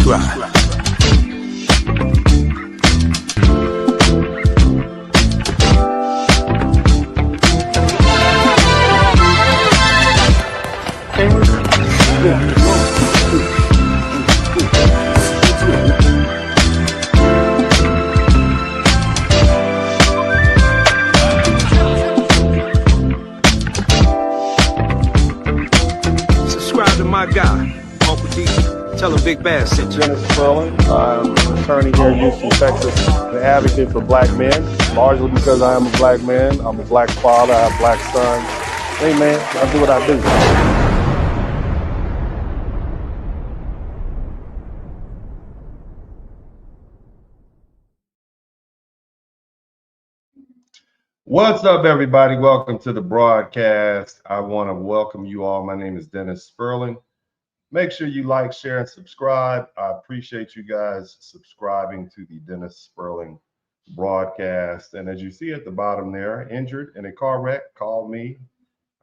subscribe. Subscribe to my guy, Uncle D. Tell him Big Bad sent you. Dennis Spurling. I'm an attorney here in Houston, Texas, an advocate for black men, largely because I am a black man. I'm a black father, I have black sons. Hey man, I do what I do. What's up, everybody? Welcome to the broadcast. I want to welcome you all. My name is Dennis Spurling. Make sure you like, share, and subscribe. I appreciate you guys subscribing to the Dennis Spurling broadcast. And as you see at the bottom there, injured in a car wreck, call me.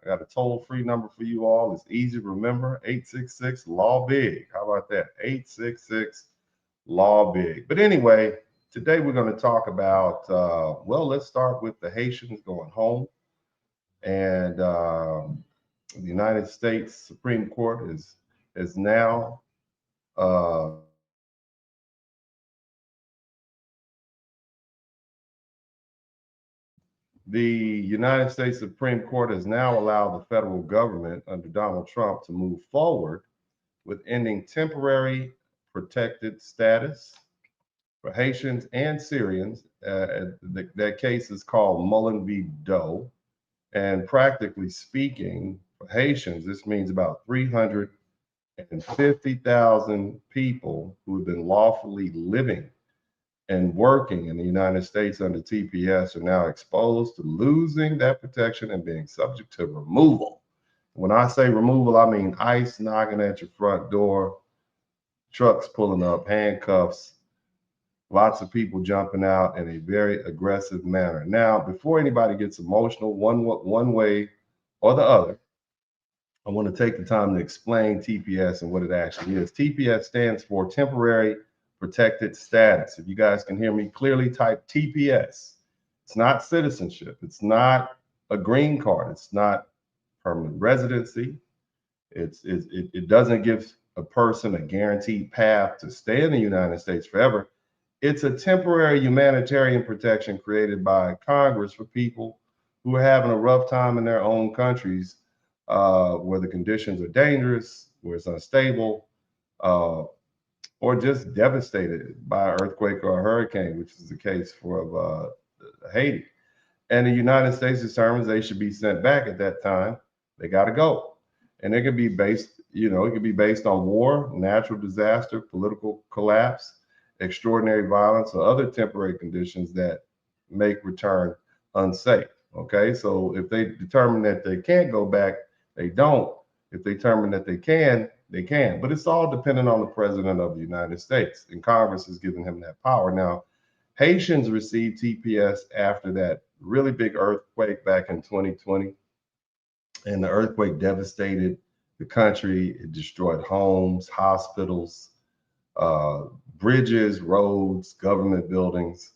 I got a toll-free number for you all. It's easy to remember, 866-LAW-BIG. How about that? 866-LAW-BIG. But anyway, today we're going to talk about, well, let's start with the Haitians going home. And the United States Supreme Court is now the United States Supreme Court has now allowed the federal government under Donald Trump to move forward with ending temporary protected status for Haitians and Syrians. That case is called Mullen v. Doe. And practically speaking, for Haitians, this means about 350,000 people who have been lawfully living and working in the United States under TPS are now exposed to losing that protection and being subject to removal. When I say removal, I mean ICE knocking at your front door, trucks pulling up, handcuffs, lots of people jumping out in a very aggressive manner. Now, before anybody gets emotional one way or the other, I want to take the time to explain TPS and what it actually is. TPS stands for Temporary Protected Status. If you guys can hear me clearly, type TPS. It's not citizenship. It's not a green card. It's not permanent residency. It doesn't give a person a guaranteed path to stay in the United States forever. It's a temporary humanitarian protection created by Congress for people who are having a rough time in their own countries, where the conditions are dangerous, where it's unstable, or just devastated by an earthquake or a hurricane, which is the case for Haiti. And the United States determines they should be sent back at that time. They got to go. And it could be based, it could be based on war, natural disaster, political collapse, extraordinary violence, or other temporary conditions that make return unsafe. Okay, so if they determine that they can't go back, they don't. If they determine that they can, they can. But it's all dependent on the president of the United States, and Congress has given him that power. Now, Haitians received TPS after that really big earthquake back in 2020, and the earthquake devastated the country. It destroyed homes, hospitals, bridges, roads, government buildings,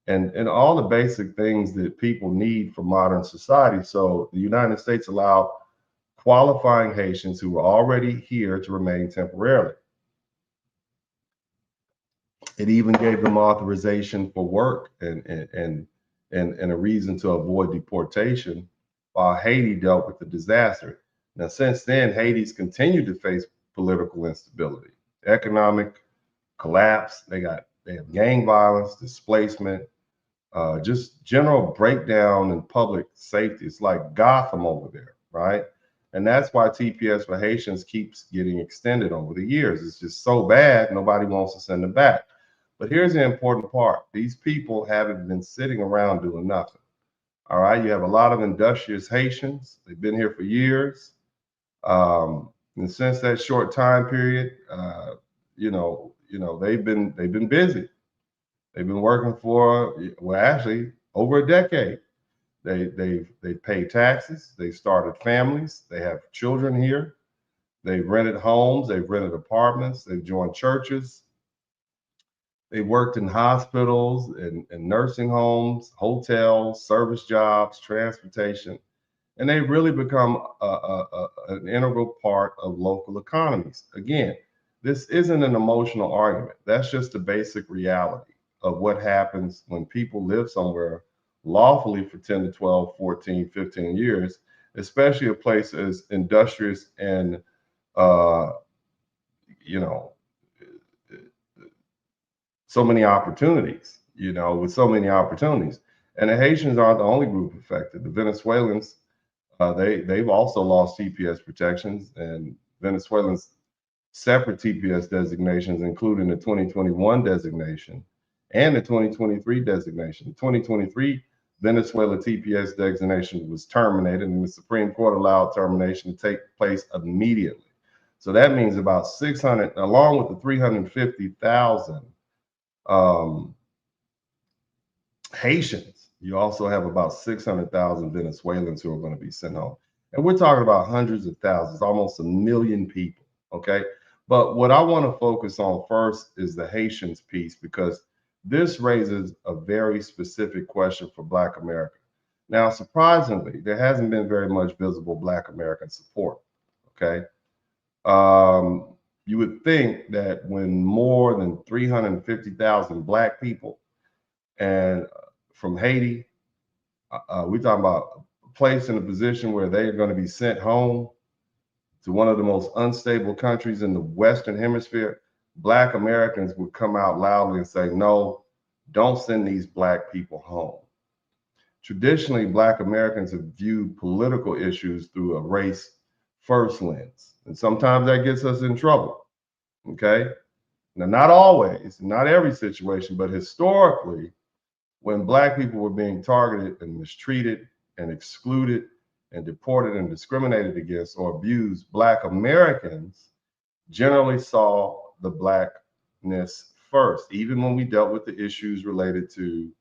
and all the basic things that people need for modern society. So the United States allowed qualifying Haitians who were already here to remain temporarily. It even gave them authorization for work and a reason to avoid deportation while Haiti dealt with the disaster. Now, since then, Haiti's continued to face political instability, economic collapse. They have gang violence, displacement, just general breakdown in public safety. It's like Gotham over there, right? And that's why TPS for Haitians keeps getting extended over the years. It's just so bad, nobody wants to send them back. But here's the important part. These people haven't been sitting around doing nothing. All right, you have a lot of industrious Haitians. They've been here for years. And since that short time period, they've been busy. They've been working for, well, actually over a decade. They pay taxes. They started families. They have children here. They've rented homes. They've rented apartments. They've joined churches. They worked in hospitals and nursing homes, hotels, service jobs, transportation, and they really become an integral part of local economies. Again, this isn't an emotional argument. That's just the basic reality of what happens when people live somewhere lawfully for 10 to 12, 14, 15 years, especially a place as industrious and, uh, you know, so many opportunities, with so many opportunities. And the Haitians aren't the only group affected. The Venezuelans, they've also lost TPS protections, and Venezuelans separate TPS designations, including the 2021 designation and the 2023 designation. The 2023 Venezuela TPS designation was terminated, and the Supreme Court allowed termination to take place immediately. So that means about 600, along with the 350,000 um, Haitians, you also have about 600,000 Venezuelans who are going to be sent home. And we're talking about hundreds of thousands, almost 1 million people. Okay. But what I want to focus on first is the Haitians piece, because this raises a very specific question for Black America. Now, surprisingly, there hasn't been very much visible Black American support. Okay. You would think that when more than 350,000 Black people and from Haiti, we're talking about placed in a position where they are going to be sent home to one of the most unstable countries in the Western Hemisphere, Black Americans would come out loudly and say, no, don't send these Black people home. Traditionally, Black Americans have viewed political issues through a race first lens. And sometimes that gets us in trouble. Okay. Now, not always, not every situation, but historically, when Black people were being targeted and mistreated and excluded and deported and discriminated against or abused, Black Americans generally saw the Blackness first, even when we dealt with the issues related to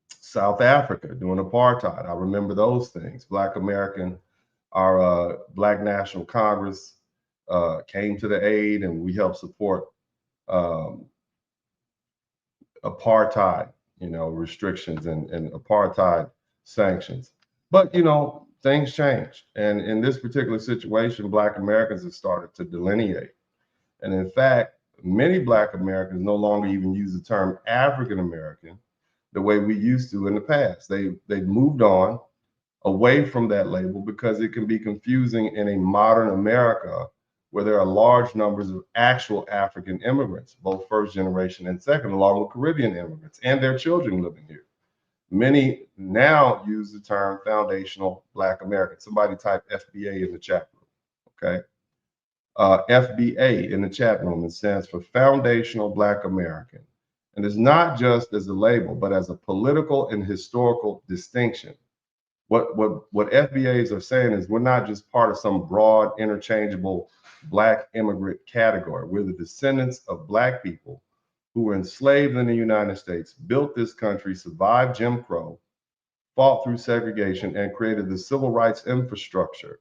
South Africa during apartheid. I remember those things. Our Black National Congress came to the aid, and we helped support apartheid, restrictions and apartheid sanctions. But, things change. And in this particular situation, Black Americans have started to delineate. And in fact, many Black Americans no longer even use the term African American the way we used to in the past. They've moved on away from that label because it can be confusing in a modern America where there are large numbers of actual African immigrants, both first generation and second, along with Caribbean immigrants and their children living here. Many now use the term foundational Black American. Somebody type FBA in the chat room, okay? FBA in the chat room, it stands for Foundational Black American. And it's not just as a label, but as a political and historical distinction. What FBAs are saying is we're not just part of some broad, interchangeable Black immigrant category. We're the descendants of Black people who were enslaved in the United States, built this country, survived Jim Crow, fought through segregation, and created the civil rights infrastructure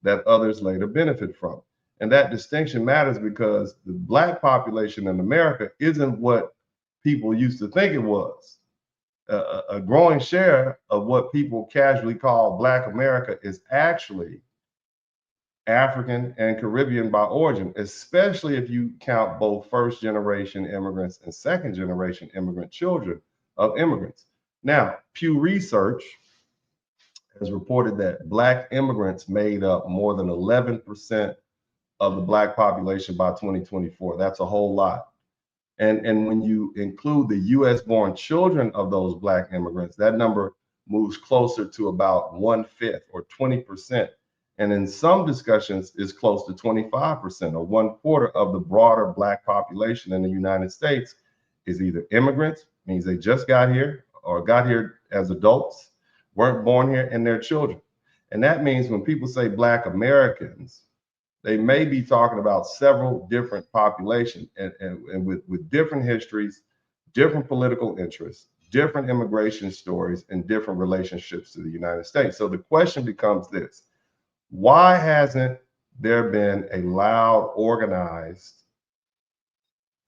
that others later benefit from. And that distinction matters because the Black population in America isn't what people used to think it was. A growing share of what people casually call Black America is actually African and Caribbean by origin, especially if you count both first generation immigrants and second generation immigrant children of immigrants. Now, Pew Research has reported that Black immigrants made up more than 11% of the Black population by 2024. That's a whole lot. And when you include the US born children of those Black immigrants, that number moves closer to about 1/5 or 20%. And in some discussions is close to 25% or 1/4 of the broader Black population in the United States is either immigrants, means they just got here or got here as adults, weren't born here, and their children. And that means when people say Black Americans, they may be talking about several different populations and with different histories, different political interests, different immigration stories, and different relationships to the United States. So the question becomes this: why hasn't there been a loud, organized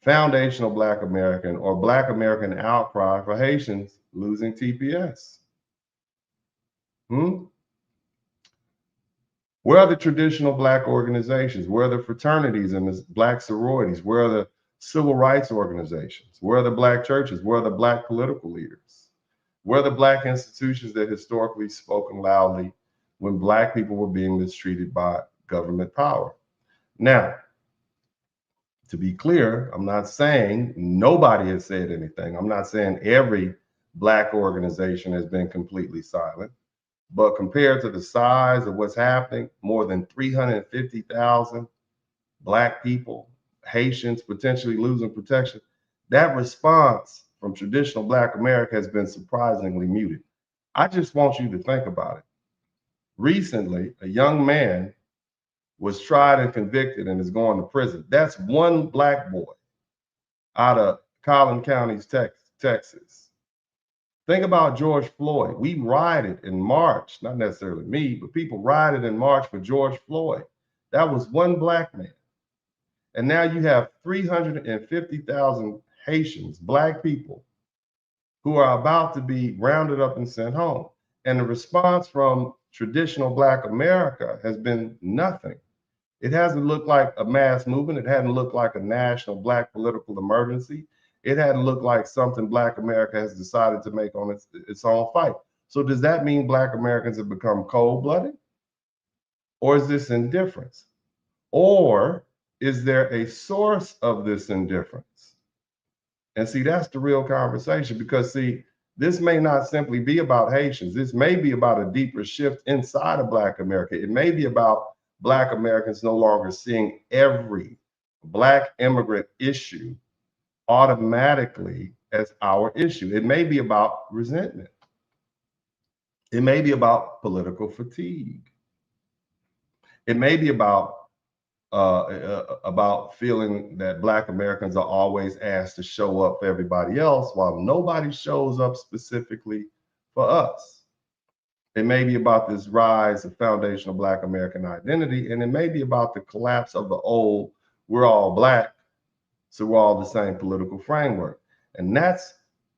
foundational Black American or Black American outcry for Haitians losing TPS? Where are the traditional Black organizations? Where are the fraternities and the Black sororities? Where are the civil rights organizations? Where are the Black churches? Where are the Black political leaders? Where are the Black institutions that historically spoken loudly when Black people were being mistreated by government power? Now, to be clear, I'm not saying nobody has said anything. I'm not saying every Black organization has been completely silent. But compared to the size of what's happening, more than 350,000 Black people, Haitians potentially losing protection, that response from traditional Black America has been surprisingly muted. I just want you to think about it. Recently, a young man was tried and convicted and is going to prison. That's one Black boy out of Collin County, Texas. Think about George Floyd. We rioted in March, not necessarily me, but people rioted in March for George Floyd. That was one Black man. And now you have 350,000 Haitians, Black people, who are about to be rounded up and sent home. And the response from traditional Black America has been nothing. It hasn't looked like a mass movement. It hadn't looked like a national Black political emergency. It hadn't looked like something Black America has decided to make on its own fight. So does that mean Black Americans have become cold-blooded? Or is this indifference? Or is there a source of this indifference? And see, that's the real conversation, because see, this may not simply be about Haitians. This may be about a deeper shift inside of Black America. It may be about Black Americans no longer seeing every Black immigrant issue automatically as our issue. It may be about resentment. It may be about political fatigue. It may be about feeling that Black Americans are always asked to show up for everybody else while nobody shows up specifically for us. It may be about this rise of foundational Black American identity, and it may be about the collapse of the old, we're all Black, so we're all the same political framework. And that's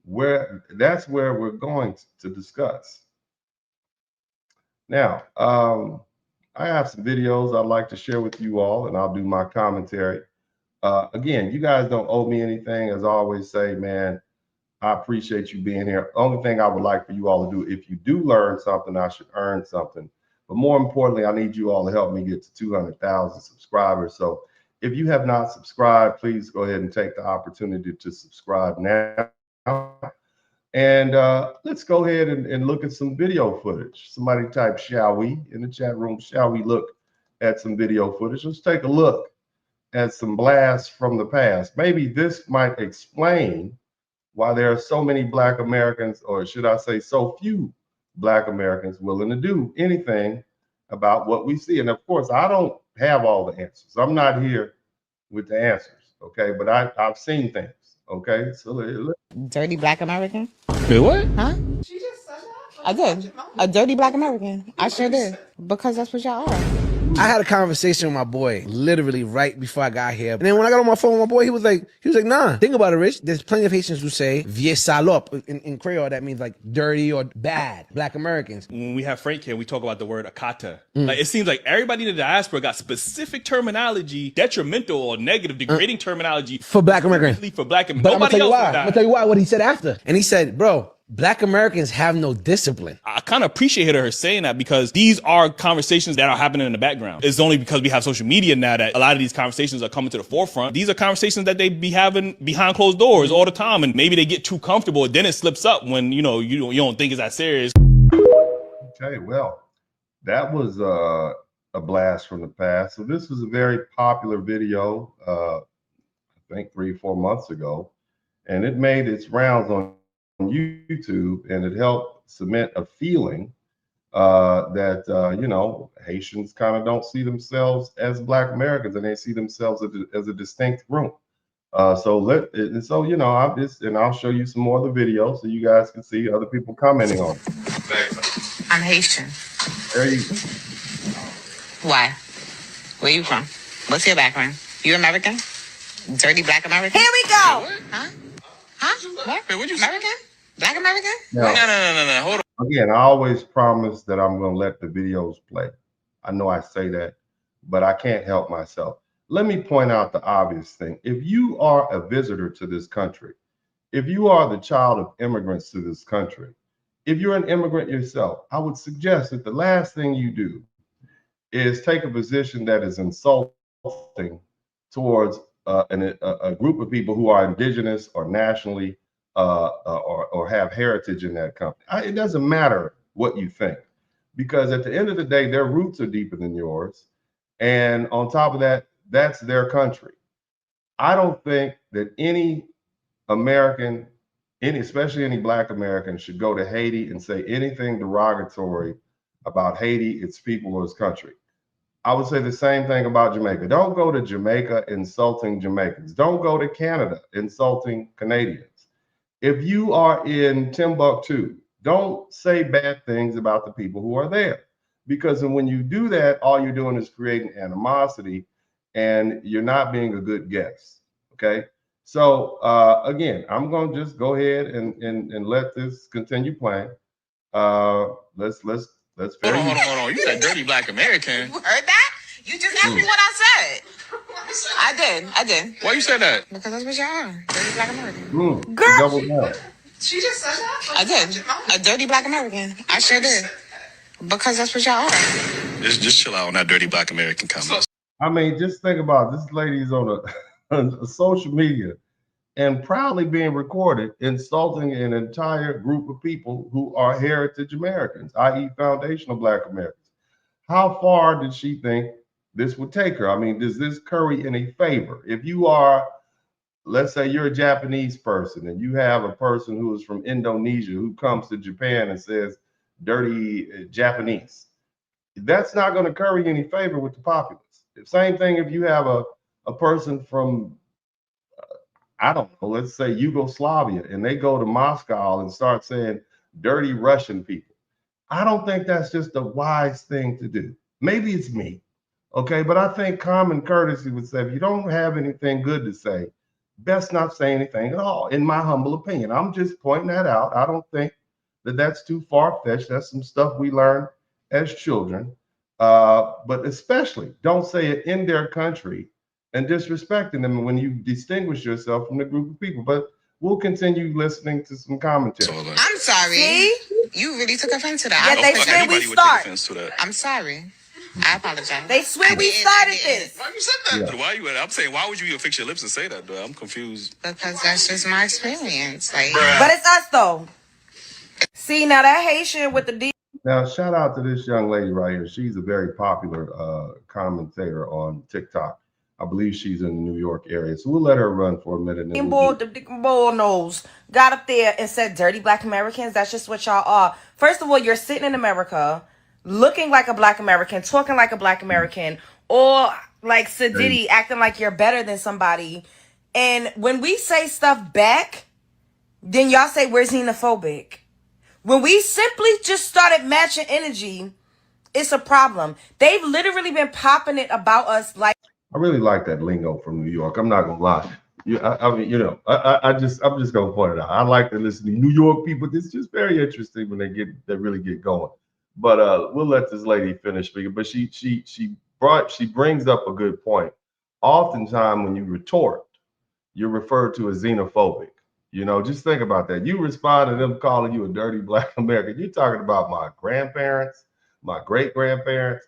where we're going to discuss. Now, I have some videos I'd like to share with you all, and I'll do my commentary. Again, you guys don't owe me anything. As I always say, man, I appreciate you being here. Only thing I would like for you all to do, if you do learn something, I should earn something. But more importantly, I need you all to help me get to 200,000 subscribers. So if you have not subscribed, please go ahead and take the opportunity to subscribe now. And let's go ahead and look at some video footage. Somebody type, shall we, in the chat room, shall we look at some video footage? Let's take a look at some blasts from the past. Maybe this might explain why there are so many Black Americans, or should I say so few Black Americans, willing to do anything about what we see. And of course, I don't have all the answers. I'm not here with the answers, okay? But I've seen things, okay? So dirty Black American? Wait, what? Huh? She just said that. I did. A dirty Black American. I sure did. Because that's what y'all are. I had a conversation with my boy literally right before I got here. And then when I got on my phone with my boy, he was like, nah. Think about it, Rich. There's plenty of Haitians who say vieux salope. In Creole, that means like dirty or bad. Black Americans. When we have Frank here, we talk about the word akata. Like, it seems like everybody in the diaspora got specific terminology, detrimental or negative, degrading terminology for Black Americans. For Black Americans. But I'm gonna tell you why. I'm gonna tell you why. What he said after. And he said, bro, Black Americans have no discipline. I kind of appreciate her saying that, because these are conversations that are happening in the background. It's only because we have social media now that a lot of these conversations are coming to the forefront. These are conversations that they be having behind closed doors all the time, and maybe they get too comfortable, and then it slips up when you don't think it's that serious. Okay, well, that was a blast from the past. So this was a very popular video, I think 3-4 months ago, and it made its rounds on YouTube, and it helped cement a feeling that Haitians kind of don't see themselves as Black Americans, and they see themselves as a distinct group. I'll show you some more of the videos so you guys can see other people commenting on it. I'm Haitian. There you go. Why? Where you from? What's your background? You American? Dirty black American. Here we go. Huh? What? Wait, what'd you say? American? Black American? Now, No. Hold on. again, I always promise that I'm going to let the videos play. I know I say that, but I can't help myself. Let me point out the obvious thing. If you are a visitor to this country, if you are the child of immigrants to this country, if you're an immigrant yourself, I would suggest that the last thing you do is take a position that is insulting towards a group of people who are indigenous or nationally or have heritage in that country. It doesn't matter what you think, because at the end of the day, their roots are deeper than yours. And on top of that, that's their country. I don't think that any American, especially any Black American, should go to Haiti and say anything derogatory about Haiti, its people, or its country. I would say the same thing about Jamaica. Don't go to Jamaica insulting Jamaicans. Don't go to Canada insulting Canadians. If you are in Timbuktu, don't say bad things about the people who are there. Because when you do that, all you're doing is creating animosity, and you're not being a good guest. Okay. So again, I'm gonna just go ahead and let this continue playing. Let's Hold on. You said dirty black American. You heard that? You just asked me what I said. I did. Why you said that? Because that's what y'all are. Dirty black American. Double down. She just said that? I did. A dirty black American. I sure did. Because that's what y'all are. Just chill out on that dirty black American comment. I mean, just think about it. This lady's on a social media and proudly being recorded insulting an entire group of people who are heritage Americans, i.e. foundational Black Americans. How far did she think this would take her? I mean, does this curry any favor? If you are, let's say you're a Japanese person and you have a person who is from Indonesia who comes to Japan and says dirty Japanese, that's not going to curry any favor with the populace. Same thing if you have a person from, I don't know, let's say Yugoslavia, and they go to Moscow and start saying dirty Russian people. I don't think that's just a wise thing to do. Maybe it's me, okay? But I think common courtesy would say, if you don't have anything good to say, best not say anything at all, in my humble opinion. I'm just pointing that out. I don't think that that's too far-fetched. That's some stuff we learned as children. But especially don't say it in their country and disrespecting them when you distinguish yourself from the group of people. But we'll continue listening to some commentary. I'm sorry. See? You really took offense to that. Yeah, they swear we start. I'm sorry. I apologize. They swear we started this. Why you said that? Yeah. I'm saying, why would you even fix your lips and say that, though? I'm confused. Because that's just my experience. Like, But it's us though. See, now that Haitian with the D. Now, shout out to this young lady right here. She's a very popular commentator on TikTok. I believe she's in the New York area. So we'll let her run for a minute. And Bull nose got up there and said dirty Black Americans. That's just what y'all are. First of all, you're sitting in America looking like a Black American, talking like a Black American, or like Sadiddy acting like you're better than somebody. And when we say stuff back, then y'all say we're xenophobic. When we simply just started matching energy, it's a problem. They've literally been popping it about us like. I really like that lingo from New York. I'm not gonna lie. I mean, you know, I'm just gonna point it out. I like to listen to New York people. It's just very interesting when they really get going. But we'll let this lady finish speaking. But she brings up a good point. Oftentimes when you retort, you're referred to as xenophobic. You know, just think about that. You respond to them calling you a dirty Black American. You're talking about my grandparents, my great-grandparents.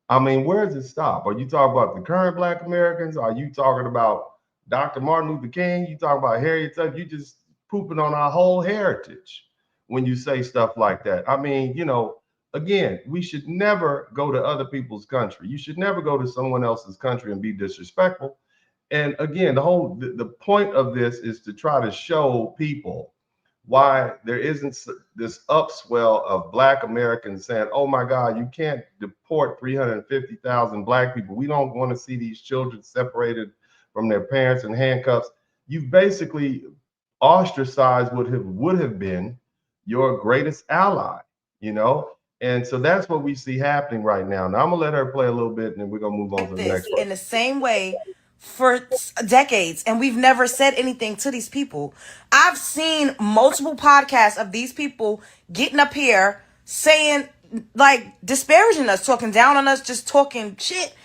I mean, where does it stop? Are you talking about the current Black Americans? Are you talking about Dr. Martin Luther King? You talking about Harriet Tubman? You just pooping on our whole heritage when you say stuff like that. I mean, you know, again, we should never go to other people's country. You should never go to someone else's country and be disrespectful. And again, the point of this is to try to show people why there isn't this upswell of Black Americans saying, oh my God, you can't deport 350,000 Black people. We don't want to see these children separated from their parents in handcuffs. You've basically ostracized what would have been your greatest ally, you know? And so that's what we see happening right now. Now I'm gonna let her play a little bit and then we're gonna move on to the next one. In the same way, for decades, and we've never said anything to these people. I've seen multiple podcasts of these people getting up here saying, like, disparaging us, talking down on us, just talking shit,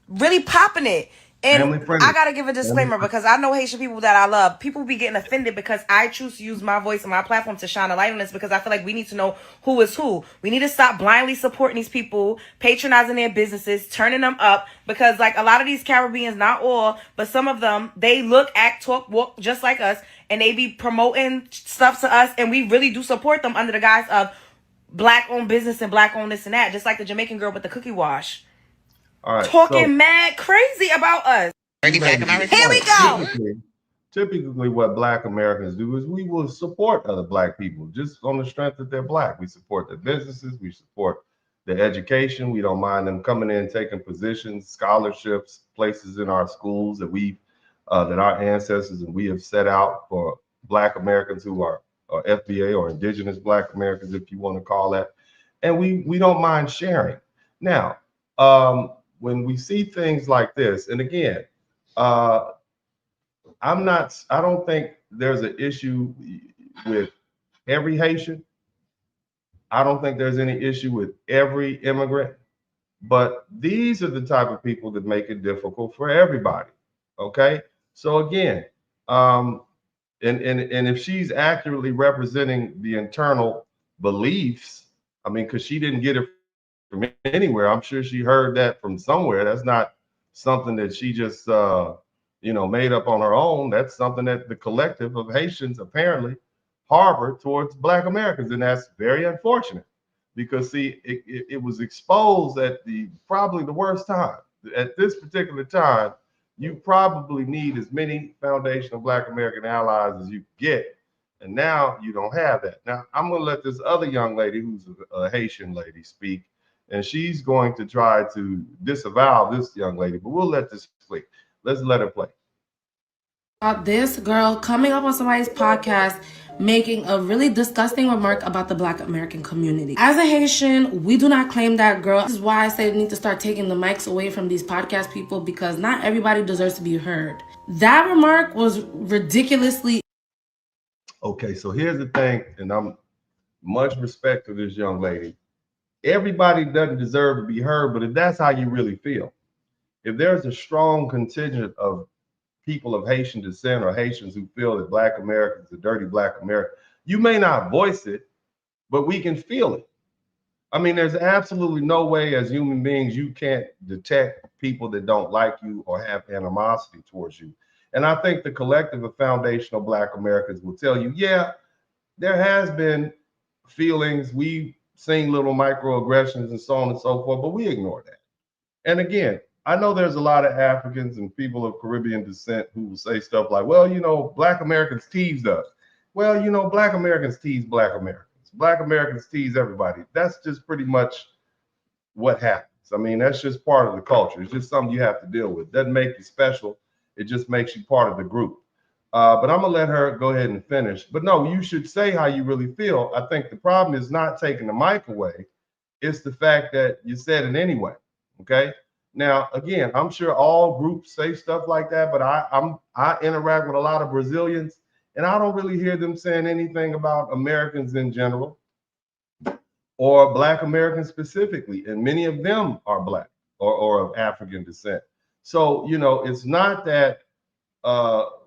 really popping it. And Family friendly. I gotta give a disclaimer because I know Haitian people that I love. People be getting offended because I choose to use my voice and my platform to shine a light on this, because I feel like we need to know who is who. We need to stop blindly supporting these people, patronizing their businesses, turning them up, because like a lot of these Caribbeans, not all, but some of them, they look, act, talk, walk just like us, and they be promoting stuff to us, and we really do support them under the guise of black-owned business and black-owned this and that, just like the Jamaican girl with the cookie wash. All right, Talking mad crazy about us. Dirty black Americans. Here we go. Typically, what Black Americans do is we will support other Black people just on the strength that they're Black. We support their businesses. We support their education. We don't mind them coming in, taking positions, scholarships, places in our schools that that our ancestors and we have set out for Black Americans who are FBA or Indigenous Black Americans, if you want to call that. And we don't mind sharing. Now, when we see things like this, and again, I don't think there's an issue with every Haitian. I don't think there's any issue with every immigrant, but these are the type of people that make it difficult for everybody. Okay. So again, and if she's accurately representing the internal beliefs, I mean, because she didn't get it from anywhere. I'm sure she heard that from somewhere. That's not something that she just made up on her own. That's something that the collective of Haitians apparently harbor towards Black Americans, and that's very unfortunate because see, it was exposed at probably the worst time. At this particular time, you probably need as many foundational Black American allies as you get. And now you don't have that. Now I'm going to let this other young lady, who's a Haitian lady, speak. And she's going to try to disavow this young lady, but we'll let this play. Let's let her play. This girl coming up on somebody's podcast making a really disgusting remark about the Black American community. As a Haitian, we do not claim that girl. This is why I say we need to start taking the mics away from these podcast people, because not everybody deserves to be heard. That remark was ridiculously. Okay, so here's the thing, and I'm much respect to this young lady. Everybody doesn't deserve to be heard, but if that's how you really feel, if there's a strong contingent of people of Haitian descent or Haitians who feel that Black Americans are dirty Black America, you may not voice it, but we can feel it. I mean, there's absolutely no way as human beings you can't detect people that don't like you or have animosity towards you. And I think the collective of foundational Black Americans will tell you, yeah, there has been feelings. We've seen little microaggressions and so on and so forth, but we ignore that. And again, I know there's a lot of Africans and people of Caribbean descent who will say stuff like, well, Black Americans teased us. Well, Black Americans tease Black Americans. Black Americans tease everybody. That's just pretty much what happens. I mean, that's just part of the culture. It's just something you have to deal with. Doesn't make you special. It just makes you part of the group. But I'm going to let her go ahead and finish. But no, you should say how you really feel. I think the problem is not taking the mic away. It's the fact that you said it anyway. Okay. Now, again, I'm sure all groups say stuff like that, but I interact with a lot of Brazilians, and I don't really hear them saying anything about Americans in general or Black Americans specifically. And many of them are Black or of African descent. So, it's not that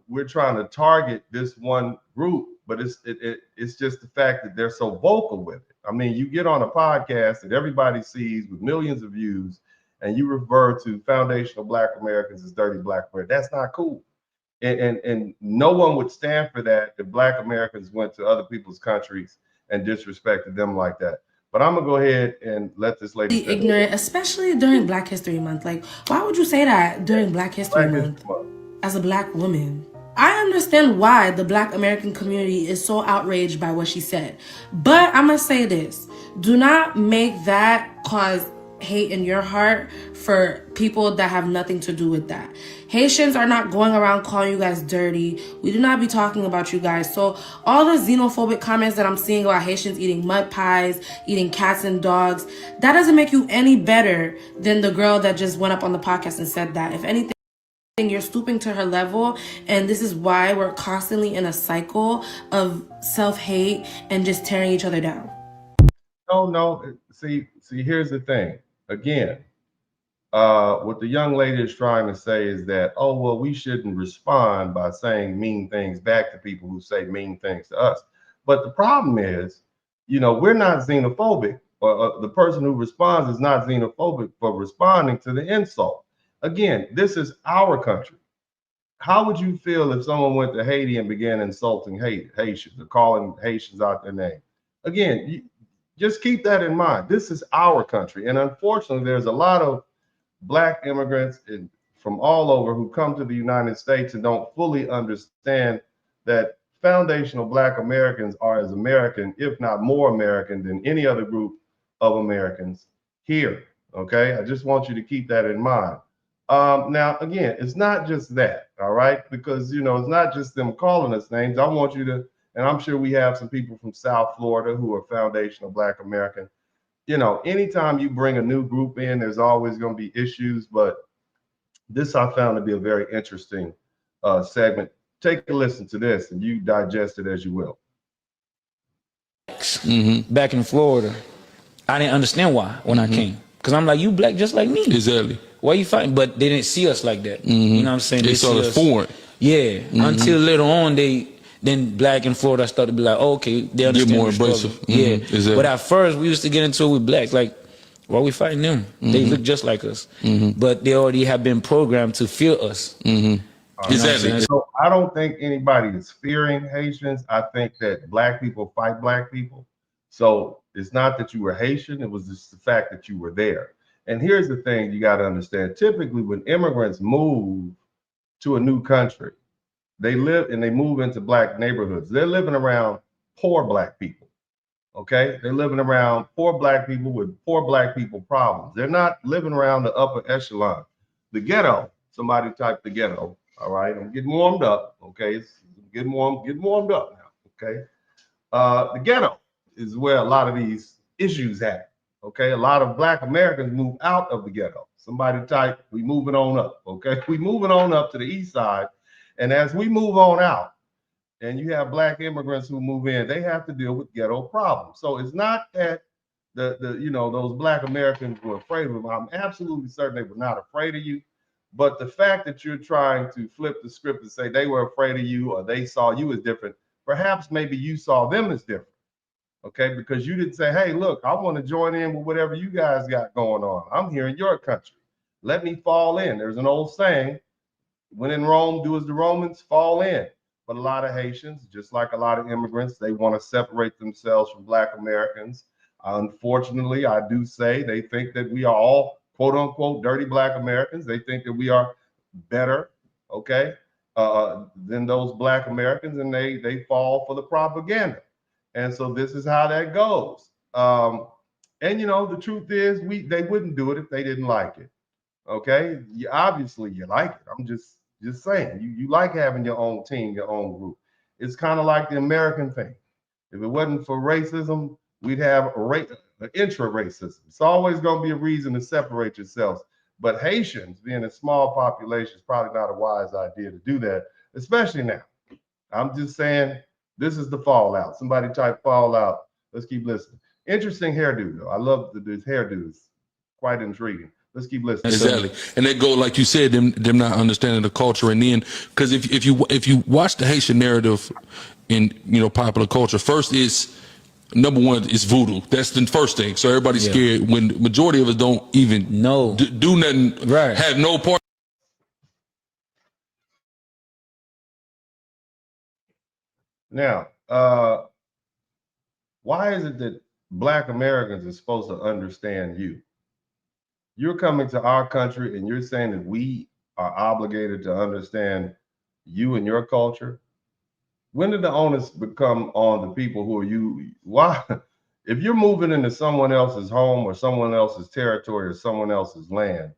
we're trying to target this one group, but it's just the fact that they're so vocal with it. I mean, you get on a podcast that everybody sees with millions of views, and you refer to foundational Black Americans as dirty Black Americans. That's not cool. And no one would stand for that if Black Americans went to other people's countries and disrespected them like that. But I'm going to go ahead and let this lady finish. Ignorant, especially during Black History Month. Like, why would you say that during Black History Month as a Black woman? I understand why the Black American community is so outraged by what she said. But I'm going to say this. Do not make that cause hate in your heart for people that have nothing to do with that. Haitians are not going around calling you guys dirty. We do not be talking about you guys. So all the xenophobic comments that I'm seeing about Haitians eating mud pies, eating cats and dogs, that doesn't make you any better than the girl that just went up on the podcast and said that. If anything, You're stooping to her level, and this is why we're constantly in a cycle of self-hate and just tearing each other down. No. See, here's the thing. Again, what the young lady is trying to say is that, oh, well, we shouldn't respond by saying mean things back to people who say mean things to us. But the problem is, we're not xenophobic, or the person who responds is not xenophobic for responding to the insult. Again, this is our country. How would you feel if someone went to Haiti and began insulting Haitians or calling Haitians out their name? Again, just keep that in mind. This is our country. And unfortunately, there's a lot of Black immigrants from all over who come to the United States and don't fully understand that foundational Black Americans are as American, if not more American, than any other group of Americans here. Okay, I just want you to keep that in mind. Now, again, it's not just that, all right, because it's not just them calling us names. I want you to, and I'm sure we have some people from South Florida who are foundational Black American. Anytime you bring a new group in, there's always going to be issues, but this I found to be a very interesting segment. Take a listen to this and you digest it as you will. Back in Florida, I didn't understand why when I came. Because I'm like, you Black just like me. Exactly. Why you fighting? But they didn't see us like that. You know what I'm saying? They saw us foreign. Yeah. Until later on, then Black in Florida started to be like, oh, okay, they understand. Get more abrasive. Yeah. Exactly. But at first, we used to get into it with Blacks. Like, why are we fighting them? They look just like us. But they already have been programmed to fear us. Exactly. So I don't think anybody is fearing Haitians. I think that Black people fight Black people. So it's not that you were Haitian. It was just the fact that you were there. And here's the thing you got to understand. Typically, when immigrants move to a new country, they live and they move into Black neighborhoods. They're living around poor Black people. Okay, they're living around poor Black people with poor Black people problems. They're not living around the upper echelon. The ghetto, somebody type the ghetto. All right, I'm getting warmed up. Okay, it's getting warmed up now. Okay, the ghetto is where a lot of these issues happen. Okay, a lot of Black Americans move out of the ghetto. Somebody type, we moving on up. Okay, we moving on up to the east side, and as we move on out, and you have Black immigrants who move in, they have to deal with ghetto problems. So it's not that those Black Americans were afraid of them. I'm absolutely certain they were not afraid of you. But the fact that you're trying to flip the script and say they were afraid of you or they saw you as different, perhaps maybe you saw them as different. Okay, because you didn't say, hey, look, I want to join in with whatever you guys got going on. I'm here in your country. Let me fall in. There's an old saying, when in Rome, do as the Romans, fall in. But a lot of Haitians, just like a lot of immigrants, they want to separate themselves from Black Americans. Unfortunately, I do say they think that we are all, quote unquote, dirty Black Americans. They think that we are better, okay, than those Black Americans, and they fall for the propaganda. And so this is how that goes. And the truth is, they wouldn't do it if they didn't like it. Okay, obviously you like it. I'm just saying, you like having your own team, your own group. It's kind of like the American thing. If it wasn't for racism, we'd have intra-racism. It's always going to be a reason to separate yourselves. But Haitians, being a small population, is probably not a wise idea to do that, especially now. I'm just saying, this is the fallout. Somebody type fallout. Let's keep listening. Interesting hairdo, though. I love this hairdo. It's quite intriguing. Let's keep listening. Exactly, and they go like you said, them not understanding the culture, and then because if you watch the Haitian narrative in popular culture, first is number one is voodoo. That's the first thing. So everybody's scared when the majority of us don't even do nothing, right? Have no part. Now, why is it that Black Americans are supposed to understand you? You're coming to our country and you're saying that we are obligated to understand you and your culture. When did the onus become on the people who are you? Why? If you're moving into someone else's home or someone else's territory or someone else's land,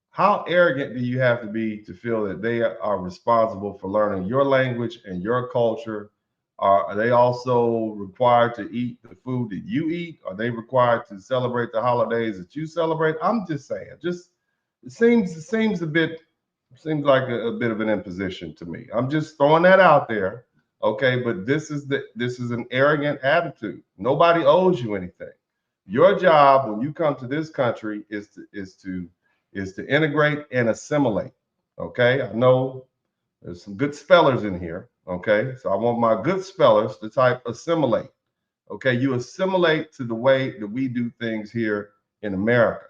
how arrogant do you have to be to feel that they are responsible for learning your language and your culture? Are they also required to eat the food that you eat? Are they required to celebrate the holidays that you celebrate? I'm just saying, it seems a bit Seems like a bit of an imposition to me. I'm just throwing that out there. Okay, but this is an arrogant attitude. Nobody owes you anything. Your job when you come to this country is to integrate and assimilate. Okay, I know there's some good spellers in here. Okay, so I want my good spellers to type assimilate. Okay, you assimilate to the way that we do things here in America.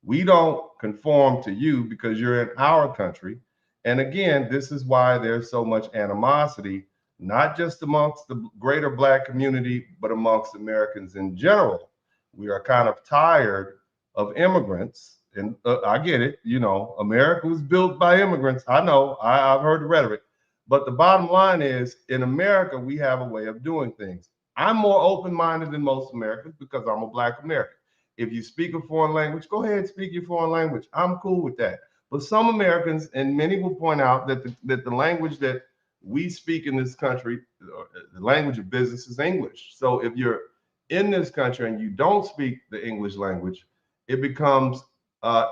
We don't conform to you because you're in our country. And again, this is why there's so much animosity, not just amongst the greater Black community, but amongst Americans in general. We are kind of tired of immigrants. And I get it, you know, America was built by immigrants. I know, I've heard the rhetoric. But the bottom line is, in America, we have a way of doing things. I'm more open-minded than most Americans because I'm a Black American. If you speak a foreign language, go ahead and speak your foreign language. I'm cool with that. But some Americans, and many will point out that the language that we speak in this country, the language of business, is English. So if you're in this country and you don't speak the English language, it becomes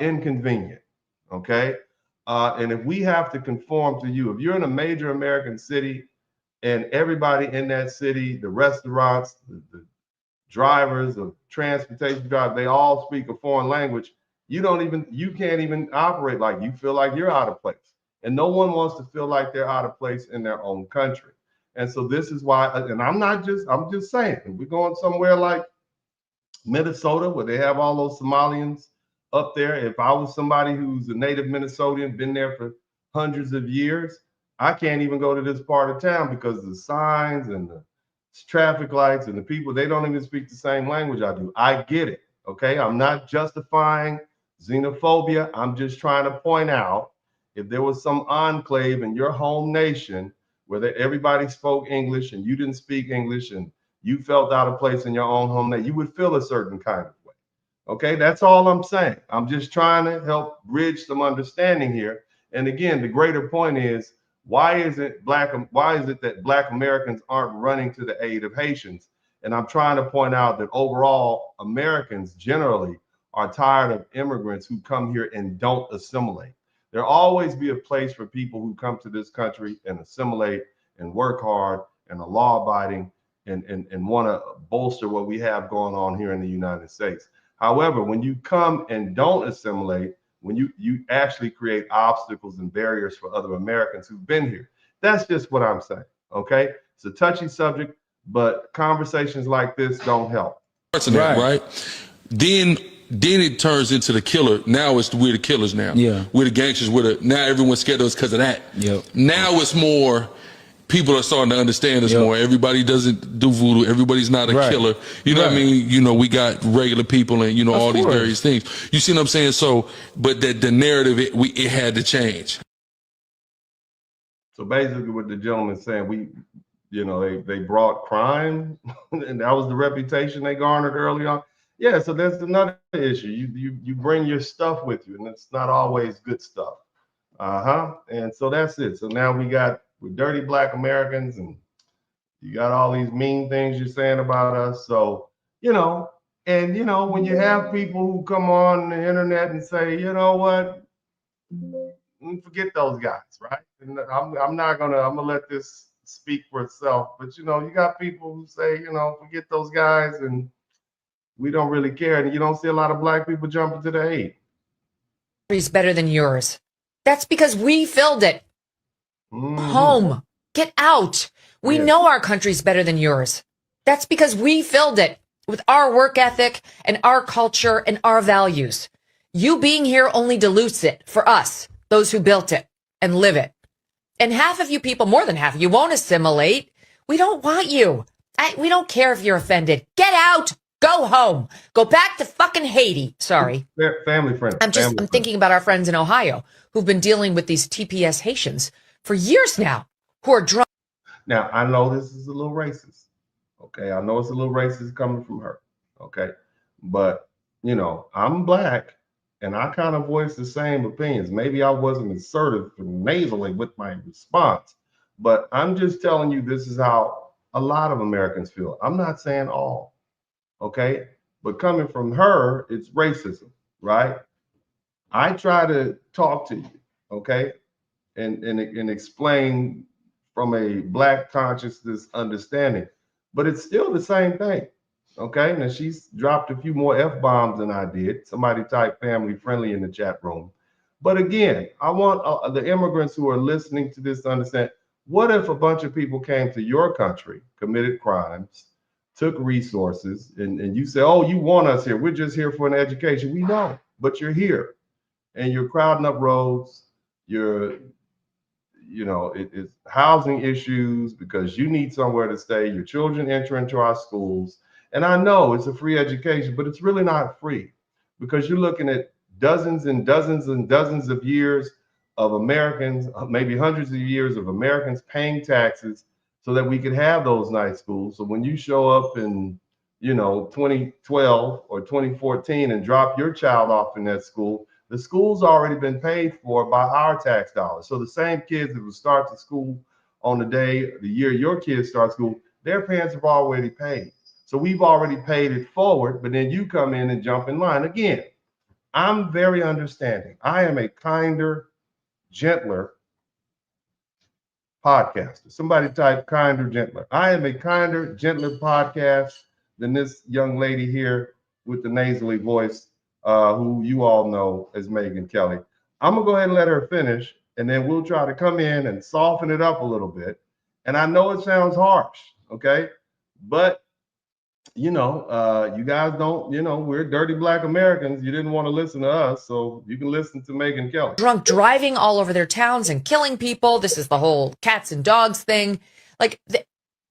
inconvenient, okay? And if we have to conform to you, if you're in a major American city and everybody in that city, the restaurants, the drivers of transportation drivers, they all speak a foreign language, you can't even operate like you feel like you're out of place. And no one wants to feel like they're out of place in their own country. And so this is why, and I'm just saying, if we're going somewhere like Minnesota where they have all those Somalians up there, if I was somebody who's a native Minnesotan, been there for hundreds of years, I can't even go to this part of town because the signs and the traffic lights and the people, they don't even speak the same language I do. I get it, okay? I'm not justifying xenophobia. I'm just trying to point out if there was some enclave in your home nation where everybody spoke English and you didn't speak English and you felt out of place in your own home, that you would feel a certain kind of way. Okay, that's all I'm saying. I'm just trying to help bridge some understanding here. And again, the greater point is, why is it that Black Americans aren't running to the aid of Haitians? And I'm trying to point out that overall, Americans generally are tired of immigrants who come here and don't assimilate. There'll always be a place for people who come to this country and assimilate and work hard and are law-abiding and want to bolster what we have going on here in the United States. However, when you come and don't assimilate, when you actually create obstacles and barriers for other Americans who've been here. That's just what I'm saying, okay? It's a touchy subject, but conversations like this don't help. Right. Then it turns into the killer. Now we're the killers now. Yeah. We're the gangsters. Now everyone's scared of us because of that. Yep. Now it's more, people are starting to understand us more. Everybody doesn't do voodoo. Everybody's not a killer. You know what I mean? You know, we got regular people and, you know, all these various things. You see what I'm saying? So, but that the narrative, it had to change. So basically what the gentleman's saying, they brought crime and that was the reputation they garnered early on. Yeah, so there's another issue. You bring your stuff with you and it's not always good stuff. And so that's it. So now we're dirty Black Americans and you got all these mean things you're saying about us. So, when you have people who come on the internet and say, you know what, forget those guys, right? And I'm gonna let this speak for itself. But, you got people who say, forget those guys and we don't really care. And you don't see a lot of Black people jumping to the aid. Is better than yours. That's because we filled it. Home. Get out. We know our country's better than yours. That's because we filled it with our work ethic and our culture and our values. You being here only dilutes it for us, those who built it and live it. And half of you people, more than half of you, won't assimilate. We don't want you. We don't care if you're offended. Get out. Go home. Go back to fucking Haiti. Sorry. Family friendly. I'm thinking about our friends in Ohio who've been dealing with these TPS Haitians for years now, who are drunk. Now, I know this is a little racist. Okay. I know it's a little racist coming from her. Okay. But, I'm Black and I kind of voice the same opinions. Maybe I wasn't assertive and nasally with my response, but I'm just telling you, this is how a lot of Americans feel. I'm not saying all. Okay. But coming from her, it's racism, right? I try to talk to you. Okay. and explain from a Black consciousness understanding. But it's still the same thing. Okay, now she's dropped a few more F-bombs than I did. Somebody type family friendly in the chat room. But again, I want the immigrants who are listening to this to understand, what if a bunch of people came to your country, committed crimes, took resources, and you say, oh, you want us here. We're just here for an education. We know, but you're here and you're crowding up roads. It's housing issues because you need somewhere to stay. Your children enter into our schools. And I know it's a free education, but it's really not free, because you're looking at dozens and dozens and dozens of years of Americans, maybe hundreds of years of Americans paying taxes so that we could have those nice schools. So when you show up in, 2012 or 2014 and drop your child off in that school, the school's already been paid for by our tax dollars. So the same kids that will start the school on the year your kids start school, their parents have already paid. So we've already paid it forward, but then you come in and jump in line. Again, I'm very understanding. I am a kinder, gentler podcaster. Somebody type kinder, gentler. I am a kinder, gentler podcast than this young lady here with the nasally voice, who you all know as Megyn Kelly. I'm going to go ahead and let her finish, and then we'll try to come in and soften it up a little bit. And I know it sounds harsh, okay? But you guys don't, we're dirty Black Americans. You didn't want to listen to us, so you can listen to Megyn Kelly. Drunk driving all over their towns and killing people. This is the whole cats and dogs thing. Like,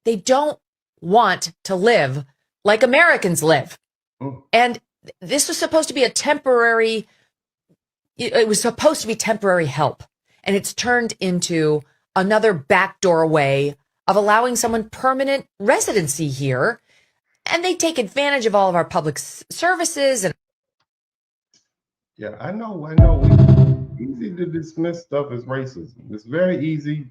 they don't want to live like Americans live. And this was supposed to be it was supposed to be temporary help. And it's turned into another backdoor way of allowing someone permanent residency here. And they take advantage of all of our public services. And yeah, I know. It's easy to dismiss stuff as racism. It's very easy.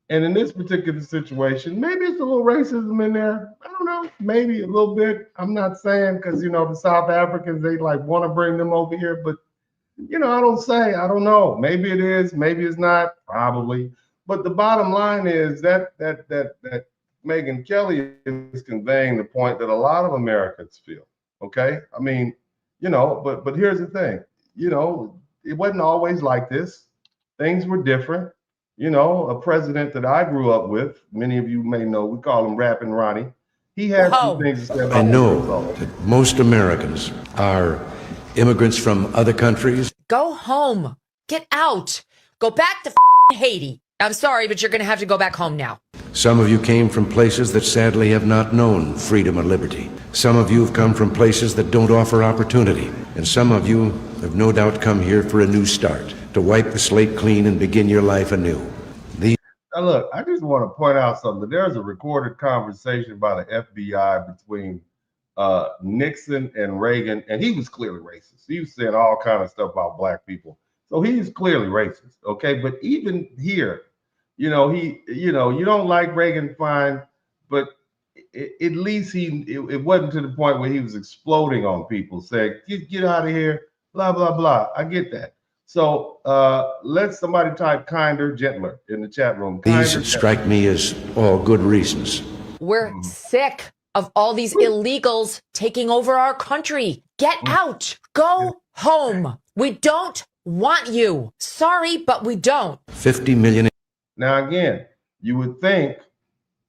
And in this particular situation, maybe it's a little racism in there. I don't know, maybe a little bit. I'm not saying, because, the South Africans, they want to bring them over here. But, I don't know. Maybe it is, maybe it's not, probably. But the bottom line is that Megyn Kelly is conveying the point that a lot of Americans feel. Okay, I mean, but here's the thing. It wasn't always like this. Things were different. A president that I grew up with, many of you may know, we call him Rappin' Ronnie. He had some things to say about I know that most Americans are immigrants from other countries. go home. Get out. Go back to Haiti. I'm sorry, but you're going to have to go back home now. Some of you came from places that sadly have not known freedom or liberty. Some of you have come from places that don't offer opportunity. And some of you have no doubt come here for a new start, to wipe the slate clean and begin your life anew. Now look, I just want to point out something. There's a recorded conversation by the FBI between Nixon and Reagan, and he was clearly racist. He was saying all kind of stuff about black people. So he's clearly racist, okay? But even here, you don't like Reagan, fine, but at least it wasn't to the point where he was exploding on people, saying, get out of here, blah, blah, blah. I get that. So let somebody type kinder, gentler in the chat room. These strike me as all good reasons. We're sick of all these illegals taking over our country. Get out. Go home. We don't want you. Sorry, but we don't. 50 million. Now, again, you would think,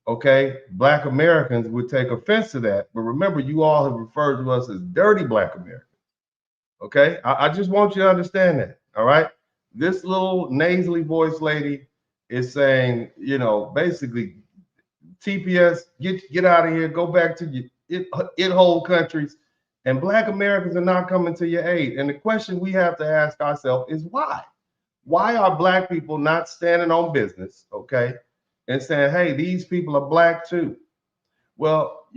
okay, black Americans would take offense to that. But remember, you all have referred to us as dirty black Americans. Okay, I just want you to understand that. All right. This little nasally voiced lady is saying, basically, TPS, get out of here, go back to your whole countries. And black Americans are not coming to your aid. And the question we have to ask ourselves is why? Why are black people not standing on business, okay, and saying, hey, these people are black too? Well,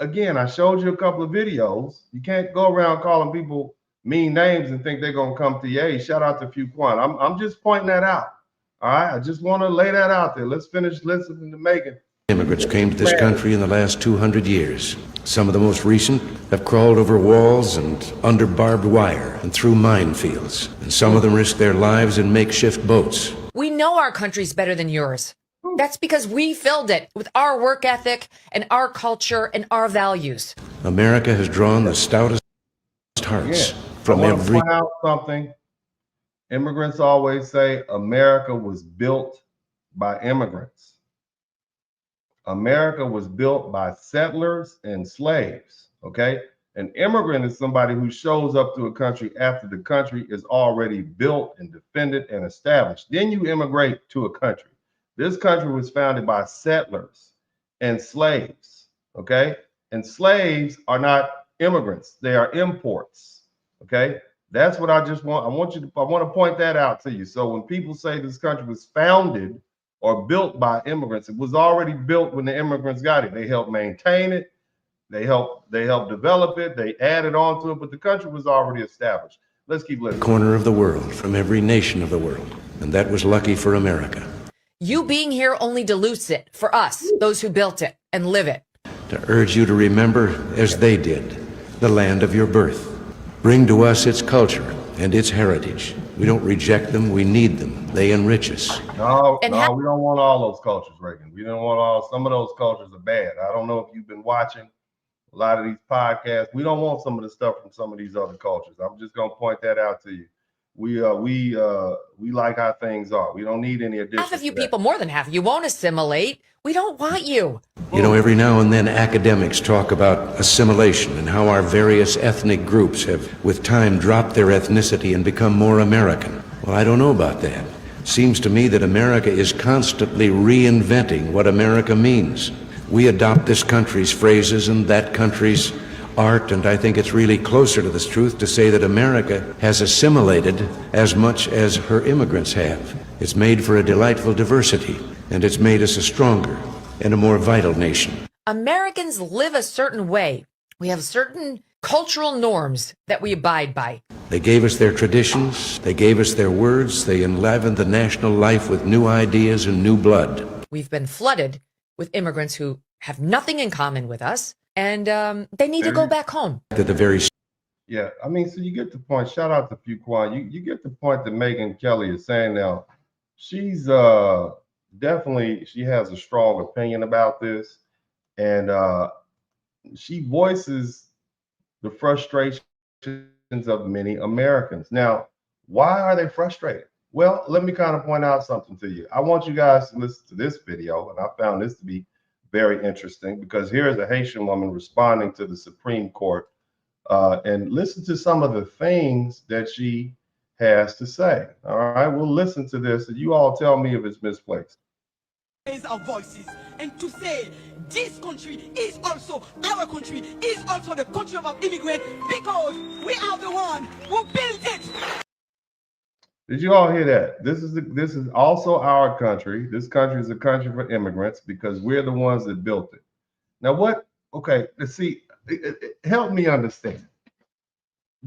again, I showed you a couple of videos. You can't go around calling people mean names and think they're going to come to your aid. Shout out to Fuquan. I'm just pointing that out. All right. I just want to lay that out there. Let's finish listening to Megyn. Immigrants came to this country in the last 200 years. Some of the most recent have crawled over walls and under barbed wire and through minefields. And some of them risked their lives in makeshift boats. We know our country's better than yours. That's because we filled it with our work ethic and our culture and our values. America has drawn the stoutest hearts from I want to every... point out something. Immigrants always say America was built by immigrants. America was built by settlers and slaves, okay? An immigrant is somebody who shows up to a country after the country is already built and defended and established. Then you immigrate to a country. This country was founded by settlers and slaves, okay? And slaves are not immigrants. They are imports, okay? That's what I just want. I want to point that out to you. So when people say this country was founded or built by immigrants, it was already built when the immigrants got it. They helped maintain it. They helped develop it. They added on to it, but the country was already established. Let's keep listening. corner of the world, from every nation of the world. And that was lucky for America. You being here only dilutes it for us, those who built it and live it. To urge you to remember, as they did, the land of your birth. Bring to us its culture and its heritage. We don't reject them, we need them. They enrich us. No, we don't want all those cultures, Reagan. We don't want some of those cultures are bad. I don't know if you've been watching a lot of these podcasts. We don't want some of the stuff from some of these other cultures. I'm just gonna point that out to you. We like how things are. We don't need any addition. Half of you people, more than half, you won't assimilate. We don't want you. You know, every now and then academics talk about assimilation and how our various ethnic groups have, with time, dropped their ethnicity and become more American. Well, I don't know about that. Seems to me that America is constantly reinventing what America means. We adopt this country's phrases and that country's art, and I think it's really closer to the truth to say that America has assimilated as much as her immigrants have. It's made for a delightful diversity, and it's made us a stronger and a more vital nation. Americans live a certain way. We have certain cultural norms that we abide by. They gave us their traditions, they gave us their words, they enlivened the national life with new ideas and new blood. We've been flooded with immigrants who have nothing in common with us, and they need to go back home. At the very Yeah, I mean, so you get the point. Shout out to Fuquan. You get the point that Megyn Kelly is saying now. She's definitely, she has a strong opinion about this, and she voices the frustrations of many Americans. Now, why are they frustrated? Well, let me kind of point out something to you. I want you guys to listen to this video, and I found this to be very interesting because here is a Haitian woman responding to the Supreme Court, and listen to some of the things that she has to say. All right, we'll listen to this, and you all tell me if it's misplaced. Raise our voices and to say this country is also our country, is also the country of our immigrants, because we are the one who built it. Did you all hear that? This is also our country. This country is a country for immigrants because we're the ones that built it. Now, what? Okay, let's see. Help me understand.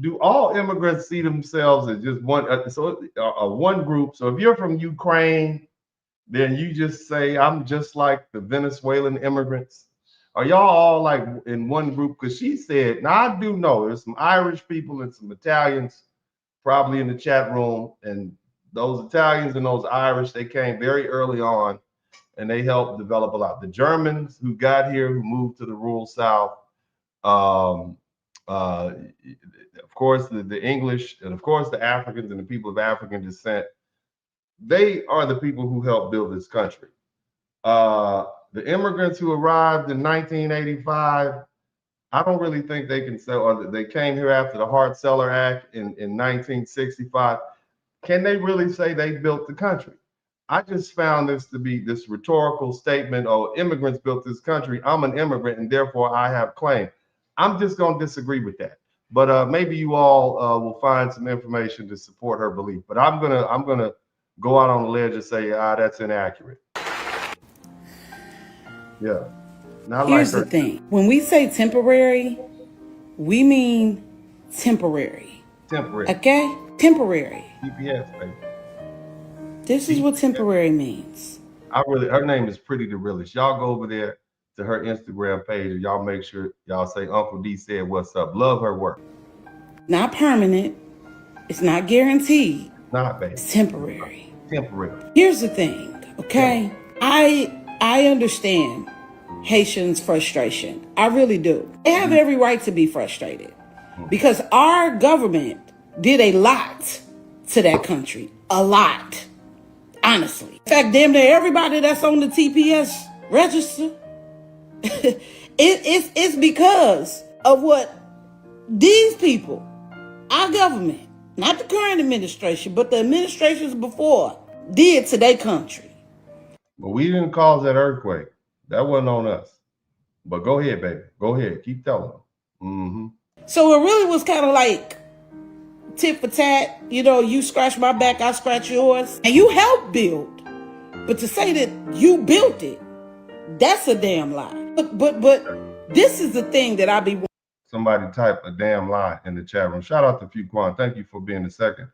Do all immigrants see themselves as just one? One group. So if you're from Ukraine, then you just say, I'm just like the Venezuelan immigrants. Are y'all all like in one group? Because she said, now I do know there's some Irish people and some Italians probably in the chat room. And those Italians and those Irish, they came very early on and they helped develop a lot. The Germans who got here, who moved to the rural South, of course, the English, and of course, the Africans and the people of African descent, they are the people who helped build this country. The immigrants who arrived in 1985, I don't really think they can say, or they came here after the Hart-Celler Act in 1965. Can they really say they built the country? I just found this to be this rhetorical statement, oh, immigrants built this country. I'm an immigrant and therefore I have claim. I'm just going to disagree with that. But maybe you all will find some information to support her belief. But I'm gonna go out on the ledge and say, that's inaccurate. Yeah. Not Here's the thing. When we say temporary, we mean temporary. Temporary. Okay? Temporary. TPS, baby. This is what temporary means. Her name is Pretty the Realest. Y'all go over there to her Instagram page and y'all make sure y'all say Uncle D said what's up. Love her work. Not permanent. It's not guaranteed. Not, baby. It's temporary. temporary. Here's the thing, okay? I understand Haitians' frustration. I really do. They have every right to be frustrated because our government did a lot to that country. A lot. Honestly. In fact, damn near everybody that's on the TPS register, it's because of what these people, our government, not the current administration, but the administrations before, did to their country. But we didn't cause that earthquake. That wasn't on us. But go ahead, baby. Go ahead. Keep telling them. Mm-hmm. So it really was kind of like tit for tat. You know, you scratch my back, I scratch yours. And you helped build. But to say that you built it, that's a damn lie. But this is the thing that I be. Somebody type a damn lie in the chat room. Shout out to Fuquan. Thank you for being the second.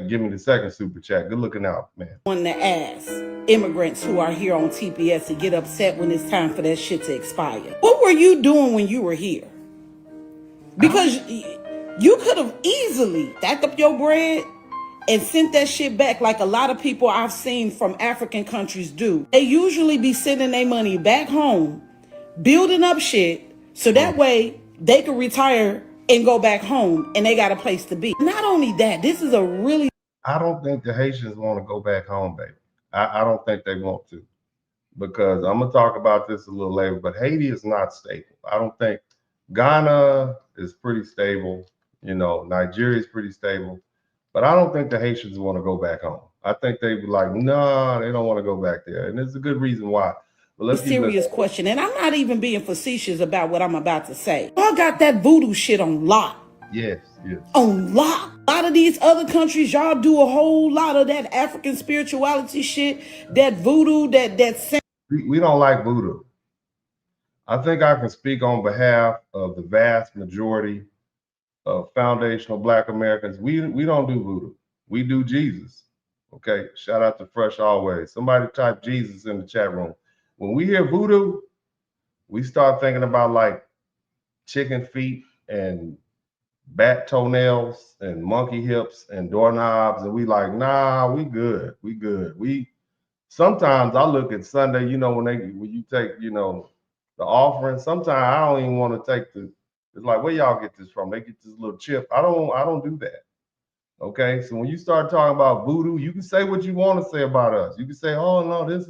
Give me the second super chat. Good looking out, man. Want to ask immigrants who are here on TPS to get upset when it's time for that shit to expire. What were you doing when you were here? Because you could have easily stacked up your bread and sent that shit back like a lot of people I've seen from African countries do. They usually be sending their money back home, building up shit, so that way they can retire and go back home and they got a place to be. Not only that, this is a really... I don't think the Haitians want to go back home, baby. I don't think they want to. Because I'm going to talk about this a little later, but Haiti is not stable. I don't think Ghana is pretty stable. You know, Nigeria is pretty stable. But I don't think the Haitians want to go back home. I think they'd be like, no, they don't want to go back there. And there's a good reson why. But let's serious question. And I'm not even being facetious about what I'm about to say. Y'all got that voodoo shit on lock. Yes, yes. On lock. A lot of these other countries, y'all do a whole lot of that African spirituality shit, that voodoo, that we don't like voodoo. I think I can speak on behalf of the vast majority of foundational Black Americans. We don't do voodoo. We do Jesus. Okay. Shout out to Fresh Always. Somebody type Jesus in the chat room. When we hear voodoo, we start thinking about like chicken feet and bat toenails and monkey hips and doorknobs, and we like, nah, we good. We good. Sometimes I look at Sunday, you know, when you take, you know, the offering, sometimes I don't even want to take it's like, where y'all get this from? They get this little chip. I don't do that. Okay. So when you start talking about voodoo, you can say what you want to say about us. You can say, oh no, this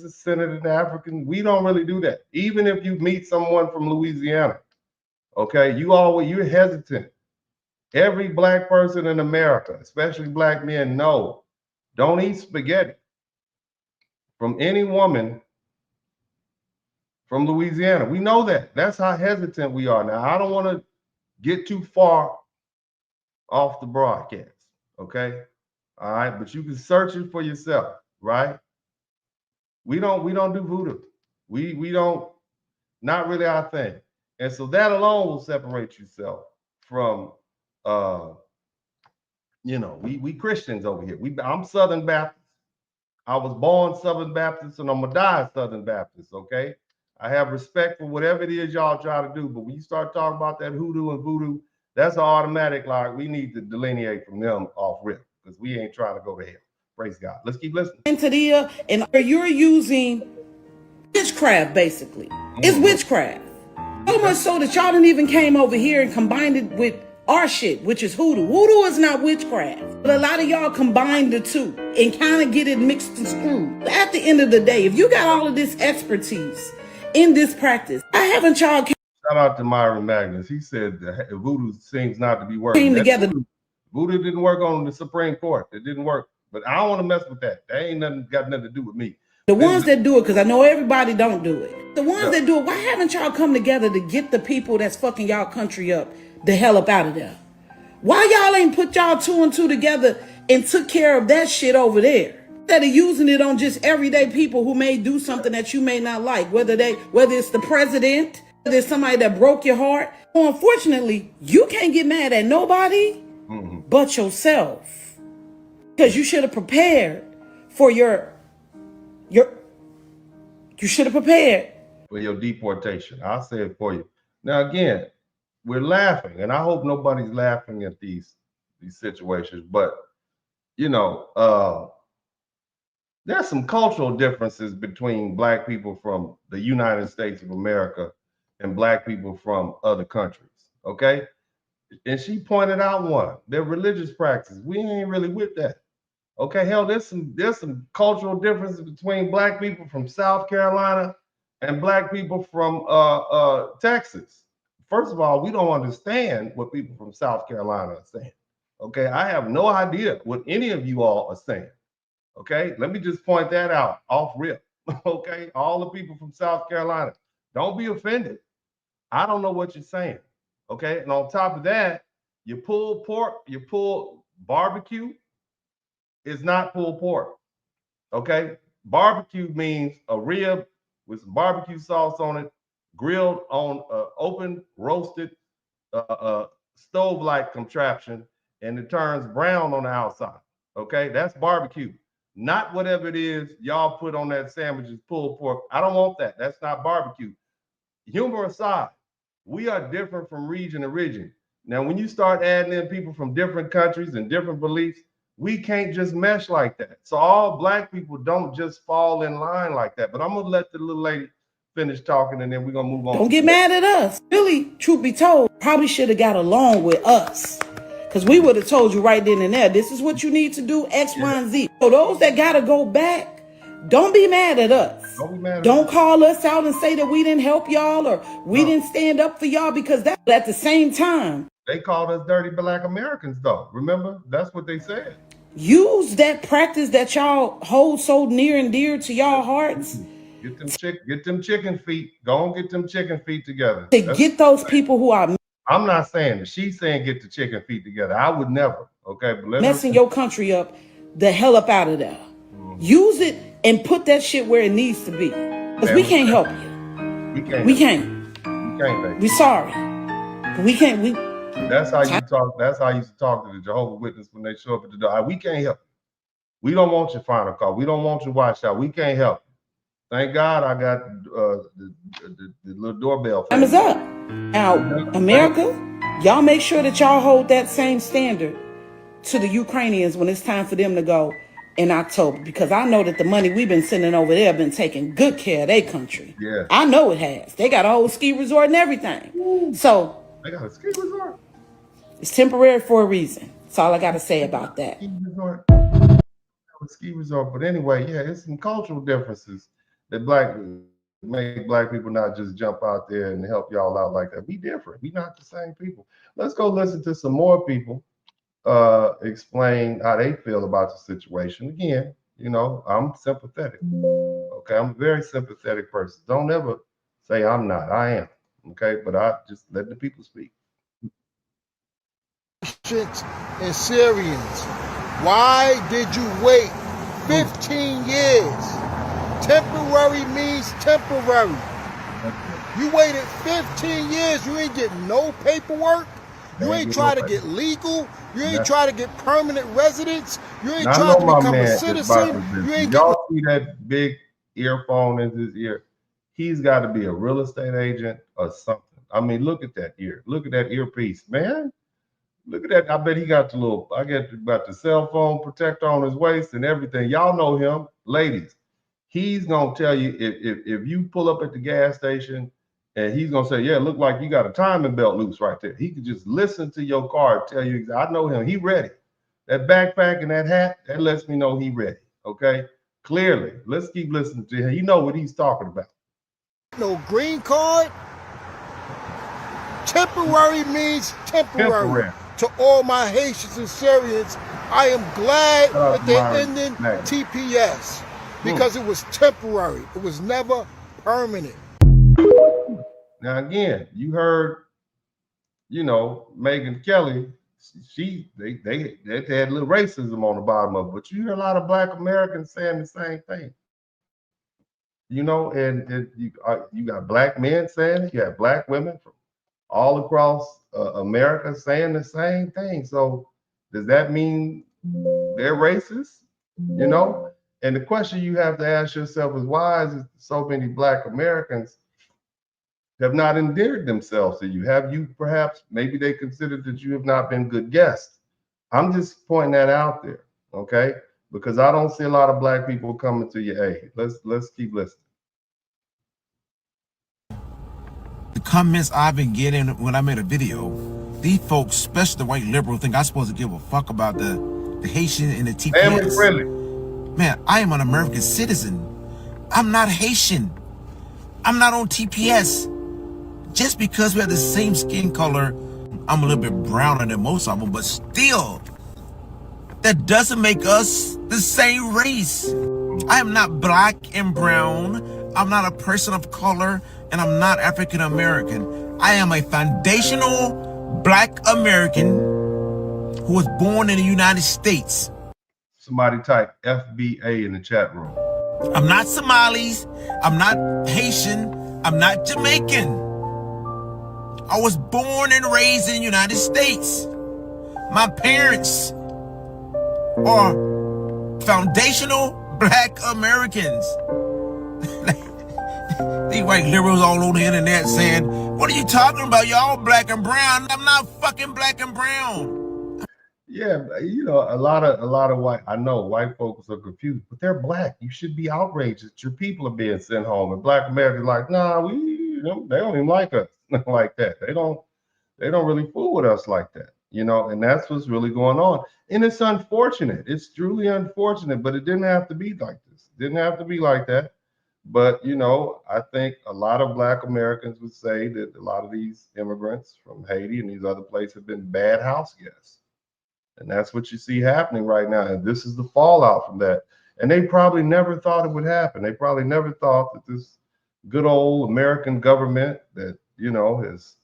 is centered in African. We don't really do that. Even if you meet someone from Louisiana, okay, you're hesitant. Every Black person in America, especially Black men, know, don't eat spaghetti from any woman from Louisiana. We know that. That's how hesitant we are. Now, I don't want to get too far off the broadcast, okay? All right, but you can search it for yourself, right? We don't do voodoo. We don't, not really our thing. And so that alone will separate yourself from you know, we Christians over here. I'm Southern Baptist. I was born Southern Baptist and I'm gonna die Southern Baptist, okay? I have respect for whatever it is y'all try to do, but when you start talking about that hoodoo and voodoo, that's an automatic, like, we need to delineate from them off rip because we ain't trying to go to hell. Praise God. Let's keep listening. And you're using witchcraft, basically. It's witchcraft. So much so that y'all didn't even came over here and combined it with our shit, which is hoodoo. Hoodoo is not witchcraft. But a lot of y'all combine the two and kind of get it mixed and screwed. At the end of the day, if you got all of this expertise in this practice, I haven't y'all shout out to Myron Magnus. He said the voodoo seems not to be working. Came together. Voodoo didn't work on the Supreme Court. It didn't work. But I don't want to mess with that. That ain't got nothing to do with me. The ones that do it, because I know everybody don't do it. The ones that do it, why haven't y'all come together to get the people that's fucking y'all country up the hell up out of there? Why y'all ain't put y'all two and two together and took care of that shit over there? Instead of using it on just everyday people who may do something that you may not like, whether it's the president, whether it's somebody that broke your heart. Well, unfortunately, you can't get mad at nobody but yourself. Because you should have prepared for you should have prepared for your deportation. I'll say it for you. Now, again, we're laughing, and I hope nobody's laughing at these situations, but you know, there's some cultural differences between black people from the United States of America and black people from other countries. Okay. And she pointed out one, their religious practice. We ain't really with that. Okay, hell, there's some cultural differences between black people from South Carolina and black people from Texas. First of all, we don't understand what people from South Carolina are saying. Okay, I have no idea what any of you all are saying. Okay, let me just point that out off rip. Okay, all the people from South Carolina, don't be offended. I don't know what you're saying. Okay, and on top of that, you pull pork, you pull barbecue is not pulled pork. Okay, barbecue means a rib with some barbecue sauce on it, grilled on open roasted stove-like contraption, and it turns brown on the outside. Okay, that's barbecue. Not whatever it is y'all put on that sandwich is pulled pork. I don't want that. That's not barbecue. Humor aside, we are different from region to region. Now, when you start adding in people from different countries and different beliefs, we can't just mesh like that. So all black people don't just fall in line like that. But I'm gonna let the little lady finish talking, and then we're gonna move on. Don't get mad at us. Really, truth be told, probably should have got along with us. Because we would have told you right then and there, this is what you need to do, X, Y, and Z. So those that got to go back, don't be mad at us. Don't call us out and say that we didn't help y'all or we didn't stand up for y'all, because that at the same time. They called us dirty black Americans, though. Remember? That's what they said. Use that practice that y'all hold so near and dear to y'all hearts. Get them chicken feet. Go and get them chicken feet together. Get those people who are. I'm not saying that. She's saying get the chicken feet together. I would never. Okay, but messing your country up, the hell up out of there. Use it and put that shit where it needs to be. Because we can't help you. We can't. Baby. We sorry. We can't. That's how you talk. That's how you used to talk to the Jehovah's Witness when they show up at the door. We can't help you. We don't want your final call. We don't want your watch out. We can't help you. Thank God I got the little doorbell. Time is up. Now, America, y'all make sure that y'all hold that same standard to the Ukrainians when it's time for them to go in October. Because I know that the money we've been sending over there been taking good care of their country. Yeah. I know it has. They got a whole ski resort and everything. Woo. So they got a ski resort. It's temporary for a reason. That's all I got to say about that. Ski resort. But anyway, yeah, it's some cultural differences that make black people not just jump out there and help y'all out like that. We different. We not the same people. Let's go listen to some more people explain how they feel about the situation. Again, you know, I'm sympathetic. Okay, I'm a very sympathetic person. Don't ever say I'm not. I am. Okay, but I just let the people speak. And Syrians, why did you wait 15 years? Temporary means temporary. You waited 15 years, you ain't get no paperwork, you ain't try to get legal, you ain't try to get permanent residence, you ain't try to become a citizen. You ain't y'all see that big earphone in his ear? He's got to be a real estate agent or something. I mean, look at that ear. Look at that earpiece, man. Look at that. I bet he got the little, about the cell phone protector on his waist and everything. Y'all know him. Ladies, he's going to tell you if you pull up at the gas station and he's going to say, yeah, look like you got a timing belt loose right there. He could just listen to your car and tell you, I know him. He ready. That backpack and that hat, that lets me know he ready. Okay? Clearly. Let's keep listening to him. He know what he's talking about. No green card. Temporary means temporary. To all my Haitians and Syrians, I am glad that they're ending TPS because it was temporary. It was never permanent. Now, again, you heard, you know, Megyn Kelly, they had a little racism on the bottom of it, but you hear a lot of Black Americans saying the same thing. You know, and you got Black men saying it, you got Black women from all across America saying the same thing. So does that mean they're racist? You know? And the question you have to ask yourself is, why is it so many Black Americans have not endeared themselves to you? Have you perhaps, maybe they considered that you have not been good guests? I'm just pointing that out there, okay? because I don't see a lot of black people coming to your aid. Let's keep listening. The comments I've been getting when I made a video, these folks, especially the white liberals, think I'm supposed to give a fuck about the Haitian and the TPS. Family friendly. Man, I am an American citizen. I'm not Haitian. I'm not on TPS. Just because we have the same skin color, I'm a little bit browner than most of them, but still, that doesn't make us the same race. I am not black and brown. I'm not a person of color, and I'm not African American. I am a foundational black American who was born in the United States. Somebody type FBA in the chat room. I'm not Somalis. I'm not Haitian. I'm not Jamaican. I was born and raised in the United States. My parents are foundational black Americans. These white liberals all over the internet saying, what are you talking about? Y'all black and brown. I'm not fucking black and brown. Yeah, you know, a lot of white, I know white folks are confused, but they're black. You should be outraged that your people are being sent home. And black Americans like, nah, they don't even like us like that. They don't really fool with us like that, you know, and that's what's really going on. And it's unfortunate. It's truly unfortunate, but it didn't have to be like this. It didn't have to be like that. But, you know, I think a lot of black Americans would say that a lot of these immigrants from Haiti and these other places have been bad house guests. And that's what you see happening right now. And this is the fallout from that. And they probably never thought it would happen. They probably never thought that this good old American government that, you know, has,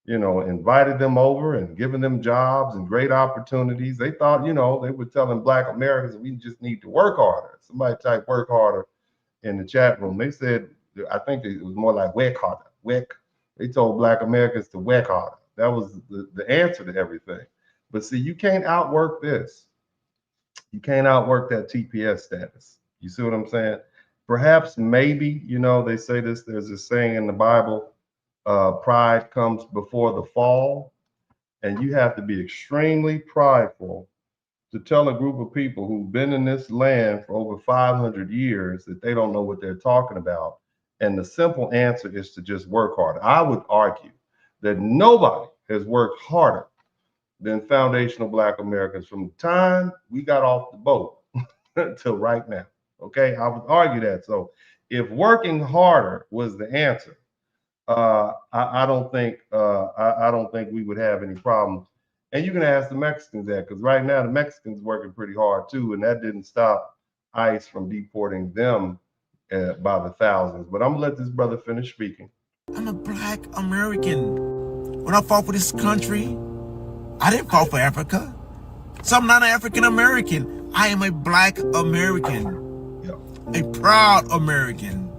you know, invited them over and given them jobs and great opportunities. They thought, you know, they were telling black Americans, we just need to work harder. Somebody type work harder in the chat room. They said, I think it was more like work harder. They told black Americans to work harder. That was the answer to everything. But see, you can't outwork this. You can't outwork that TPS status. You see what I'm saying? Perhaps, maybe, you know, they say this, there's this saying in the Bible, pride comes before the fall. And you have to be extremely prideful to tell a group of people who've been in this land for over 500 years that they don't know what they're talking about. And the simple answer is to just work harder. I would argue that nobody has worked harder than foundational black Americans from the time we got off the boat till right now. Okay, I would argue that. So if working harder was the answer, I don't think we would have any problems. And you can ask the Mexicans that, because right now the Mexicans working pretty hard too, and that didn't stop ICE from deporting them by the thousands. But I'm gonna let this brother finish speaking. I'm a black American. When I fought for this country, I didn't fight for Africa. So I'm not an African American. I am a black American. A proud American.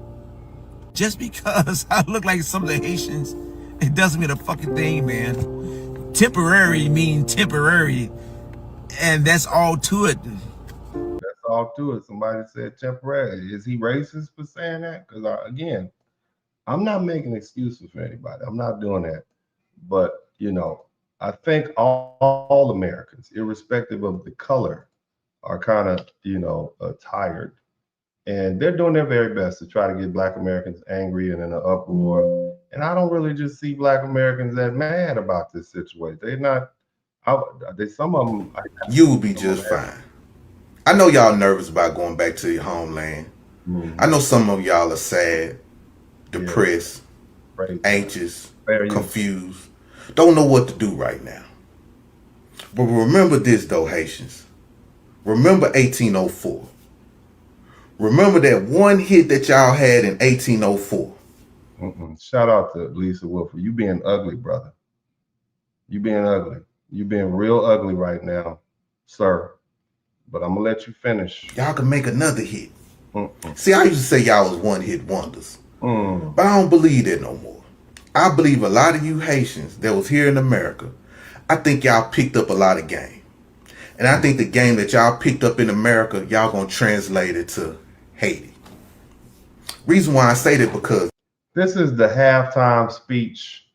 Just because I look like some of the Haitians, it doesn't mean a fucking thing, man. Temporary means temporary. And that's all to it. That's all to it. Somebody said temporary. Is he racist for saying that? Because again, I'm not making excuses for anybody. I'm not doing that. But, you know, I think all Americans, irrespective of the color, are kind of, you know, tired. And they're doing their very best to try to get black Americans angry and in an uproar. And I don't really just see black Americans that mad about this situation. They're not, some of them. You will be just fine. I know y'all nervous about going back to your homeland. Mm-hmm. I know some of y'all are sad, depressed, anxious, confused. Don't know what to do right now. But remember this though, Haitians. Remember 1804. Remember that one hit that y'all had in 1804. Shout out to Lisa Wilford. You being ugly, brother. You being ugly. You being real ugly right now, sir. But I'm gonna let you finish. Y'all can make another hit. See, I used to say y'all was one-hit wonders. But I don't believe that no more. I believe a lot of you Haitians that was here in America, I think y'all picked up a lot of game. And I think the game that y'all picked up in America, y'all gonna translate it to Haiti. Reason why I say that because this is the halftime speech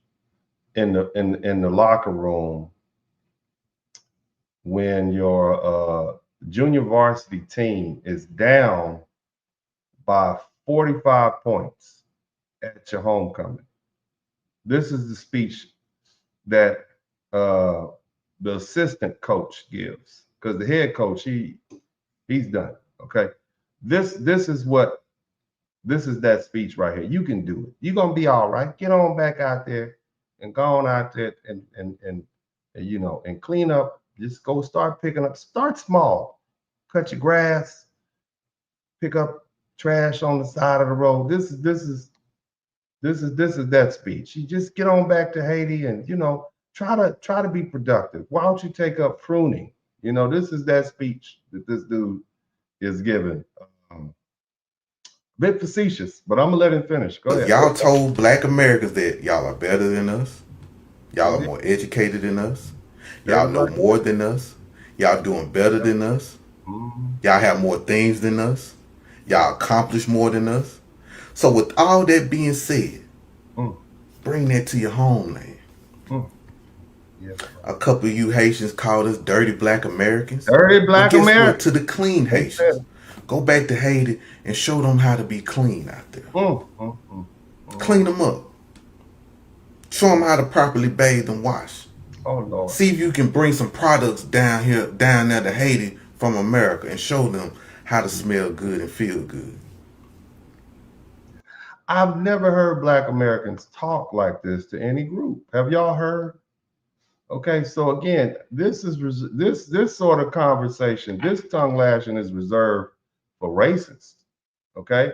in the locker room when your The junior varsity team is down by 45 points at your homecoming. This is the speech that the assistant coach gives, because the head coach, he's done. Okay. This is that speech right here. You can do it. You're gonna be all right. Get on back out there and go on out there and you know, and clean up. Just go start picking up. Start small. Cut your grass. Pick up trash on the side of the road. This is that speech. You just get on back to Haiti and, you know, try to be productive. Why don't you take up pruning? You know, this is that speech that this dude is giving. Bit facetious, but I'm gonna let him finish. Go ahead. Y'all told Black Americans that y'all are better than us. Y'all are more educated than us. Y'all know more than us. Y'all doing better than us. Y'all have more things than us. Y'all accomplish more than us. So with all that being said, bring that to your homeland. A couple of you Haitians called us dirty Black Americans. Dirty Black Americans. To the clean Haitians. Go back to Haiti and show them how to be clean out there. Clean them up. Show them how to properly bathe and wash. Oh Lord. See if you can bring some products down there to Haiti from America and show them how to smell good and feel good. I've never heard Black Americans talk like this to any group. Have y'all heard? Okay, so again, this sort of conversation, this tongue lashing is reserved for racists. Okay,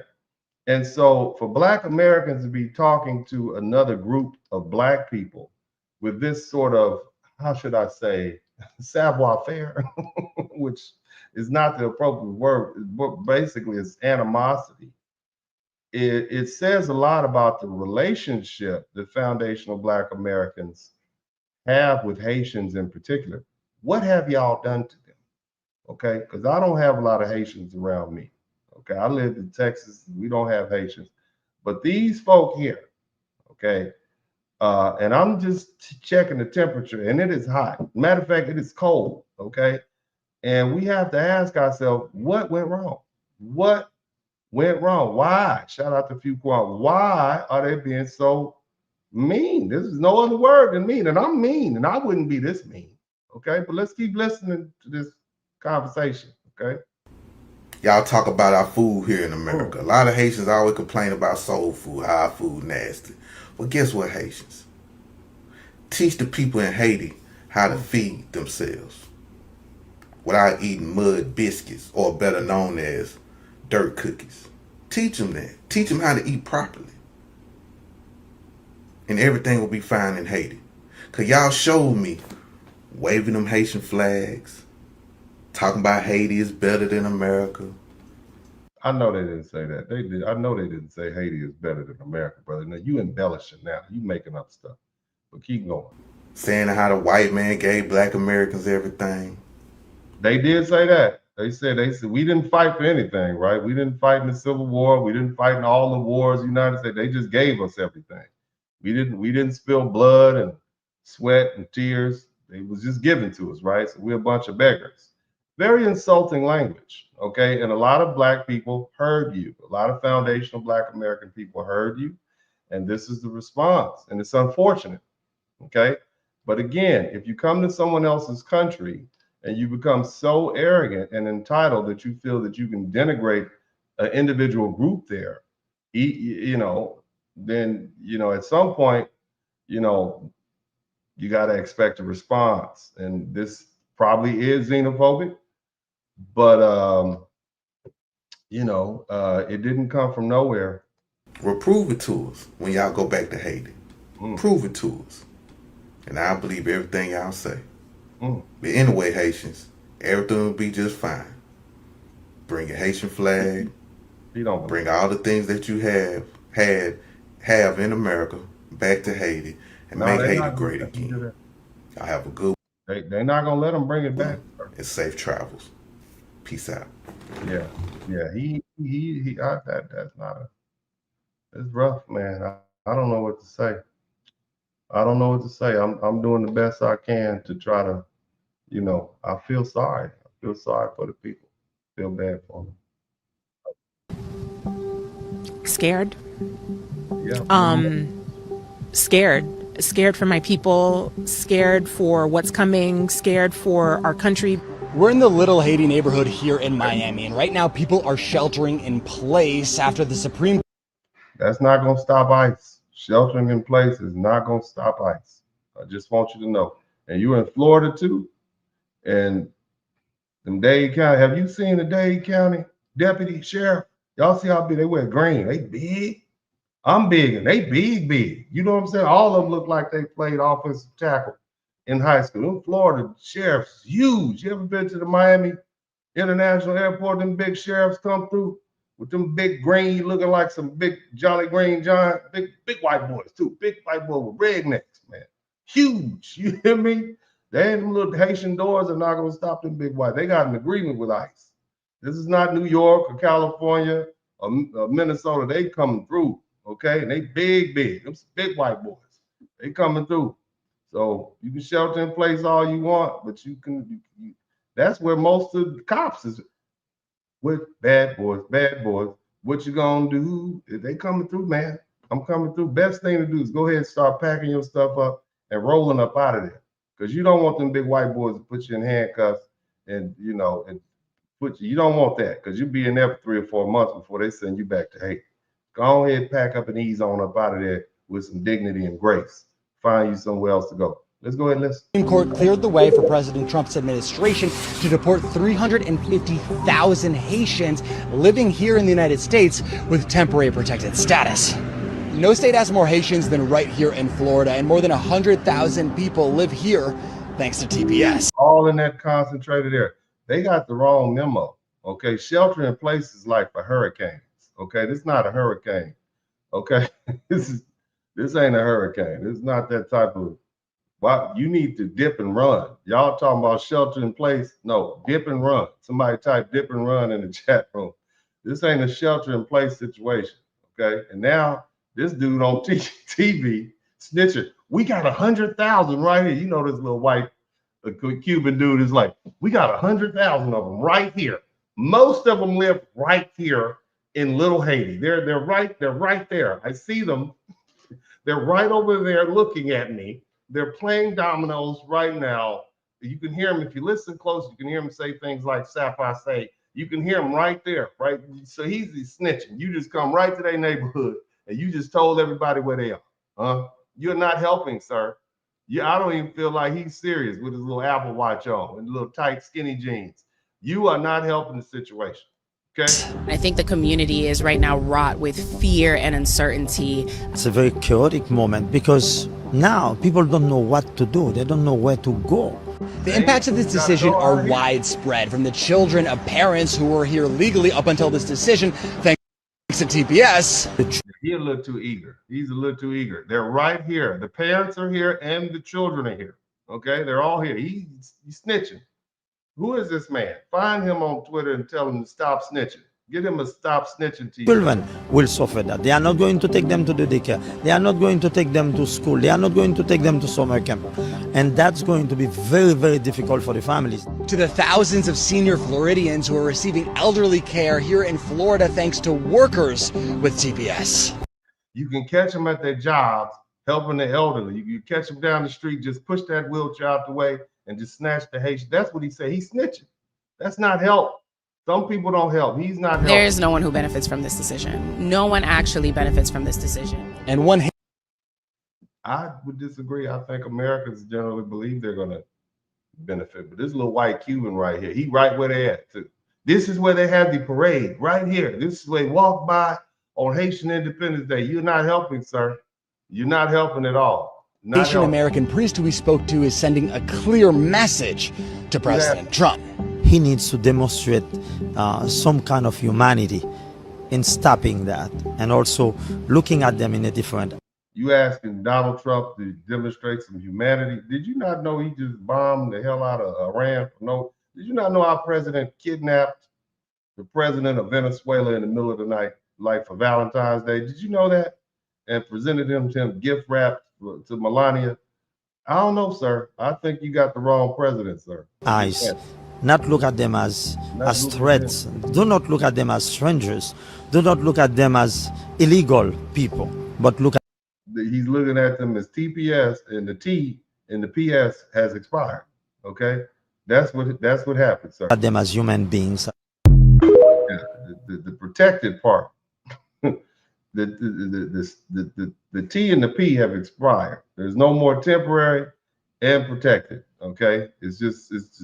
and so for Black Americans to be talking to another group of Black people with this sort of, how should I say, savoir-faire, which is not the appropriate word, but basically it's animosity. It says a lot about the relationship that foundational Black Americans have with Haitians in particular. What have y'all done to them? Okay, because I don't have a lot of Haitians around me. Okay, I live in Texas. We don't have Haitians, but these folk here, okay, and I'm just checking the temperature, and it is hot. Matter of fact, it is cold. Okay, and we have to ask ourselves, what went wrong? What went wrong? Why? Shout out to Fuquan. Why are they being so mean? This is no other word than mean, and I'm mean, and I wouldn't be this mean. Okay, but let's keep listening to this conversation. Okay. Y'all talk about our food here in America. A lot of Haitians always complain about soul food, how our food nasty. Well, guess what, Haitians? Teach the people in Haiti how to feed themselves without eating mud biscuits, or better known as dirt cookies. Teach them that. Teach them how to eat properly. And everything will be fine in Haiti. Because y'all showed me waving them Haitian flags, talking about Haiti is better than America. I know they didn't say that. They did. I know they didn't say Haiti is better than America, brother. Now you embellishing now. You making up stuff. But keep going. Saying how the white man gave Black Americans everything. They did say that. They said we didn't fight for anything, right? We didn't fight in the Civil War. We didn't fight in all the wars in the United States. They just gave us everything. We didn't spill blood and sweat and tears. It was just given to us, right? So we're a bunch of beggars. Very insulting language, okay? And a lot of Black people heard you. A lot of foundational Black American people heard you. And this is the response. And it's unfortunate, okay? But again, if you come to someone else's country and you become so arrogant and entitled that you feel that you can denigrate an individual group there, you know, then, you know, at some point, you know, you got to expect a response. And this probably is xenophobic, but, you know, it didn't come from nowhere. Well, prove it to us when y'all go back to Haiti. Prove it to us. And I believe everything y'all say. But anyway, Haitians, everything will be just fine. Bring your Haitian flag. Bring all the things that you have in America back to Haiti and make Haiti great again. Y'all have a good one. They're not going to let them bring it back. And safe travels. Peace out. Yeah. That's not it's rough, man. I don't know what to say. I'm doing the best I can to try to, you know, I feel sorry. feel sorry for the people. Feel bad for them. Scared. Yeah. Scared for my people, scared for what's coming, scared for our country. We're in the Little Haiti neighborhood here in Miami, and right now people are sheltering in place after the Supreme. That's not going to stop ICE. Sheltering in place is not going to stop ICE. I just want you to know. And you're in Florida too. And in Dade County, have you seen the Dade County deputy sheriff? Y'all see how big they wear green? They big. I'm big and they big. You know what I'm saying? All of them look like they played offensive tackle in high school. In Florida, sheriff's huge. You ever been to the Miami International Airport? Them big sheriffs come through with them big green, looking like some big Jolly Green Giant, big white boys too. Big white boy with rednecks, man. Huge. You hear me? They ain't them little Haitian doors are not gonna stop them big white. They got an agreement with ICE. This is not New York or California or Minnesota. They coming through. Okay, and they big. Them big white boys. They coming through. So you can shelter in place all you want, but you can. That's where most of the cops is with bad boys. What you gonna do? If they coming through, man, I'm coming through. Best thing to do is go ahead and start packing your stuff up and rolling up out of there, because you don't want them big white boys to put you in handcuffs and put you. You don't want that, because you'll be in there for 3 or 4 months before they send you back to Haiti. Go ahead, pack up and ease on up out of there with some dignity and grace. Find you somewhere else to go. Let's go ahead and listen. The Supreme Court cleared the way for President Trump's administration to deport 350,000 Haitians living here in the United States with temporary protected status. No state has more Haitians than right here in Florida, and more than 100,000 people live here thanks to TPS. All in that concentrated area. They got the wrong memo. Okay, shelter in place is like for hurricanes. Okay, this is not a hurricane. Okay, this ain't a hurricane. This is not that type of. Well, you need to dip and run. Y'all talking about shelter in place? No, dip and run. Somebody type dip and run in the chat room. This ain't a shelter in place situation. Okay, and now this dude on TV snitching. We got 100,000 right here. You know this little white Cuban dude is like, we got 100,000 of them right here. Most of them live right here in Little Haiti. They're right there. I see them. They're right over there looking at me. They're playing dominoes right now. You can hear them if you listen close. You can hear them say things like "Sapphire say." You can hear them right there, right? So he's snitching. You just come right to their neighborhood and you just told everybody where they are. You're not helping, sir. I don't even feel like he's serious with his little Apple Watch on and little tight skinny jeans. You are not helping the situation. Okay. I think the community is right now wrought with fear and uncertainty. It's a very chaotic moment because now people don't know what to do. They don't know where to go. The impacts of this decision are widespread, from the children of parents who were here legally up until this decision, thanks to TPS. He's a little too eager. He's a little too eager. They're right here. The parents are here and the children are here. Okay, they're all here. He's snitching. Who is this man? Find him on Twitter and tell him to stop snitching. Get him a stop snitching t-shirt. Children will suffer that. They are not going to take them to the daycare. They are not going to take them to school. They are not going to take them to summer camp. And that's going to be very, very difficult for the families. To the thousands of senior Floridians who are receiving elderly care here in Florida thanks to workers with TPS. You can catch them at their jobs, helping the elderly. You can catch them down the street, just push that wheelchair out the way and just snatch the Haitian. That's what he said. He's snitching. That's not help. Some people don't help. He's not helping. There's no one who benefits from this decision. No one actually benefits from this decision. And one. I would disagree. I think Americans generally believe they're going to benefit. But this little white Cuban right here, he right where they at too. This is where they have the parade right here. This is where they walk by on Haitian Independence Day. You're not helping, sir. You're not helping at all. Haitian American priest who we spoke to is sending a clear message to President Trump. He needs to demonstrate some kind of humanity in stopping that and also looking at them in a different. You asking Donald Trump to demonstrate some humanity? Did you not know he just bombed the hell out of Iran? Did you not know our president kidnapped the president of Venezuela in the middle of the night, like for Valentine's Day? Did you know that? And presented him to him gift wrapped to Melania. I don't know, sir. I think you got the wrong president, sir. ICE not look at them as threats. Do not look at them as strangers. Do not look at them as illegal people, but look at he's looking at them as TPS, and the T in the PS has expired. Okay, that's what happens, sir. at them as human beings. The protected part, the T and the P have expired. There's no more temporary and protected. Okay, it's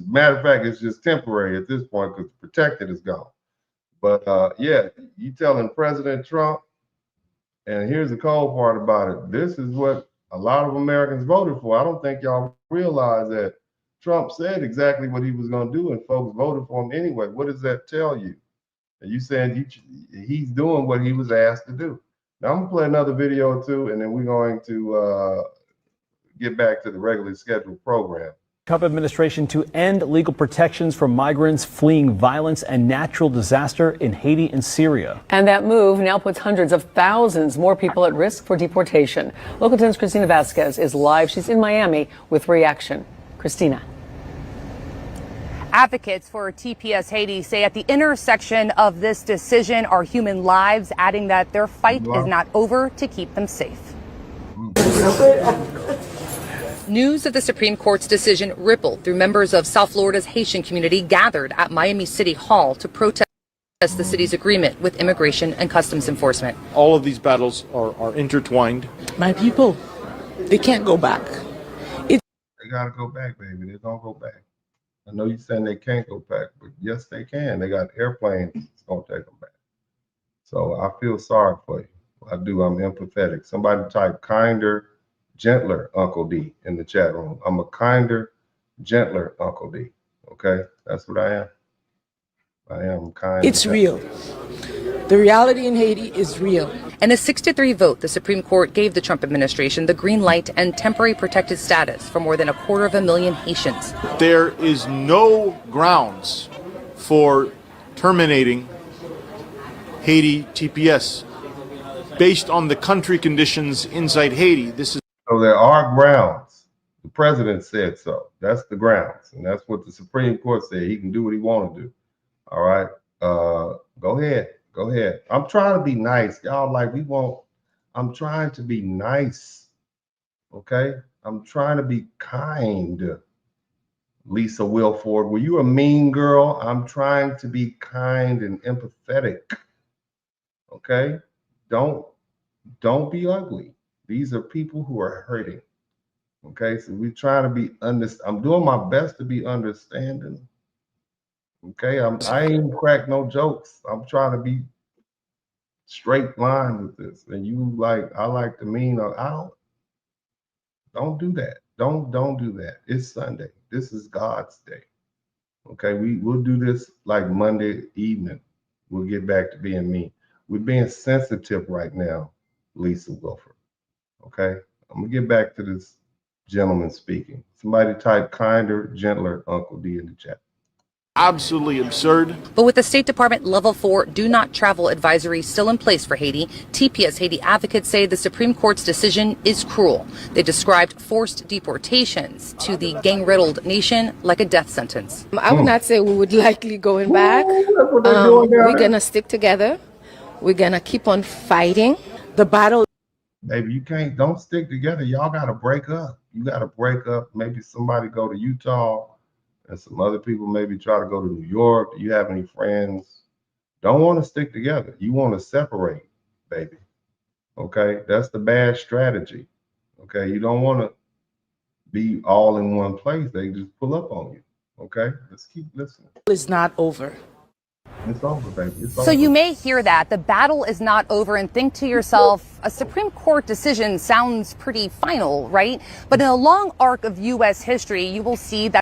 matter of fact, it's just temporary at this point because protected is gone. But yeah, you telling President Trump, and here's the cold part about it. This is what a lot of Americans voted for. I don't think y'all realize that Trump said exactly what he was going to do, and folks voted for him anyway. What does that tell you? And you saying he's doing what he was asked to do. Now I'm gonna play another video or two, and then we're going to get back to the regularly scheduled program. Trump administration to end legal protections for migrants fleeing violence and natural disaster in Haiti and Syria. And that move now puts hundreds of thousands more people at risk for deportation. Local 10's Christina Vasquez is live. She's in Miami with reaction. Christina. Advocates for TPS Haiti say at the intersection of this decision are human lives, adding that their fight is not over to keep them safe. News of the Supreme Court's decision rippled through members of South Florida's Haitian community gathered at Miami City Hall to protest the city's agreement with immigration and customs enforcement. All of these battles are intertwined. My people, they can't go back. They gotta go back, baby. They don't go back. I know you're saying they can't go back, but yes, they can. They got airplanes that's gonna take them back. So I feel sorry for you. I do. I'm empathetic. Somebody type kinder, gentler Uncle D in the chat room. I'm a kinder, gentler Uncle D. Okay, that's what I am. I am kind. It's real. The reality in Haiti is real. In a 6-3 vote, the Supreme Court gave the Trump administration the green light and temporary protected status for more than 250,000 Haitians. There is no grounds for terminating Haiti TPS based on the country conditions inside Haiti. This is So there are grounds. The president said so. That's the grounds, and that's what the Supreme Court said. He can do what he want to do. All right, go ahead. Go ahead. I'm trying to be nice. Y'all like we won't. I'm trying to be nice. Okay? I'm trying to be kind. Lisa Wilford, were you a mean girl? I'm trying to be kind and empathetic. Okay? Don't be ugly. These are people who are hurting. Okay? So we're trying to be I'm doing my best to be understanding. Okay, I ain't crack no jokes. I'm trying to be straight line with this. And you I like to mean, don't do that. Don't do that. It's Sunday. This is God's day. Okay, we'll do this like Monday evening. We'll get back to being mean. We're being sensitive right now, Lisa Wilford. Okay, I'm gonna get back to this gentleman speaking. Somebody type kinder, gentler Uncle D in the chat. absolutely absurd. But with the State Department Level 4 do not travel advisory still in place for Haiti, TPS Haiti advocates say the Supreme Court's decision is cruel. They described forced deportations to the gang-riddled nation like a death sentence. I would not say we would likely going back. We're going to stick together. We're going to keep on fighting. The battle. Baby, don't stick together. Y'all got to break up. You got to break up. Maybe somebody go to Utah. And some other people maybe try to go to New York. Do you have any friends? Don't want to stick together. You want to separate, baby. Okay? That's the bad strategy. Okay? You don't want to be all in one place. They just pull up on you. Okay? Let's keep listening. It's not over. It's over, baby. It's So over. you may hear that the battle is not over and think to yourself, a Supreme Court decision sounds pretty final, right? But in a long arc of U.S. history, you will see that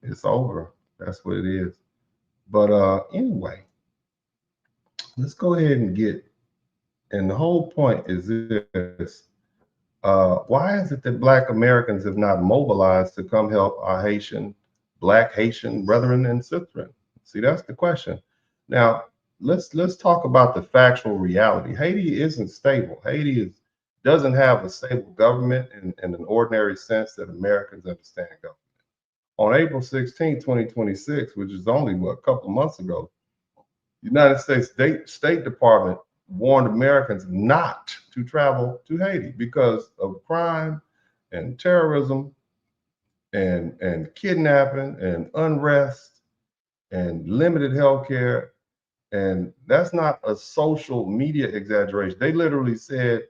it's over. That's what it is. But anyway, let's go ahead and and the whole point is this. Why is it that Black Americans have not mobilized to come help our Black Haitian brethren and sisters? See, that's the question. Now, let's talk about the factual reality. Haiti isn't stable. Haiti doesn't have a stable government in an ordinary sense that Americans understand government. On April 16, 2026, which is only a couple of months ago, the United States State Department warned Americans not to travel to Haiti because of crime and terrorism and kidnapping and unrest and limited health care. And that's not a social media exaggeration. They literally said,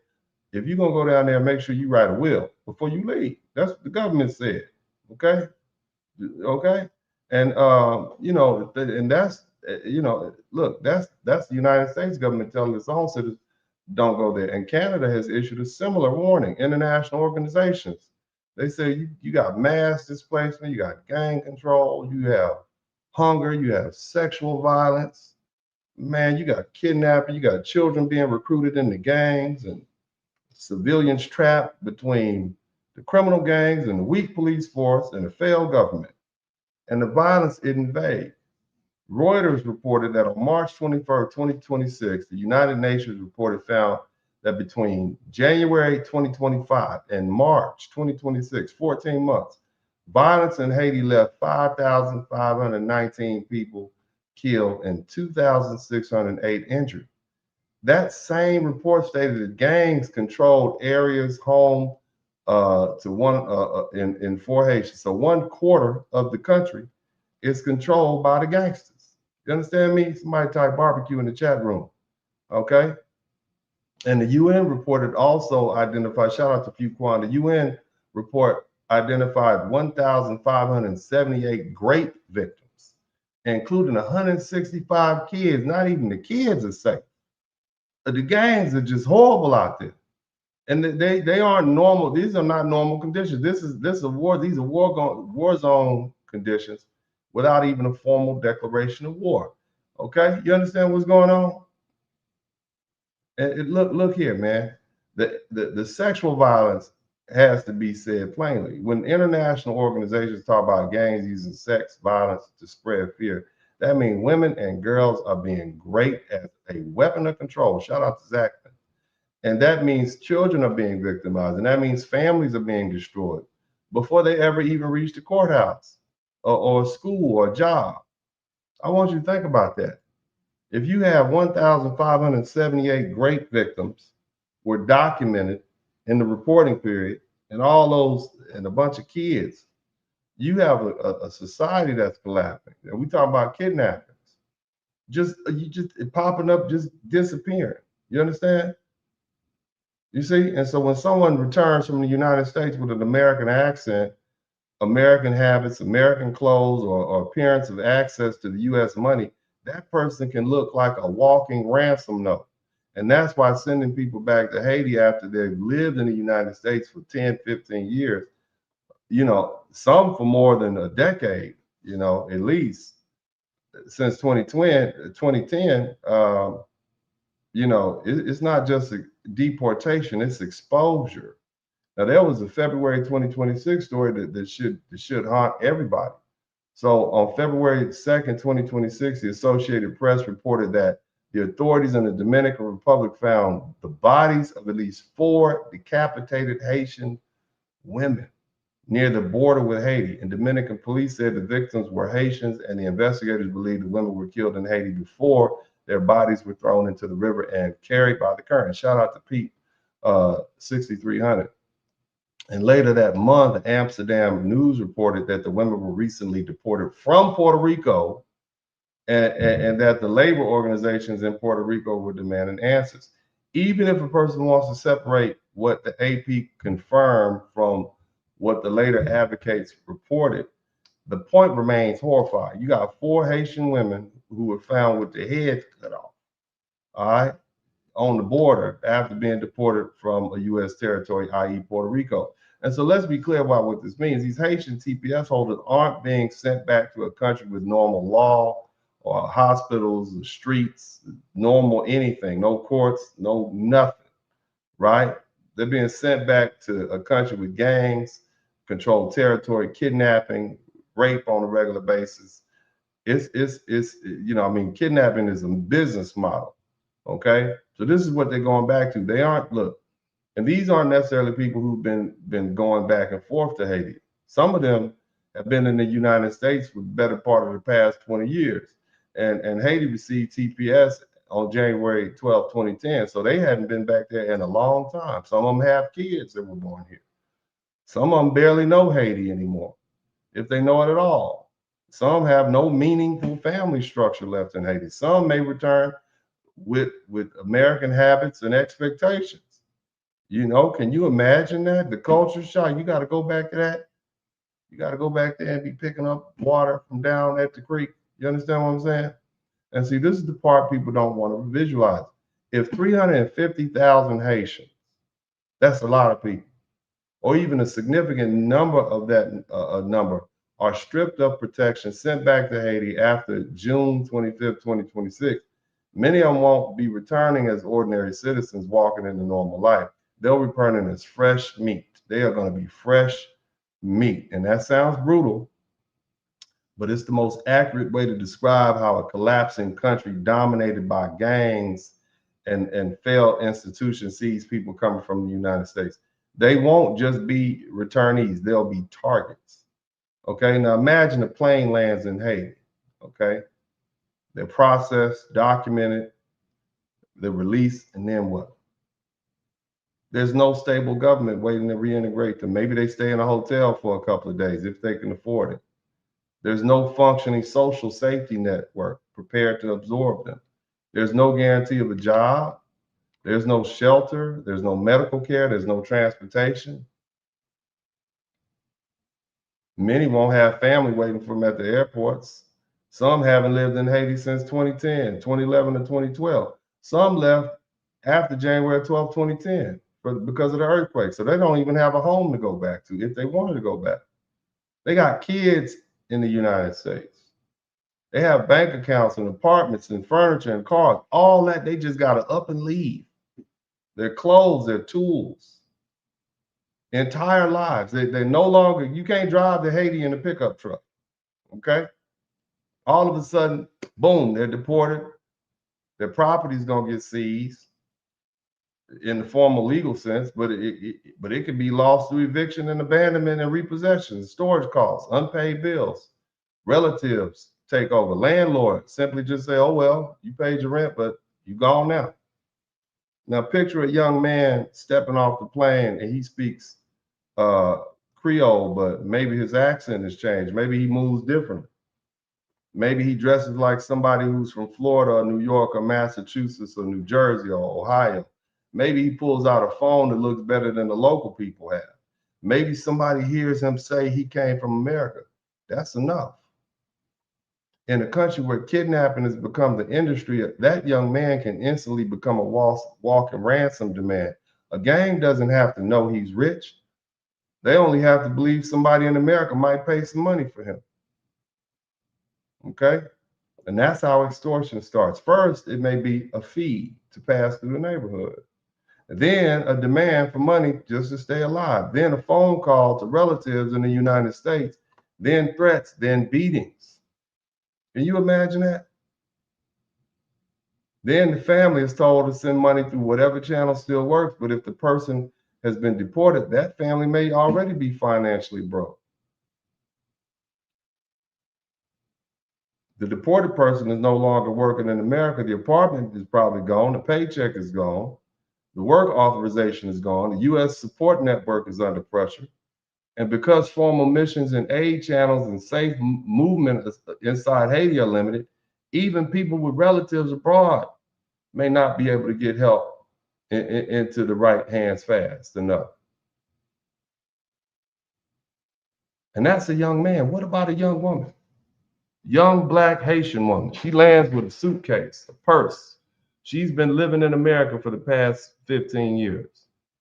if you're going to go down there, make sure you write a will before you leave. That's what the government said. Okay. Okay. And, you know, and that's, you know, look, that's the United States government telling its own citizens, don't go there. And Canada has issued a similar warning. International organizations, they say you got mass displacement, you got gang control, you have hunger, you have sexual violence, man, you got kidnapping, you got children being recruited into gangs and civilians trapped between the criminal gangs and the weak police force and the failed government. And the violence isn't vague. Reuters reported that on March 21st, 2026, the United Nations found that between January 2025 and March 2026, 14 months, violence in Haiti left 5,519 people killed and 2,608 injured. That same report stated that gangs controlled areas home in 4 Haitians. So 1/4 of the country is controlled by the gangsters. You understand me? Somebody type barbecue in the chat room. Okay. And the UN reported also identified, shout out to Fuquan, the UN report identified 1,578 rape victims, including 165 kids. Not even the kids are safe. The gangs are just horrible out there. And they aren't normal. These are not normal conditions. This is a war. These are war zone conditions without even a formal declaration of war. Okay, you understand what's going on? And look here, man. The sexual violence has to be said plainly. When international organizations talk about gangs using sex violence to spread fear, that means women and girls are being raped as a weapon of control. Shout out to Zach. And that means children are being victimized, and that means families are being destroyed before they ever even reach the courthouse or school or job. I want you to think about that. If you have 1,578 rape victims were documented in the reporting period, and all those, and a bunch of kids, you have a society that's collapsing. And we talk about kidnappings, just popping up, just disappearing. You understand? You see? And so when someone returns from the United States with an American accent, American habits, American clothes, or appearance of access to the U.S. money, that person can look like a walking ransom note. And that's why sending people back to Haiti after they've lived in the United States for 10, 15 years, you know, some for more than a decade, you know, at least since 2010, you know, it's not just a deportation, it's exposure. Now, there was a February 2026 story that should haunt everybody. So on February 2nd, 2026, the Associated Press reported that the authorities in the Dominican Republic found the bodies of at least 4 decapitated Haitian women near the border with Haiti. And Dominican police said the victims were Haitians, and the investigators believe the women were killed in Haiti before their bodies were thrown into the river and carried by the current. Shout out to Pete 6300. And later that month, Amsterdam News reported that the women were recently deported from Puerto Rico, and that the labor organizations in Puerto Rico were demanding answers. Even if a person wants to separate what the AP confirmed from what the later advocates reported, the point remains horrifying. You got 4 Haitian women who were found with their heads cut off, all right, on the border after being deported from a U.S. territory, i.e. Puerto Rico. And so let's be clear about what this means. These Haitian TPS holders aren't being sent back to a country with normal law or hospitals or streets, normal anything, no courts, no nothing, right? They're being sent back to a country with gangs, controlled territory, kidnapping, rape on a regular basis. It's you know, I mean, kidnapping is a business model, okay? So this is what they're going back to. They aren't, look, and these aren't necessarily people who've been going back and forth to Haiti. Some of them have been in the United States for the better part of the past 20 years. And Haiti received TPS on January 12, 2010. So they hadn't been back there in a long time. Some of them have kids that were born here. Some of them barely know Haiti anymore, if they know it at all. Some have no meaningful family structure left in Haiti. Some may return with American habits and expectations. You know, can you imagine that? The culture shock, you got to go back to that. You got to go back there and be picking up water from down at the creek. You understand what I'm saying? And see, this is the part people don't want to visualize. If 350,000 Haitians, that's a lot of people, or even a significant number of that number are stripped of protection, sent back to Haiti after June 25th, 2026, many of them won't be returning as ordinary citizens walking into normal life. They'll be returning as fresh meat. They are going to be fresh meat. And that sounds brutal, but it's the most accurate way to describe how a collapsing country dominated by gangs and failed institutions sees people coming from the United States. They won't just be returnees, they'll be targets. Okay, now imagine a plane lands in Haiti. Okay, they're processed, documented, they're released, and then what? There's no stable government waiting to reintegrate them. Maybe they stay in a hotel for a couple of days if they can afford it. There's no functioning social safety network prepared to absorb them. There's no guarantee of a job. There's no shelter. There's no medical care. There's no transportation. Many won't have family waiting for them at the airports. Some haven't lived in Haiti since 2010, 2011, and 2012. Some left after January 12, 2010 because of the earthquake. So they don't even have a home to go back to if they wanted to go back. They got kids in the United States. They have bank accounts and apartments and furniture and cars. All that, they just got to up and leave. Their clothes, their tools, entire lives. They no longer, you can't drive to Haiti in a pickup truck, okay? All of a sudden, boom, they're deported. Their property's gonna get seized in the formal legal sense, but it could be lost through eviction and abandonment and repossession, storage costs, unpaid bills. Relatives take over. Landlord simply just say, oh, well, you paid your rent, but you gone now. Now picture a young man stepping off the plane and he speaks Creole, but maybe his accent has changed. Maybe he moves differently. Maybe he dresses like somebody who's from Florida or New York or Massachusetts or New Jersey or Ohio. Maybe he pulls out a phone that looks better than the local people have. Maybe somebody hears him say he came from America. That's enough. In a country where kidnapping has become the industry, that young man can instantly become a walking ransom demand. A gang doesn't have to know he's rich. They only have to believe somebody in America might pay some money for him. Okay? And that's how extortion starts. First, it may be a fee to pass through the neighborhood. Then a demand for money just to stay alive. Then a phone call to relatives in the United States. Then threats, then beatings. Can you imagine that? Then the family is told to send money through whatever channel still works. But if the person has been deported, that family may already be financially broke. The deported person is no longer working in America. The apartment is probably gone. The paycheck is gone. The work authorization is gone. The U.S. support network is under pressure. And because formal missions and aid channels and safe movement inside Haiti are limited, even people with relatives abroad may not be able to get help into the right hands fast enough. And that's a young man. What about a young woman? Young Black Haitian woman. She lands with a suitcase, a purse. She's been living in America for the past 15 years.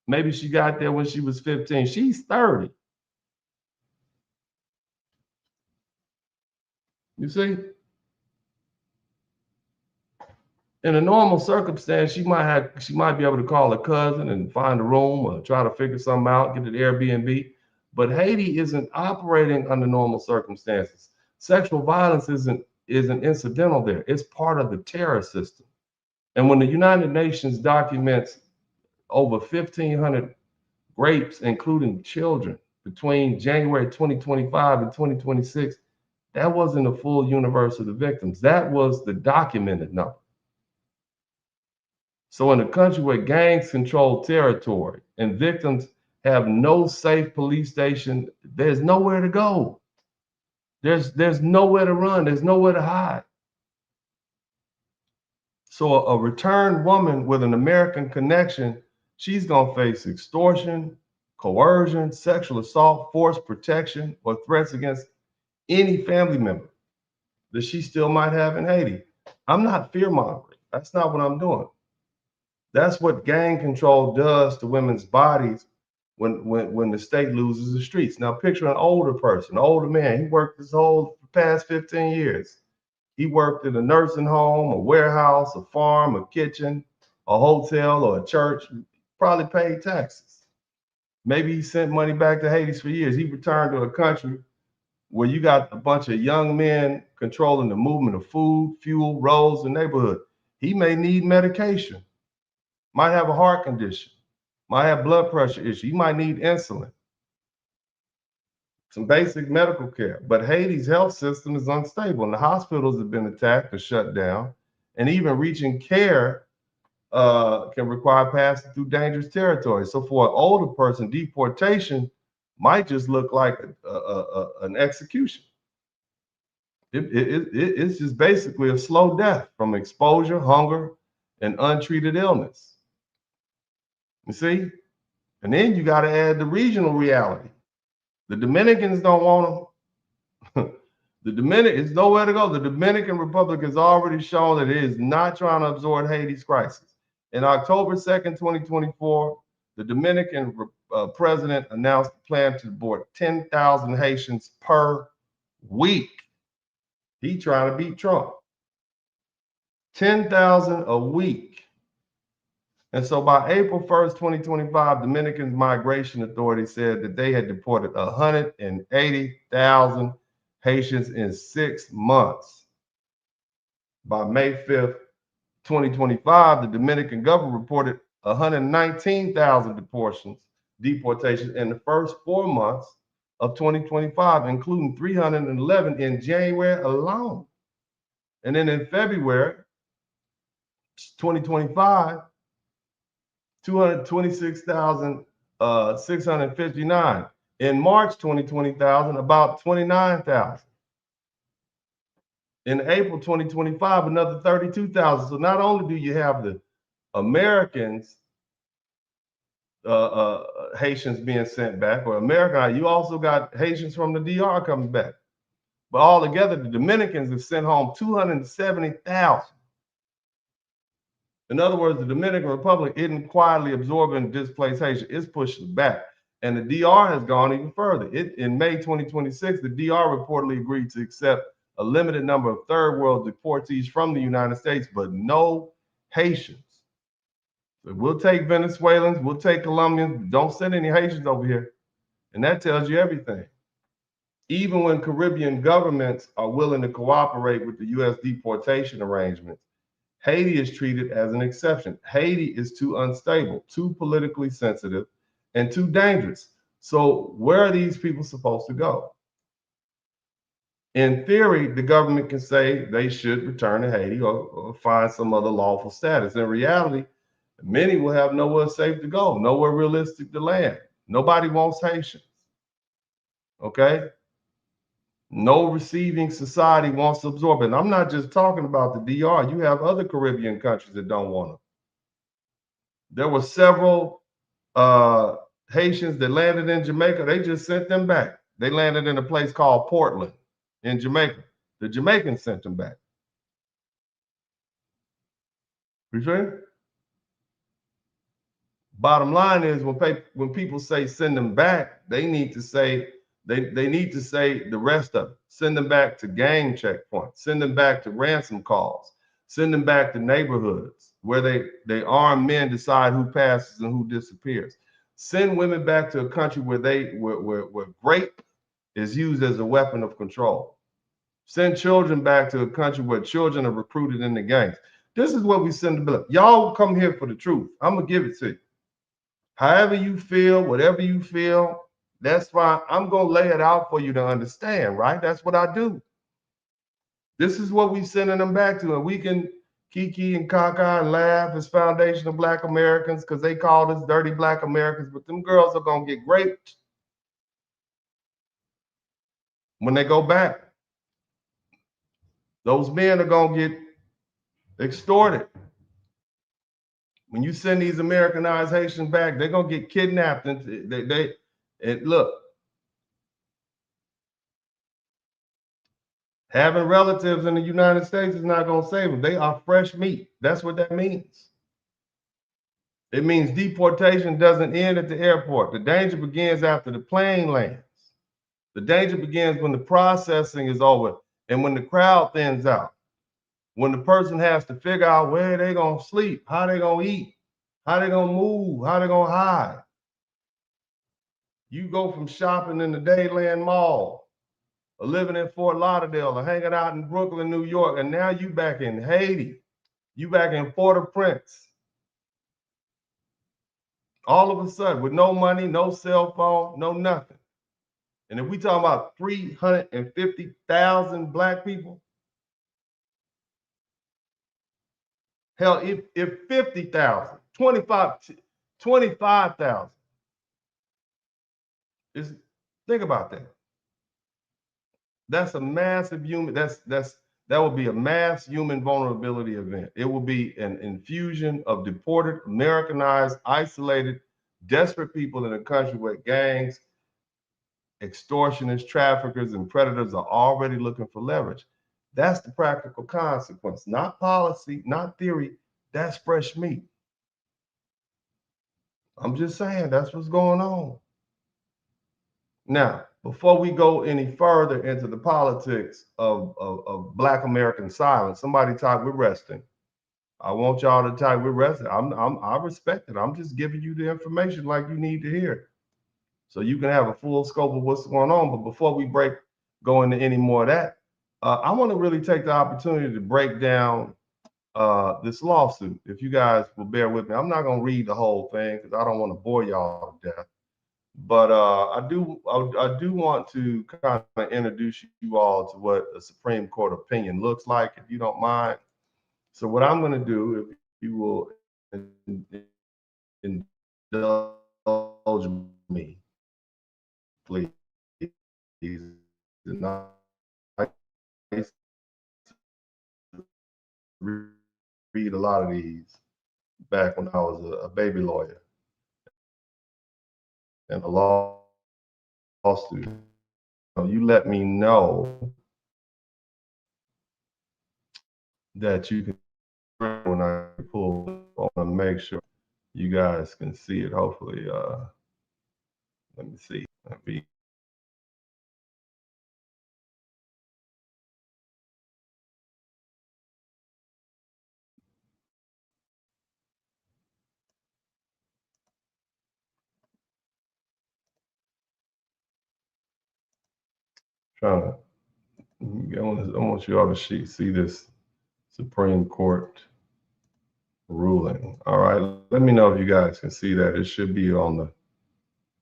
Maybe she got there when she was 15. She's 30. You see? In a normal circumstance, she might be able to call a cousin and find a room or try to figure something out, get an Airbnb. But Haiti isn't operating under normal circumstances. Sexual violence isn't incidental there. It's part of the terror system. And when the United Nations documents over 1,500 rapes, including children, between January 2025 and 2026, that wasn't a full universe of the victims. That was the documented number. So in a country where gangs control territory and victims have no safe police station, there's nowhere to go. There's nowhere to run. There's nowhere to hide. So a returned woman with an American connection, she's going to face extortion, coercion, sexual assault, forced protection, or threats against any family member that she still might have in Haiti. I'm not fear-mongering. That's not what I'm doing. That's what gang control does to women's bodies when the state loses the streets. Now picture an older person, an older man. He worked his whole past 15 years. He worked in a nursing home, a warehouse, a farm, a kitchen, a hotel, or a church. Probably paid taxes. Maybe he sent money back to Haiti for years. He returned to a country where you got a bunch of young men controlling the movement of food, fuel, roads, and neighborhood. He may need medication, might have a heart condition, might have blood pressure issues. He might need insulin, some basic medical care. But Haiti's health system is unstable, and the hospitals have been attacked or shut down, and even reaching care can require passing through dangerous territory. So for an older person, deportation might just look like an execution. It's just basically a slow death from exposure, hunger, and untreated illness. You see? And then you got to add the regional reality. The Dominicans don't want them. It's nowhere to go. The Dominican Republic has already shown that it is not trying to absorb Haiti's crisis. In October 2nd, 2024, the Dominican president announced a plan to deport 10,000 Haitians per week. He trying to beat Trump. 10,000 a week. And so by April 1st, 2025, Dominican Migration Authority said that they had deported 180,000 Haitians in 6 months. By May 5th, 2025, the Dominican government reported 119,000 deportations in the first 4 months of 2025, including 311 in January alone. And then in February 2025, 226,659. In March 2020,000, about 29,000. In April 2025, another 32,000. So not only do you have the Americans, Haitians being sent back, or American, you also got Haitians from the DR coming back. But all together, the Dominicans have sent home 270,000. In other words, the Dominican Republic isn't quietly absorbing displaced Haitians, it's pushing back. And the DR has gone even further. In May 2026, the DR reportedly agreed to accept a limited number of third world deportees from the United States, but no Haitians. So we'll take Venezuelans, we'll take Colombians, don't send any Haitians over here. And that tells you everything. Even when Caribbean governments are willing to cooperate with the U.S. deportation arrangements, Haiti is treated as an exception. Haiti is too unstable, too politically sensitive, and too dangerous. So where are these people supposed to go? In theory, the government can say they should return to Haiti or find some other lawful status. In reality, many will have nowhere safe to go, nowhere realistic to land. Nobody wants Haitians. Okay? No receiving society wants to absorb it. And I'm not just talking about the DR. You have other Caribbean countries that don't want them. There were several Haitians that landed in Jamaica. They just sent them back. They landed in a place called Portland in Jamaica. The Jamaicans sent them back. You see? Bottom line is when people say send them back, they need to say they need to say the rest of it. Send them back to gang checkpoints. Send them back to ransom calls. Send them back to neighborhoods where they armed men decide who passes and who disappears. Send women back to a country where rape is used as a weapon of control. Send children back to a country where children are recruited in the gangs. This is what we send the bill. Y'all come here for the truth. I'm gonna give it to you. However you feel, whatever you feel, That's why I'm going to lay it out for you to understand, right? That's what I do. This is what we sending them back to. And we can kiki and caca and laugh as Foundation of Black Americans because they call us dirty Black Americans, but them girls are going to get raped when they go back. Those men are going to get extorted. When you send these Americanized Haitians back, they're going to get kidnapped. And and look, having relatives in the United States is not going to save them. They are fresh meat. That's what that means. It means deportation doesn't end at the airport. The danger begins after the plane lands. The danger begins when the processing is over and when the crowd thins out. When the person has to figure out where they're going to sleep, how they're going to eat, how they're going to move, how they're going to hide. You go from shopping in the Dayland Mall or living in Fort Lauderdale or hanging out in Brooklyn, New York, and now you back in Haiti. You back in Port-au-Prince. All of a sudden, with no money, no cell phone, no nothing. And if we talk about 350,000 Black people, hell, if 50,000, 25,000 is, think about that. That's a massive human, that will be a mass human vulnerability event. It will be an infusion of deported, Americanized, isolated, desperate people in a country where gangs, extortionists, traffickers, and predators are already looking for leverage. That's the practical consequence, not policy, not theory. That's fresh meat. I'm just saying that's what's going on. Now, before we go any further into the politics of Black American silence, somebody type, we're resting. I want y'all to type, we're resting. I respect it. I'm just giving you the information like you need to hear, so you can have a full scope of what's going on. But before we go into any more of that, I want to really take the opportunity to break down this lawsuit. If you guys will bear with me, I'm not going to read the whole thing because I don't want to bore y'all to death. But I do want to kind of introduce you all to what a Supreme Court opinion looks like, if you don't mind. So what I'm going to do, if you will indulge me, please. Read a lot of these back when I was a baby lawyer and a law student. You let me know that you can, when I pull, I want to make sure you guys can see it. Hopefully, let me see. I want you all to see this Supreme Court ruling. All right, let me know if you guys can see that. It should be on the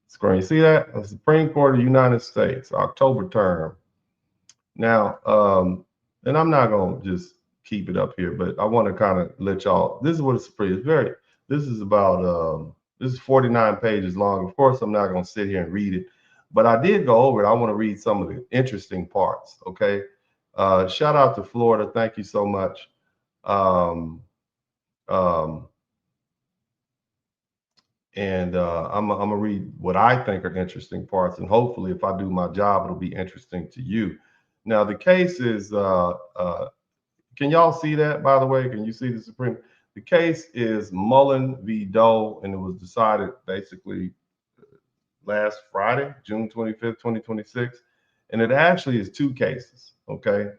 screen. See that? The Supreme Court of the United States, October term. Now, and I'm not gonna just keep it up here, but I want to kind of let y'all, this is what it's this is about, this is 49 pages long. Of course, I'm not gonna sit here and read it, but I did go over it. I want to read some of the interesting parts, okay? Shout out to Florida. Thank you so much. I'm gonna read what I think are interesting parts, and hopefully if I do my job, it'll be interesting to you. Now, the case is, can y'all see that, by the way? Can you see the Supreme? The case is Mullen v. Doe, and it was decided basically last Friday, June 25th, 2026. And it actually is two cases, okay?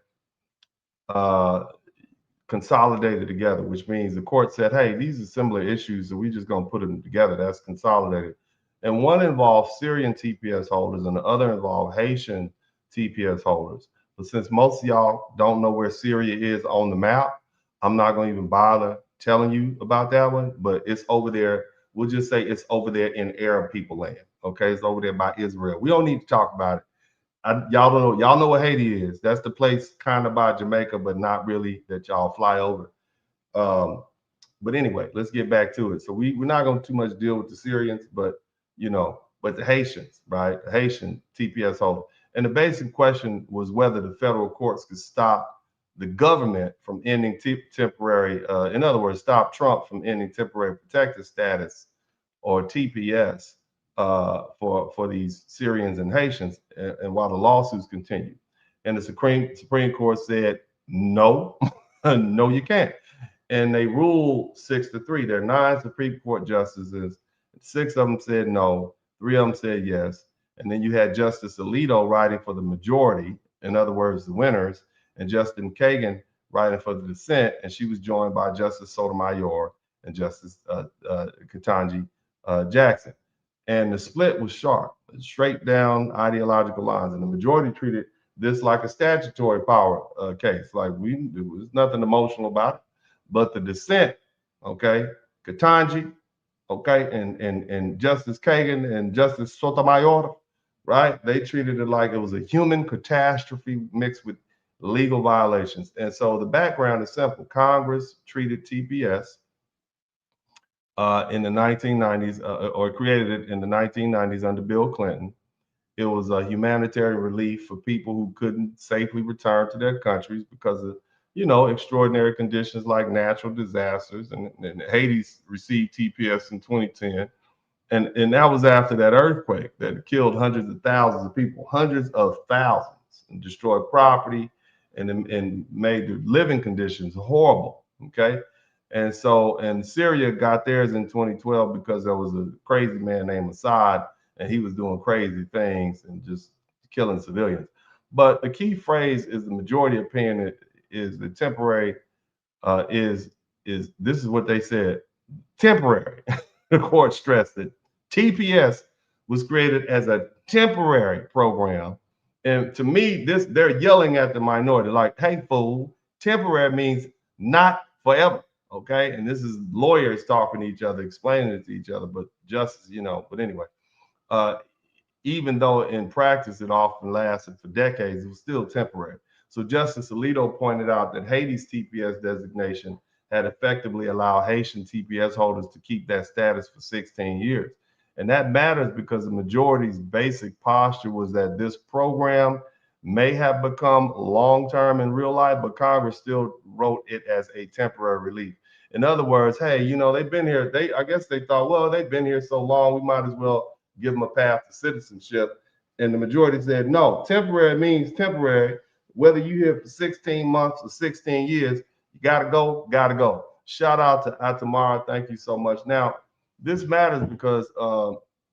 Consolidated together, which means the court said, hey, these are similar issues, so we're just gonna put them together. That's consolidated. And one involves Syrian TPS holders and the other involved Haitian TPS holders. But since most of y'all don't know where Syria is on the map, I'm not gonna even bother telling you about that one, but it's over there. We'll just say it's over there in Arab people land, Okay, it's over there by Israel. We don't need to talk about it. Y'all don't know. Y'all know what Haiti is. That's the place kind of by Jamaica, but not really that y'all fly over. But anyway, let's get back to it. So we're not going to too much deal with the Syrians, but but the Haitians, right? The Haitian TPS holder. And the basic question was whether the federal courts could stop the government from ending temporary, in other words, stop Trump from ending temporary protected status, or TPS, for these Syrians and Haitians, and while the lawsuits continue. And the Supreme Court said, no, no, you can't. And they ruled 6-3. There are 9 Supreme Court justices. 6 of them said no, 3 of them said yes. And then you had Justice Alito writing for the majority, in other words, the winners, and Justice Kagan writing for the dissent. And she was joined by Justice Sotomayor and Justice Ketanji Jackson. And the split was sharp, straight down ideological lines. And the majority treated this like a statutory power case. Like there was nothing emotional about it. But the dissent, okay, Ketanji, okay, and Justice Kagan and Justice Sotomayor, right? They treated it like it was a human catastrophe mixed with legal violations. And so the background is simple. Congress treated TPS in the 1990s, or created it in the 1990s under Bill Clinton. It was a humanitarian relief for people who couldn't safely return to their countries because of extraordinary conditions like natural disasters, and Haiti's received TPS in 2010. And that was after that earthquake that killed hundreds of thousands of people, hundreds of thousands, and destroyed property and made the living conditions horrible. Okay. And Syria got theirs in 2012 because there was a crazy man named Assad, and he was doing crazy things and just killing civilians. But the key phrase is the majority opinion is the temporary is this is what they said, temporary. The court stressed that TPS was created as a temporary program. And to me, they're yelling at the minority like, hey, fool, temporary means not forever. Okay. And this is lawyers talking to each other, explaining it to each other, but justice, but anyway, even though in practice it often lasted for decades, it was still temporary. So Justice Alito pointed out that Haiti's TPS designation had effectively allowed Haitian TPS holders to keep that status for 16 years. And that matters because the majority's basic posture was that this program may have become long-term in real life, but Congress still wrote it as a temporary relief. In other words, hey, they've been here. I guess they thought, well, they've been here so long, we might as well give them a path to citizenship. And the majority said, no, temporary means temporary. Whether you're here for 16 months or 16 years, you gotta go. Shout out to Atamara. Thank you so much. Now, this matters because,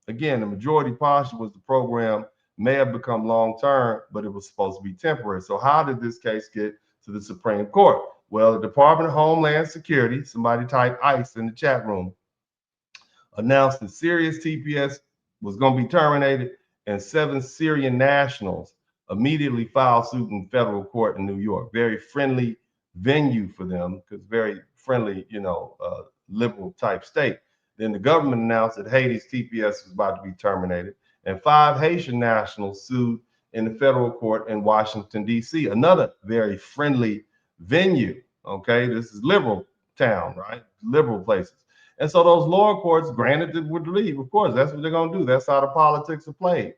again, the majority posture was the program may have become long-term, but it was supposed to be temporary. So how did this case get to the Supreme Court? Well, the Department of Homeland Security, somebody type ICE in the chat room, announced that Syria's TPS was going to be terminated, and 7 Syrian nationals immediately filed suit in federal court in New York. Very friendly venue for them, because very friendly, liberal type state. Then the government announced that Haiti's TPS was about to be terminated, and 5 Haitian nationals sued in the federal court in Washington, D.C., another very friendly venue. Okay, this is liberal town, right? Liberal places. And so those lower courts granted the relief. Of course, that's what they're going to do. That's how the politics are played.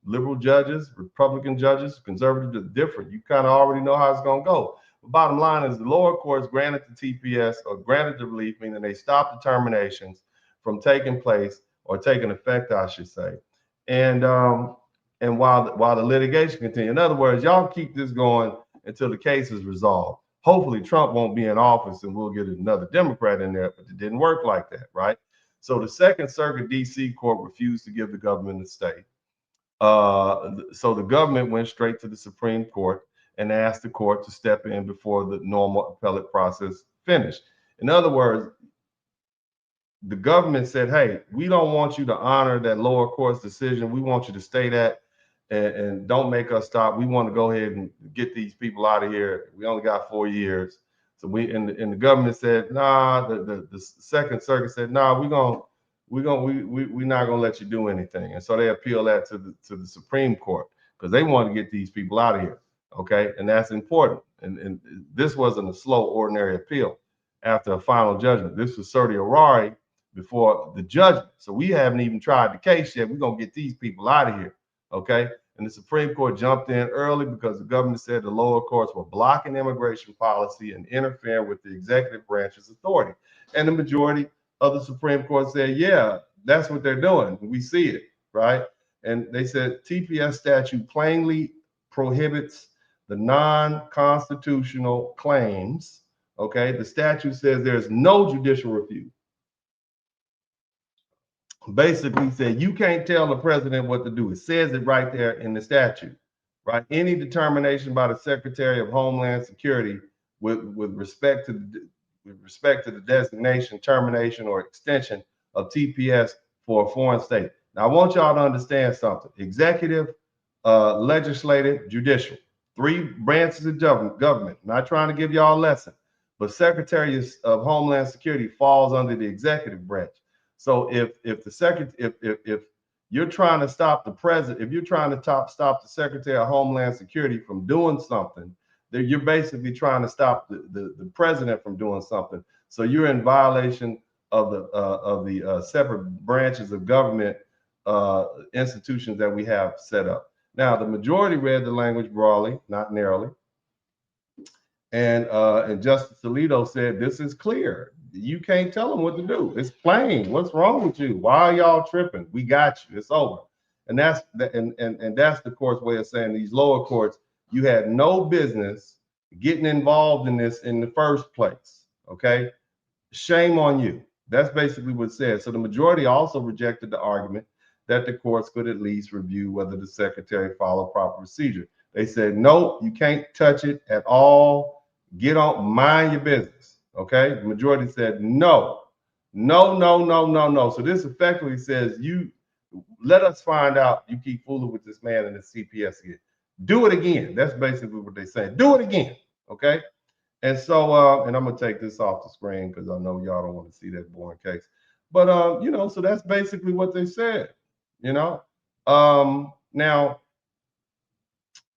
Liberal judges, Republican judges, conservative, are different. You kind of already know how it's going to go. The bottom line is the lower courts granted the TPS, or granted the relief, meaning they stopped the terminations from taking place, or taking effect, I should say. And while the litigation continues, in other words, y'all keep this going until the case is resolved. Hopefully Trump won't be in office and we'll get another Democrat in there, but it didn't work like that, right? So the Second Circuit DC court refused to give the government a stay. So the government went straight to the Supreme Court and asked the court to step in before the normal appellate process finished. In other words, the government said, hey, we don't want you to honor that lower court's decision. We want you to stay that and don't make us stop. We want to go ahead and get these people out of here. We only got 4 years. So and the government said, nah, the Second Circuit said, nah, we're we're not gonna let you do anything. And so they appeal that to the Supreme Court because they want to get these people out of here. Okay, and that's important. And this wasn't a slow, ordinary appeal after a final judgment. This was certiorari before the judgment. So we haven't even tried the case yet. We're gonna get these people out of here. Okay. And the Supreme Court jumped in early because the government said the lower courts were blocking immigration policy and interfering with the executive branch's authority. And the majority of the Supreme Court said, yeah, that's what they're doing. We see it, right? And they said TPS statute plainly prohibits the non-constitutional claims. Okay, the statute says there's no judicial review. Basically said you can't tell the president what to do. It says it right there in the statute, right? Any determination by the Secretary of Homeland Security with respect to the designation, termination, or extension of TPS for a foreign state. Now, I want y'all to understand something. Executive, legislative, judicial. 3 branches of government. Not trying to give y'all a lesson, but Secretary of Homeland Security falls under the executive branch. So if you're trying to stop the president, if you're trying to stop the Secretary of Homeland Security from doing something, then you're basically trying to stop the president from doing something. So you're in violation of the separate branches of government institutions that we have set up. Now, the majority read the language broadly, not narrowly. And Justice Alito said, this is clear. You can't tell them what to do. It's plain. What's wrong with you? Why are y'all tripping? We got you. It's over. And that's the court's way of saying these lower courts, you had no business getting involved in this in the first place. Okay. Shame on you. That's basically what it says. So the majority also rejected the argument that the courts could at least review whether the secretary followed proper procedure. They said, nope, you can't touch it at all. Get on, mind your business. Okay, the majority said no. So this effectively says, you let us find out you keep fooling with this man and the CPS again. Do it again. That's basically what they say. Do it again. Okay. And so and I'm gonna take this off the screen because I know y'all don't want to see that boring case. But so that's basically what they said. Now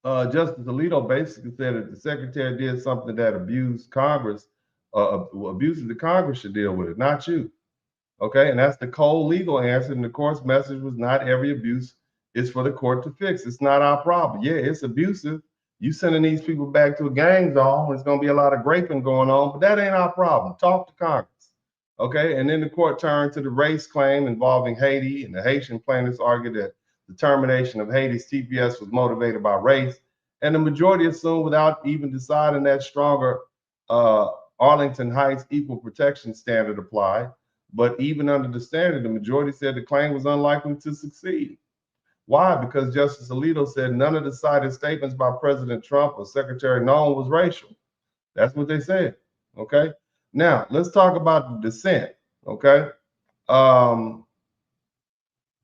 Justice Alito basically said that the secretary did something that abused Congress. Abuses the Congress should deal with it, not you. Okay, and that's the cold legal answer. And the court's message was not every abuse is for the court to fix. It's not our problem. Yeah, it's abusive. You sending these people back to a gang zone. There's going to be a lot of graping going on, but that ain't our problem. Talk to Congress. Okay, and then the court turned to the race claim involving Haiti, and the Haitian plaintiffs argued that the termination of Haiti's TPS was motivated by race, and the majority assumed without even deciding that stronger Arlington Heights equal protection standard applied. But even under the standard, the majority said the claim was unlikely to succeed. Why? Because Justice Alito said none of the cited statements by President Trump or Secretary Nolan was racial. That's what they said. Okay. Now let's talk about the dissent. Okay. Well,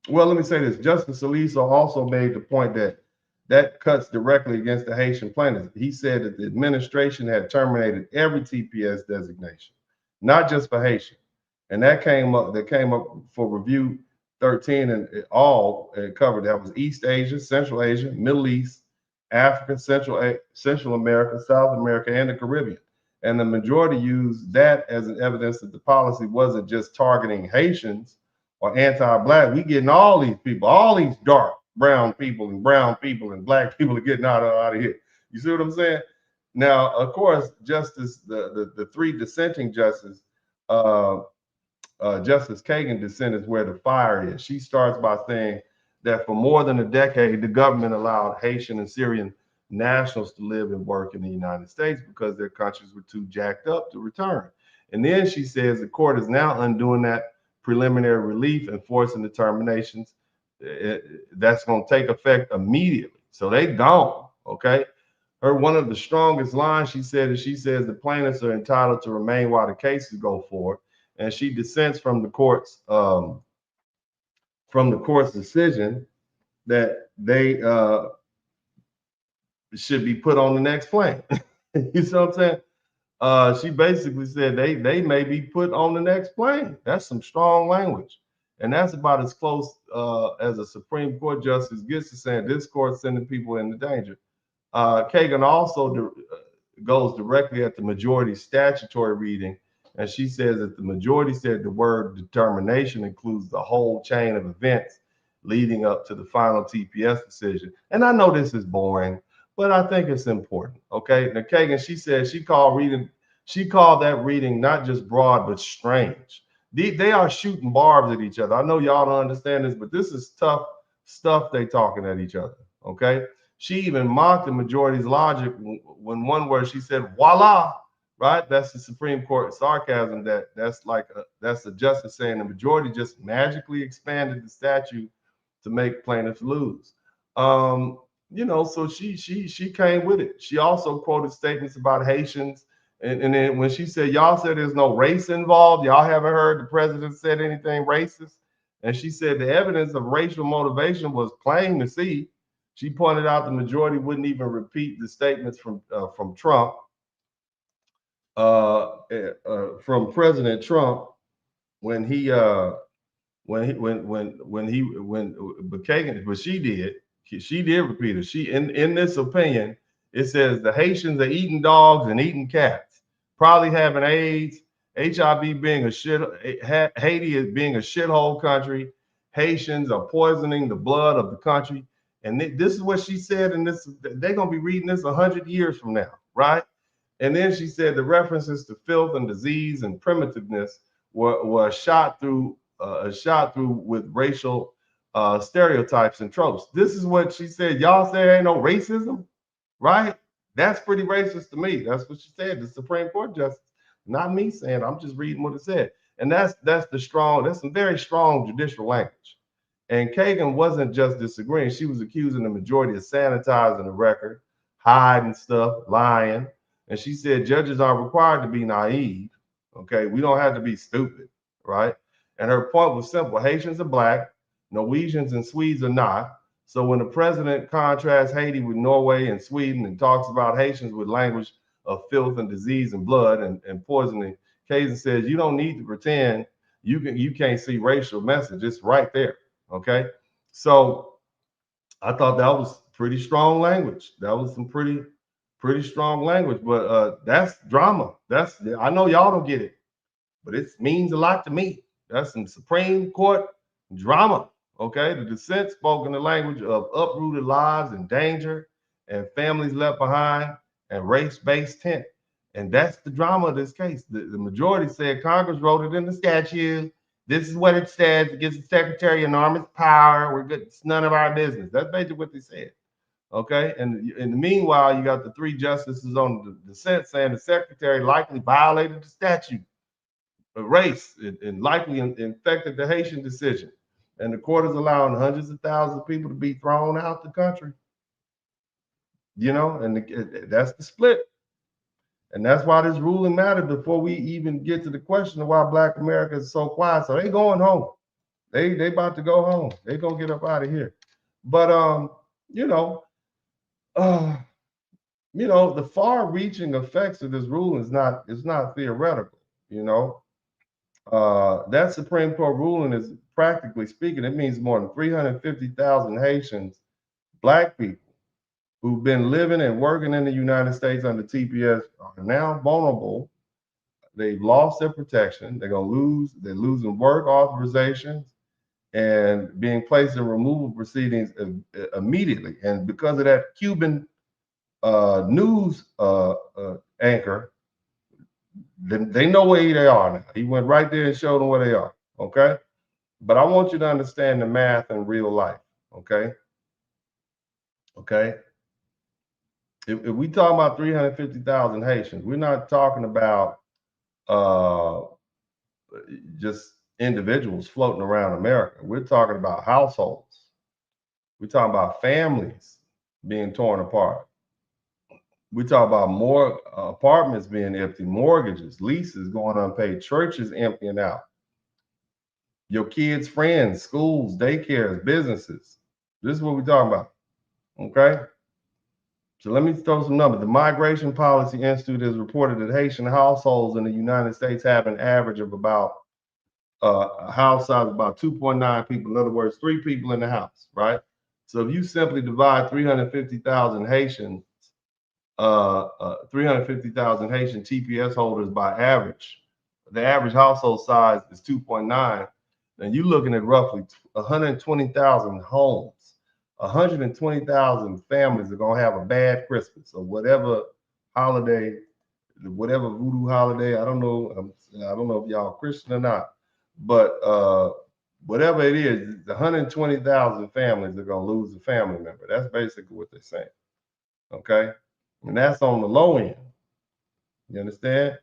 let me say this. Justice Alito also made the point that cuts directly against the Haitian plaintiffs. He said that the administration had terminated every TPS designation, not just for Haitian. And that came up for review 13, and it covered. That was East Asia, Central Asia, Middle East, Africa, Central America, South America, and the Caribbean. And the majority used that as an evidence that the policy wasn't just targeting Haitians or anti-Black. We getting all these people, all these dark brown people and Black people are getting out of here. You see what I'm saying? Now, of course, Justice, the 3 dissenting justices, Justice Kagan dissent is where the fire is. She starts by saying that for more than a decade, the government allowed Haitian and Syrian nationals to live and work in the United States because their countries were too jacked up to return. And then she says the court is now undoing that preliminary relief and forcing the terminations. That's going to take effect immediately. So they gone. Okay. One of the strongest lines she says the plaintiffs are entitled to remain while the cases go forward. And she dissents from the court's decision that they should be put on the next plane. You see what I'm saying? She basically said they may be put on the next plane. That's some strong language. And that's about as close as a Supreme Court justice gets to saying this court's sending people into danger. Kagan also goes directly at the majority statutory reading, and she says that the majority said the word determination includes the whole chain of events leading up to the final TPS decision. And I know this is boring, but I think it's important. Okay. Now Kagan, she said she called that reading not just broad, but strange. They are shooting barbs at each other. I know y'all don't understand this, but this is tough stuff they talking at each other. Okay. She even mocked the majority's logic when one word she said, voila, right? That's the Supreme Court sarcasm. That's the justice saying the majority just magically expanded the statute to make plaintiffs lose. So she came with it. She also quoted statements about Haitians. And then when she said, y'all said there's no race involved, y'all haven't heard the president said anything racist. And she said the evidence of racial motivation was plain to see. She pointed out the majority wouldn't even repeat the statements from Trump, from President Trump when she did repeat it. She in this opinion, it says the Haitians are eating dogs and eating cats, probably having AIDS, HIV being Haiti is being a shithole country. Haitians are poisoning the blood of the country. And this is what she said, and they're going to be reading this 100 years from now, right? And then she said the references to filth and disease and primitiveness were shot through with racial stereotypes and tropes. This is what she said. Y'all say there ain't no racism, right? That's pretty racist to me. That's what she said, the Supreme Court justice. Not me saying, I'm just reading what it said. And that's some very strong judicial language. And Kagan wasn't just disagreeing. She was accusing the majority of sanitizing the record, hiding stuff, lying. And she said judges aren't required to be naive. Okay, we don't have to be stupid, right? And her point was simple. Haitians are black, Norwegians and Swedes are not. So when the president contrasts Haiti with Norway and Sweden and talks about Haitians with language of filth and disease and blood and poisoning, Kagan says you don't need to pretend you can't see racial message. It's right there. Okay, so I thought that was pretty strong language. That was some pretty strong language, but that's drama. I know y'all don't get it, but it means a lot to me. That's some Supreme Court drama. Okay, the dissent spoke in the language of uprooted lives and danger and families left behind and race-based tent. And that's the drama of this case. The majority said Congress wrote it in the statute. This is what it says. It gives the secretary enormous power. We're good. It's none of our business. That's basically what they said. Okay. And in the meanwhile, you got the three justices on the dissent saying the secretary likely violated the statute of race and likely infected the Haitian decision. And the court is allowing hundreds of thousands of people to be thrown out the country. And that's the split. And that's why this ruling mattered before we even get to the question of why Black America is so quiet. So they going home. They about to go home. They gonna get up out of here. But the far-reaching effects of this ruling is not theoretical. That Supreme Court ruling is practically speaking, it means more than 350,000 Haitians, Black people, who've been living and working in the United States under TPS are now vulnerable. They've lost their protection. They're losing work authorizations and being placed in removal proceedings immediately. And because of that Cuban news anchor, they know where they are now. He went right there and showed them where they are. Okay. But I want you to understand the math in real life. Okay. Okay. If we talk about 350,000 Haitians, we're not talking about just individuals floating around America. We're talking about households. We're talking about families being torn apart. We talk about more apartments being empty, mortgages, leases going unpaid, churches emptying out. Your kids' friends, schools, daycares, businesses. This is what we're talking about. Okay. So let me throw some numbers. The Migration Policy Institute has reported that Haitian households in the United States have an average of about a house size of about 2.9 people. In other words, 3 people in the house, right? So if you simply divide 350,000 Haitians, 350,000 Haitian TPS holders by average, the average household size is 2.9, then you're looking at roughly 120,000 homes. 120,000 families are gonna have a bad Christmas or whatever holiday, whatever voodoo holiday. I don't know if y'all Christian or not, but whatever it is, 120,000 families are gonna lose a family member. That's basically what they're saying. Okay, and that's on the low end. You understand?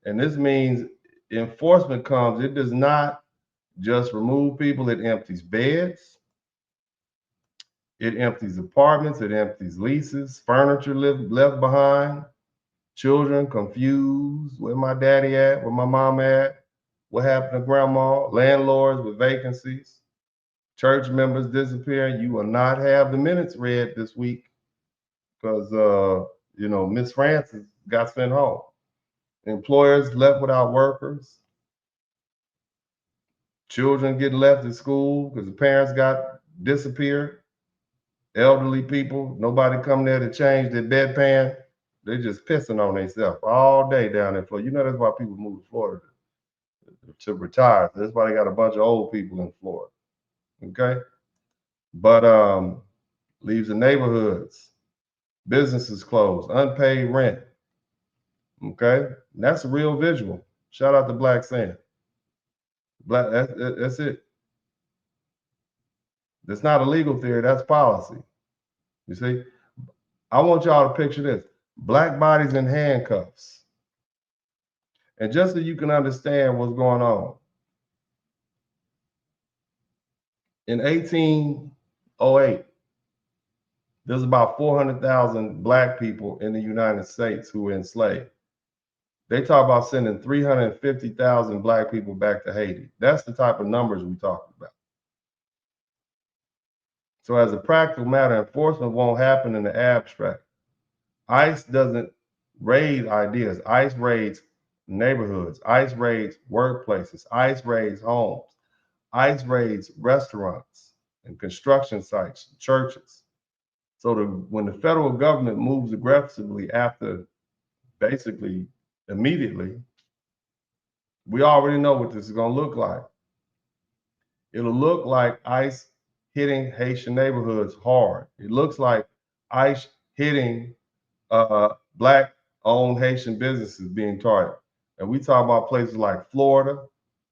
And this means enforcement comes. It does not just remove people. It empties beds. It empties apartments. It empties leases. Furniture left behind. Children confused. Where my daddy at? Where my mom at? What happened to grandma? Landlords with vacancies. Church members disappearing. You will not have the minutes read this week because Miss Francis got sent home. Employers left without workers. Children getting left at school because the parents got disappeared. Elderly people, nobody come there to change their bedpan. They just pissing on themselves all day down there in Florida. That's why people move to Florida to retire. That's why they got a bunch of old people in Florida. Okay? But leaves the neighborhoods, businesses closed, unpaid rent. Okay? And that's a real visual. Shout out to Black Sand. That's it. That's not a legal theory, that's policy. You see? I want y'all to picture this. Black bodies in handcuffs. And just so you can understand what's going on. In 1808, there's about 400,000 Black people in the United States who were enslaved. They talk about sending 350,000 Black people back to Haiti. That's the type of numbers we're talking about. So as a practical matter, enforcement won't happen in the abstract. ICE doesn't raid ideas. ICE raids neighborhoods. ICE raids workplaces. ICE raids homes. ICE raids restaurants and construction sites, churches. So when the federal government moves aggressively after basically immediately, we already know what this is going to look like. It'll look like ICE hitting Haitian neighborhoods hard. It looks like ICE hitting Black-owned Haitian businesses being targeted. And we talk about places like Florida,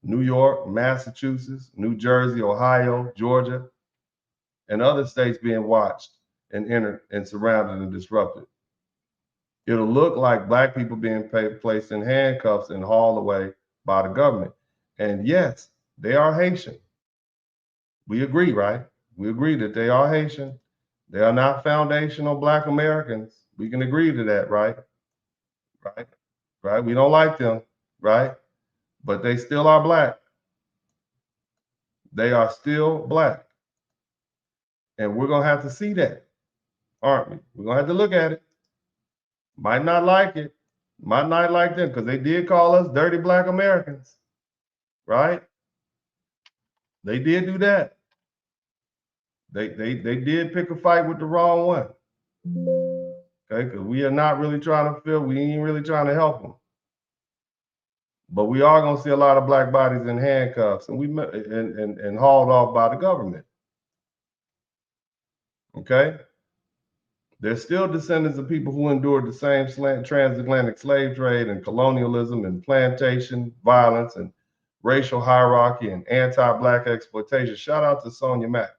New York, Massachusetts, New Jersey, Ohio, Georgia, and other states being watched and entered and surrounded and disrupted. It'll look like Black people being placed in handcuffs and hauled away by the government. And yes, they are Haitian. We agree, right? We agree that they are Haitian. They are not foundational Black Americans. We can agree to that, right? Right? We don't like them, right? But they still are Black. They are still Black. And we're going to have to see that, aren't we? We're going to have to look at it. Might not like it. Might not like them because they did call us dirty Black Americans, right? They did do that. They did pick a fight with the wrong one. Okay, because we are not really trying to we ain't really trying to help them. But we are going to see a lot of Black bodies in handcuffs and hauled off by the government. Okay? They're still descendants of people who endured the same transatlantic slave trade and colonialism and plantation violence and racial hierarchy and anti-Black exploitation. Shout out to Sonia Mack.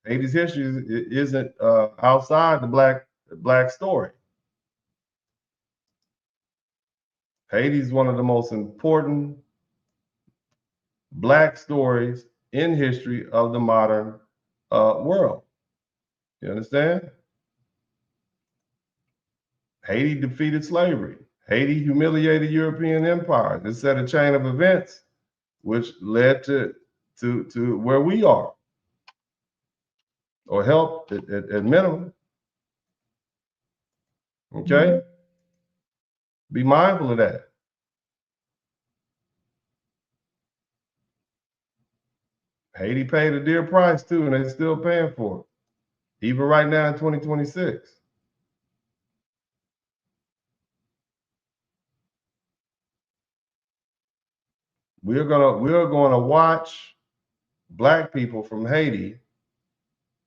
Haiti's history isn't outside the Black story. Haiti is one of the most important Black stories in history of the modern world. You understand? Haiti defeated slavery. Haiti humiliated European empires. It set a chain of events which led to where we are, or helped at minimum. Okay? Be mindful of that. Haiti paid a dear price too, and they're still paying for it, even right now in 2026. We're gonna watch black people from Haiti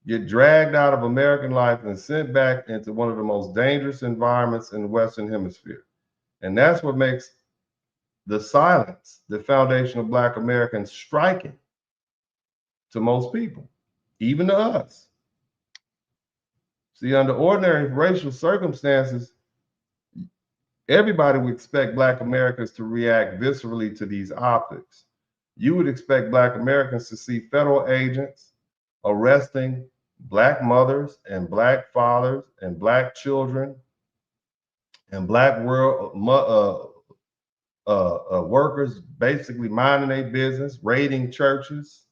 get dragged out of American life and sent back into one of the most dangerous environments in the Western Hemisphere. And that's what makes the silence, the foundation of Black Americans, striking to most people, even to us. See, under ordinary racial circumstances, everybody would expect Black Americans to react viscerally to these optics. You would expect Black Americans to see federal agents arresting Black mothers and Black fathers and Black children and Black workers basically minding their business, raiding churches,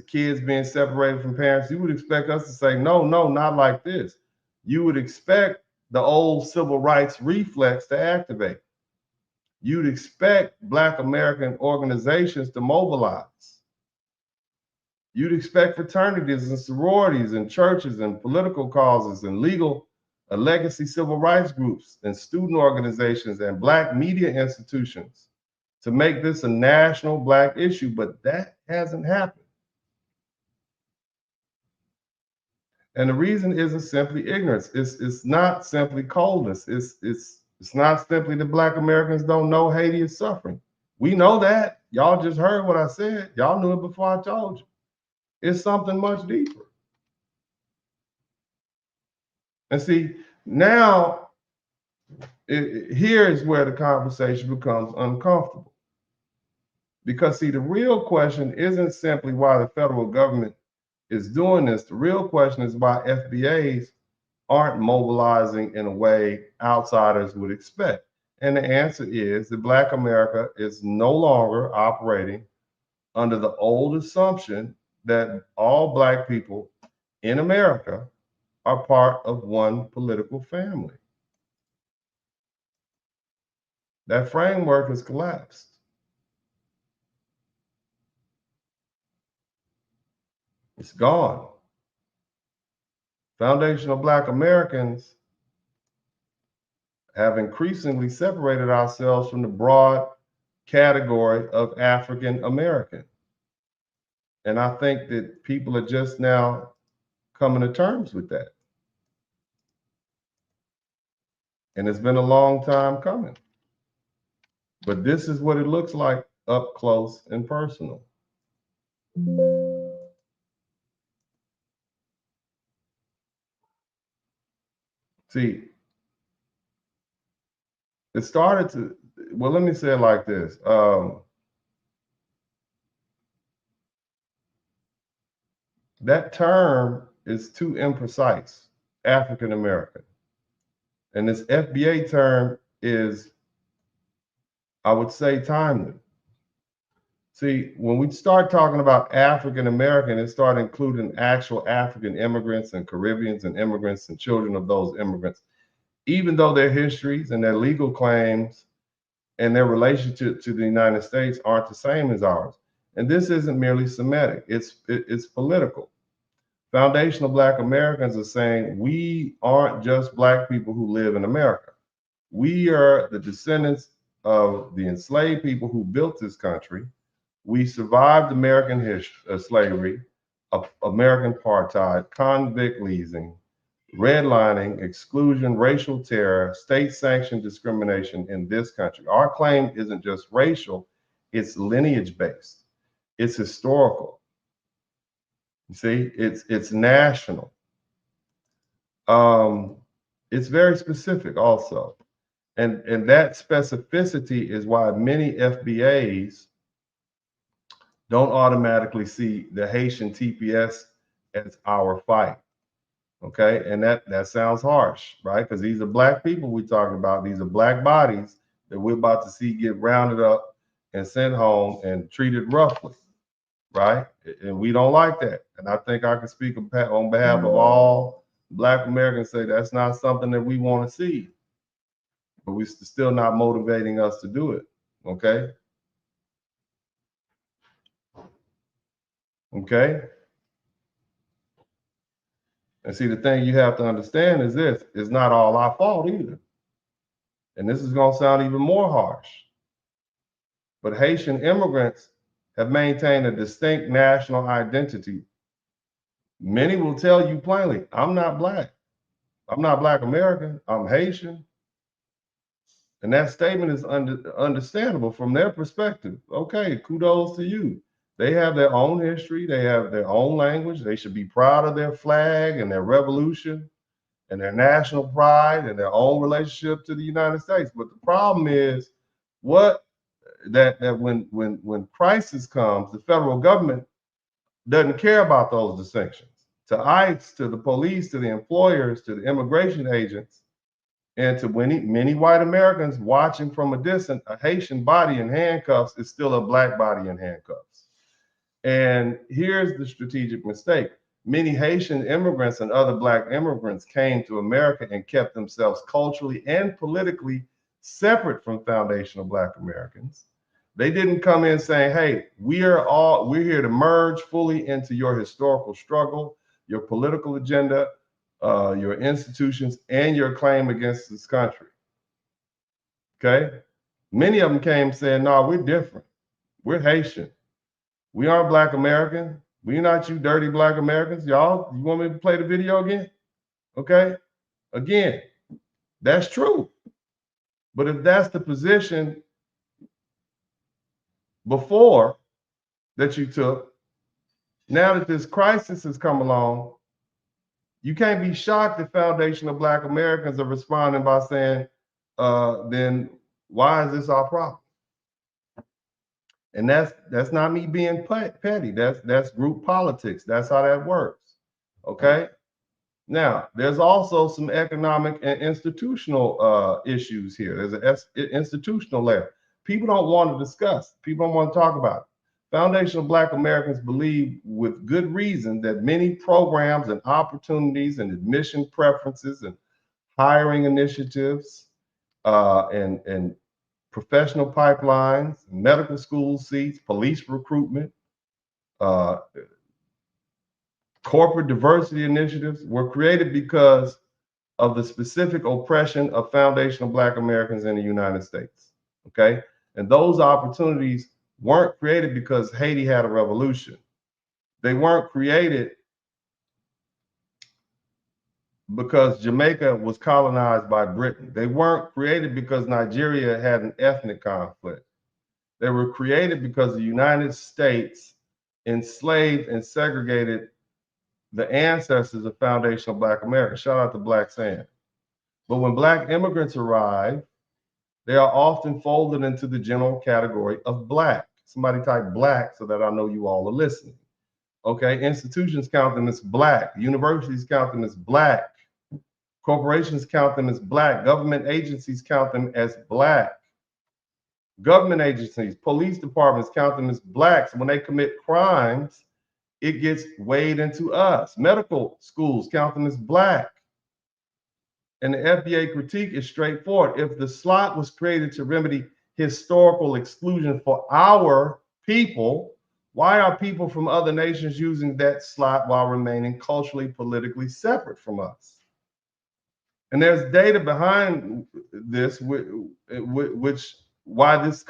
kids being separated from parents. You would expect us to say, no, not like this. You would expect the old civil rights reflex to activate. You'd expect Black American organizations to mobilize. You'd expect fraternities and sororities and churches and political causes and legal legacy civil rights groups and student organizations and Black media institutions to make this a national Black issue, but that hasn't happened. And the reason isn't simply ignorance. It's not simply coldness. It's not simply that Black Americans don't know Haiti is suffering. We know that. Y'all just heard what I said. Y'all knew it before I told you. It's something much deeper. And see, now here is where the conversation becomes uncomfortable. Because see, the real question isn't simply why the federal government is doing this. The real question is why FBAs aren't mobilizing in a way outsiders would expect. And the answer is that Black America is no longer operating under the old assumption that all Black people in America are part of one political family. That framework has collapsed. It's gone. Foundational Black Americans have increasingly separated ourselves from the broad category of African American. And I think that people are just now coming to terms with that. And it's been a long time coming. But this is what it looks like up close and personal. See, it started to, well, let me say it like this. That term is too imprecise, African American. And this FBA term is, I would say, timely. See, when we start talking about African American, it started including actual African immigrants and Caribbeans and immigrants and children of those immigrants, even though their histories and their legal claims and their relationship to the United States aren't the same as ours. And this isn't merely Semitic, it's political. Foundational Black Americans are saying we aren't just Black people who live in America. We are the descendants of the enslaved people who built this country. We survived American slavery, American apartheid, convict leasing, redlining, exclusion, racial terror, state-sanctioned discrimination in this country. Our claim isn't just racial, it's lineage-based, it's historical. You see, it's national. It's very specific also. And that specificity is why many FBAs don't automatically see the Haitian TPS as our fight. Okay, and that sounds harsh, right? Because these are Black people we're talking about. These are Black bodies that we're about to see get rounded up and sent home and treated roughly, right? And we don't like that. And I think I can speak on behalf of all Black Americans, say that's not something that we want to see. But we're still not motivating us to do it, okay? Okay? And see, the thing you have to understand is this, it's not all our fault either. And this is going to sound even more harsh. But Haitian immigrants have maintained a distinct national identity. Many will tell you plainly, I'm not black. I'm not Black American. I'm Haitian. And that statement is understandable from their perspective. Okay, kudos to you. They have their own history. They have their own language. They should be proud of their flag and their revolution and their national pride and their own relationship to the United States. But the problem is that when crisis comes, the federal government doesn't care about those distinctions. To ICE, to the police, to the employers, to the immigration agents, and to many white Americans watching from a distance, a Haitian body in handcuffs is still a black body in handcuffs. And here's the strategic mistake. Many Haitian immigrants and other black immigrants came to America and kept themselves culturally and politically separate from foundational black Americans. They didn't come in saying, hey, we're here to merge fully into your historical struggle, your political agenda, your institutions, and your claim against this country. Okay? Many of them came saying, no, we're different. We're Haitian. We aren't Black American. We're not you dirty Black Americans. Y'all, you want me to play the video again? Okay? Again, that's true. But if that's the position before that you took, now that this crisis has come along, you can't be shocked that foundational Black Americans are responding by saying, then why is this our problem? And that's not me being petty. That's group politics. That's how that works. Okay? Now, there's also some economic and institutional issues here. There's an institutional layer. People don't want to discuss. People don't want to talk about it. Foundational Black Americans believe with good reason that many programs and opportunities and admission preferences and hiring initiatives and professional pipelines, medical school seats, police recruitment, corporate diversity initiatives were created because of the specific oppression of foundational Black Americans in the United States. Okay? And those opportunities weren't created because Haiti had a revolution. They weren't created because Jamaica was colonized by Britain. They weren't created because Nigeria had an ethnic conflict. They were created because the United States enslaved and segregated the ancestors of foundational Black America. Shout out to Black Sand. But when Black immigrants arrive, they are often folded into the general category of Black. Somebody type Black so that I know you all are listening. Okay, institutions count them as Black. Universities count them as Black. Corporations count them as Black. Government agencies count them as Black. Government agencies, police departments count them as Blacks. When they commit crimes, it gets weighed into us. Medical schools count them as Black. And the FBA critique is straightforward. If the slot was created to remedy historical exclusion for our people, why are people from other nations using that slot while remaining culturally, politically separate from us? And there's data behind this, which why this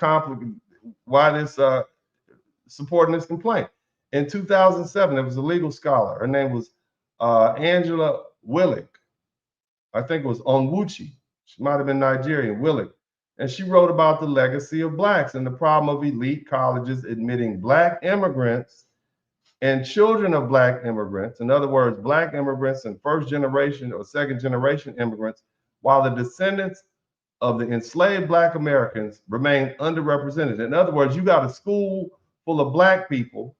supporting this complaint. In 2007, there was a legal scholar. Her name was Angela Willick. I think it was Onwuchi. She might have been Nigerian, Willick. And she wrote about the legacy of Blacks and the problem of elite colleges admitting Black immigrants and children of Black immigrants. In other words, Black immigrants and first generation or second generation immigrants, while the descendants of the enslaved Black Americans remain underrepresented. In other words, you got a school full of Black people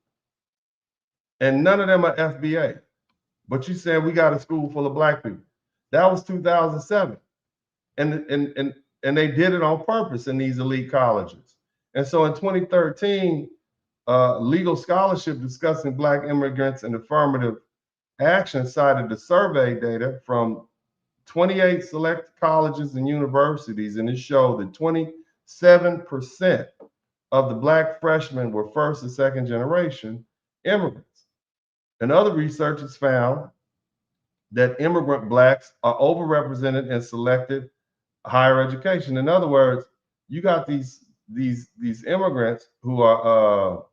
and none of them are FBA. But you said we got a school full of Black people. That was 2007. And they did it on purpose in these elite colleges. And so in 2013, legal scholarship discussing Black immigrants and affirmative action cited the survey data from 28 select colleges and universities, and it showed that 27% of the Black freshmen were first and second generation immigrants. And other research has found that immigrant blacks are overrepresented in selected higher education. In other words, you got these immigrants who are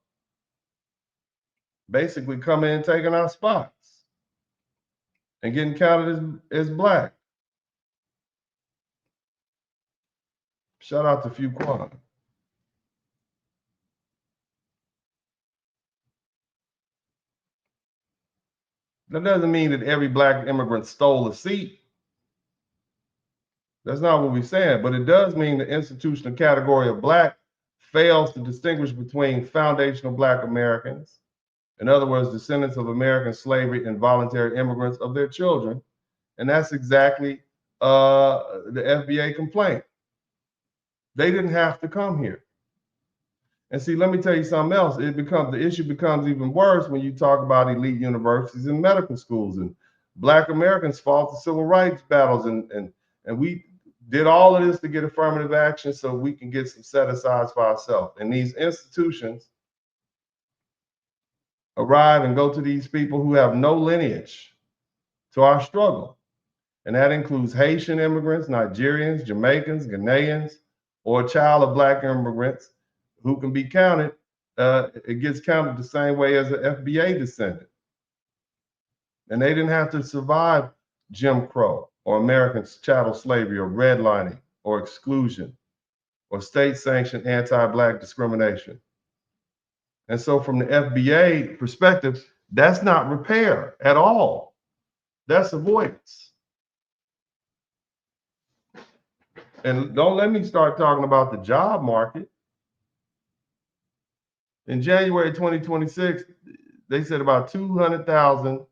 basically coming in and taking our spots and getting counted as black. Shout out to Fuquan. That doesn't mean that every black immigrant stole a seat. That's not what we're saying, but it does mean the institutional category of black fails to distinguish between foundational black Americans, in other words, descendants of American slavery and voluntary immigrants of their children. And that's exactly the FBA complaint. They didn't have to come here. And see, let me tell you something else. The issue becomes even worse when you talk about elite universities and medical schools, and black Americans fought the civil rights battles, and we did all of this to get affirmative action so we can get some set-asides for ourselves. And these institutions arrive and go to these people who have no lineage to our struggle. And that includes Haitian immigrants, Nigerians, Jamaicans, Ghanaians, or a child of black immigrants who can be counted. It gets counted the same way as an FBA descendant. And they didn't have to survive Jim Crow or American chattel slavery or redlining or exclusion or state-sanctioned anti-black discrimination. And so from the FBA perspective, that's not repair at all. That's avoidance. And don't let me start talking about the job market. In January 2026, they said about 200,000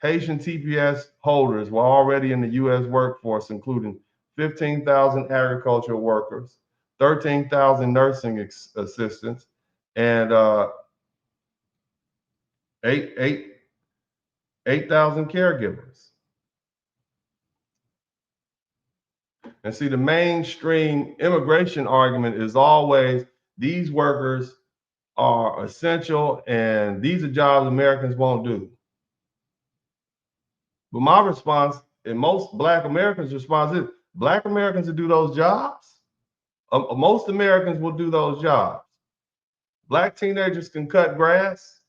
Haitian TPS holders were already in the U.S. workforce, including 15,000 agricultural workers, 13,000 nursing assistants, and 8,000 caregivers. And see, the mainstream immigration argument is always these workers are essential and these are jobs Americans won't do. But my response, and most black Americans' response is, black Americans will do those jobs. Most Americans will do those jobs. Black teenagers can cut grass.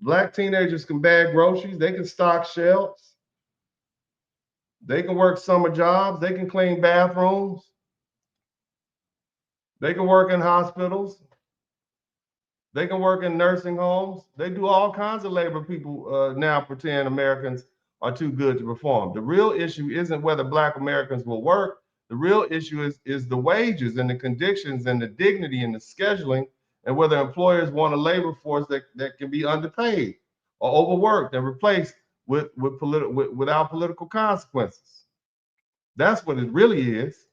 Black teenagers can bag groceries. They can stock shelves. They can work summer jobs. They can clean bathrooms. They can work in hospitals. They can work in nursing homes. They do all kinds of labor people now pretend Americans are too good to perform. The real issue isn't whether black Americans will work. The real issue is the wages and the conditions and the dignity and the scheduling, and whether employers want a labor force that can be underpaid or overworked and replaced without political consequences. That's what it really is.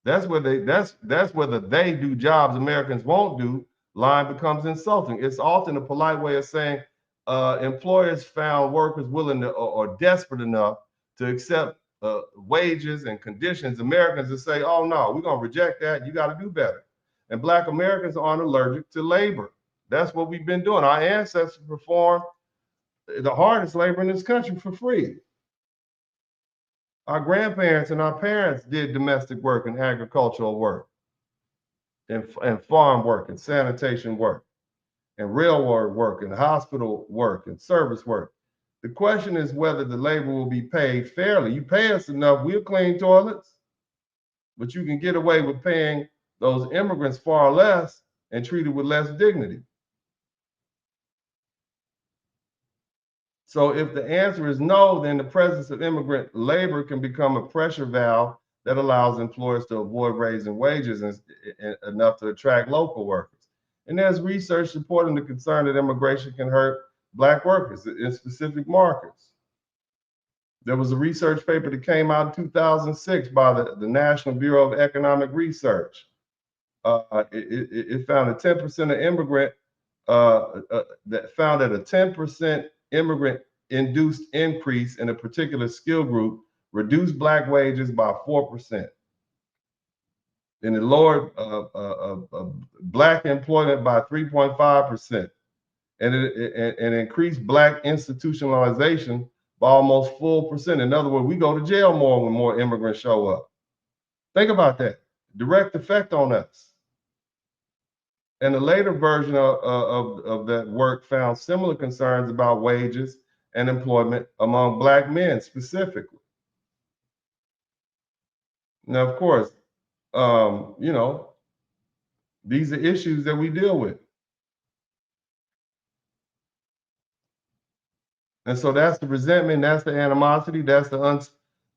That's whether they do jobs Americans won't do. Line becomes insulting. It's often a polite way of saying employers found workers willing to or desperate enough to accept wages and conditions. Americans will say, oh no, we're gonna reject that. You got to do better. And black Americans aren't allergic to labor. That's what we've been doing. Our ancestors performed the hardest labor in this country for free. Our grandparents and our parents did domestic work and agricultural work and farm work and sanitation work and railroad work and hospital work and service work. The question is whether the labor will be paid fairly. You pay us enough, we'll clean toilets, but you can get away with paying those immigrants far less and treated with less dignity. So if the answer is no, then the presence of immigrant labor can become a pressure valve that allows employers to avoid raising wages enough to attract local workers. And there's research supporting the concern that immigration can hurt black workers in specific markets. There was a research paper that came out in 2006 by the National Bureau of Economic Research. It found a 10% of immigrant that found that a 10% immigrant-induced increase in a particular skill group reduced black wages by 4%. And it lowered black employment by 3.5%. and it increased Black institutionalization by almost 4%. In other words, we go to jail more when more immigrants show up. Think about that. Direct effect on us. And the later version of that work found similar concerns about wages and employment among Black men specifically. Now, of course, you know, these are issues that we deal with. And so that's the resentment, that's the animosity, that's the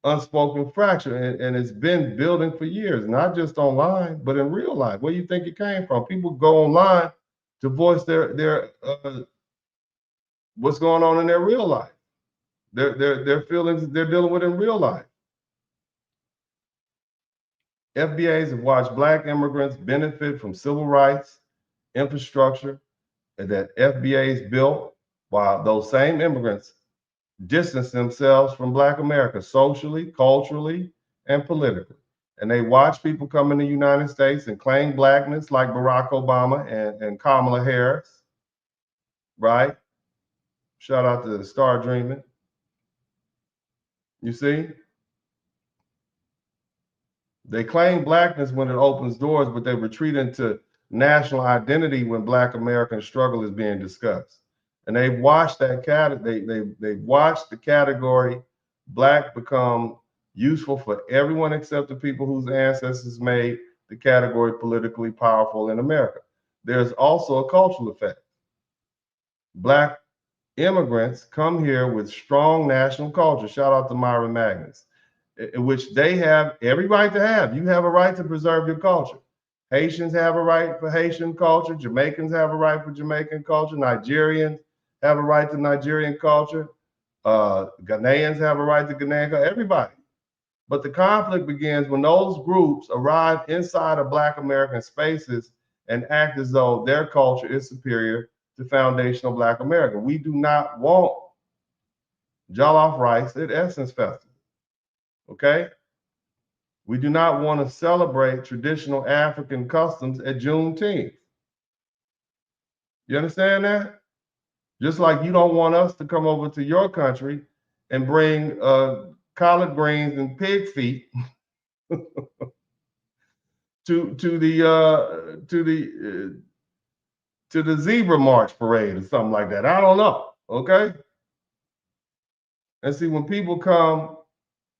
unspoken fracture. And it's been building for years, not just online, but in real life. Where do you think it came from? People go online to voice their what's going on in their real life, their feelings they're dealing with in real life. FBAs have watched Black immigrants benefit from civil rights infrastructure that FBAs built, while those same immigrants distance themselves from Black America socially, culturally, and politically. And they watch people come in the United States and claim Blackness like Barack Obama and Kamala Harris, right? Shout out to Star Dreaming. You see? They claim Blackness when it opens doors, but they retreat into national identity when Black American struggle is being discussed. And they've watched that they've watched the category Black become useful for everyone except the people whose ancestors made the category politically powerful in America. There's also a cultural effect. Black immigrants come here with strong national culture. Shout out to Myron Magnus, which they have every right to have. You have a right to preserve your culture. Haitians have a right for Haitian culture. Jamaicans have a right for Jamaican culture. Nigerians have a right to Nigerian culture. Ghanaians have a right to Ghanaian culture. Everybody. But the conflict begins when those groups arrive inside of Black American spaces and act as though their culture is superior to foundational Black America. We do not want jollof rice at Essence Festival. Okay? We do not want to celebrate traditional African customs at Juneteenth. You understand that? Just like you don't want us to come over to your country and bring collard greens and pig feet to the zebra march parade or something like that. I don't know. Okay? And see, when people come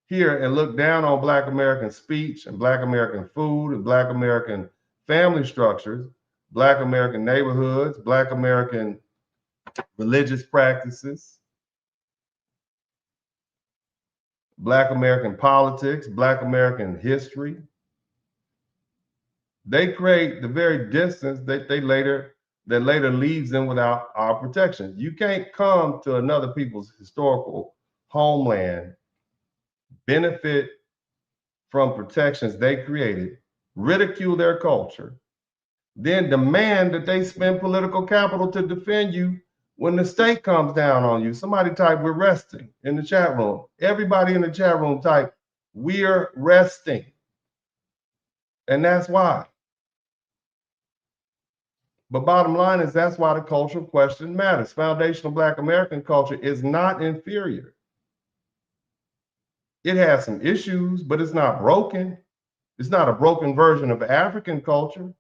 here and look down on Black American speech and Black American food and Black American family structures, Black American neighborhoods, Black American religious practices, Black American politics, Black American history, they create the very distance that later leaves them without our protection. You can't come to another people's historical homeland, benefit from protections they created, ridicule their culture, then demand that they spend political capital to defend you when the state comes down on you. Somebody type, "We're resting" in the chat room. Everybody in the chat room type, "We're resting." And that's why. But bottom line is that's why the cultural question matters. Foundational Black American culture is not inferior. It has some issues, but it's not broken. It's not a broken version of African culture.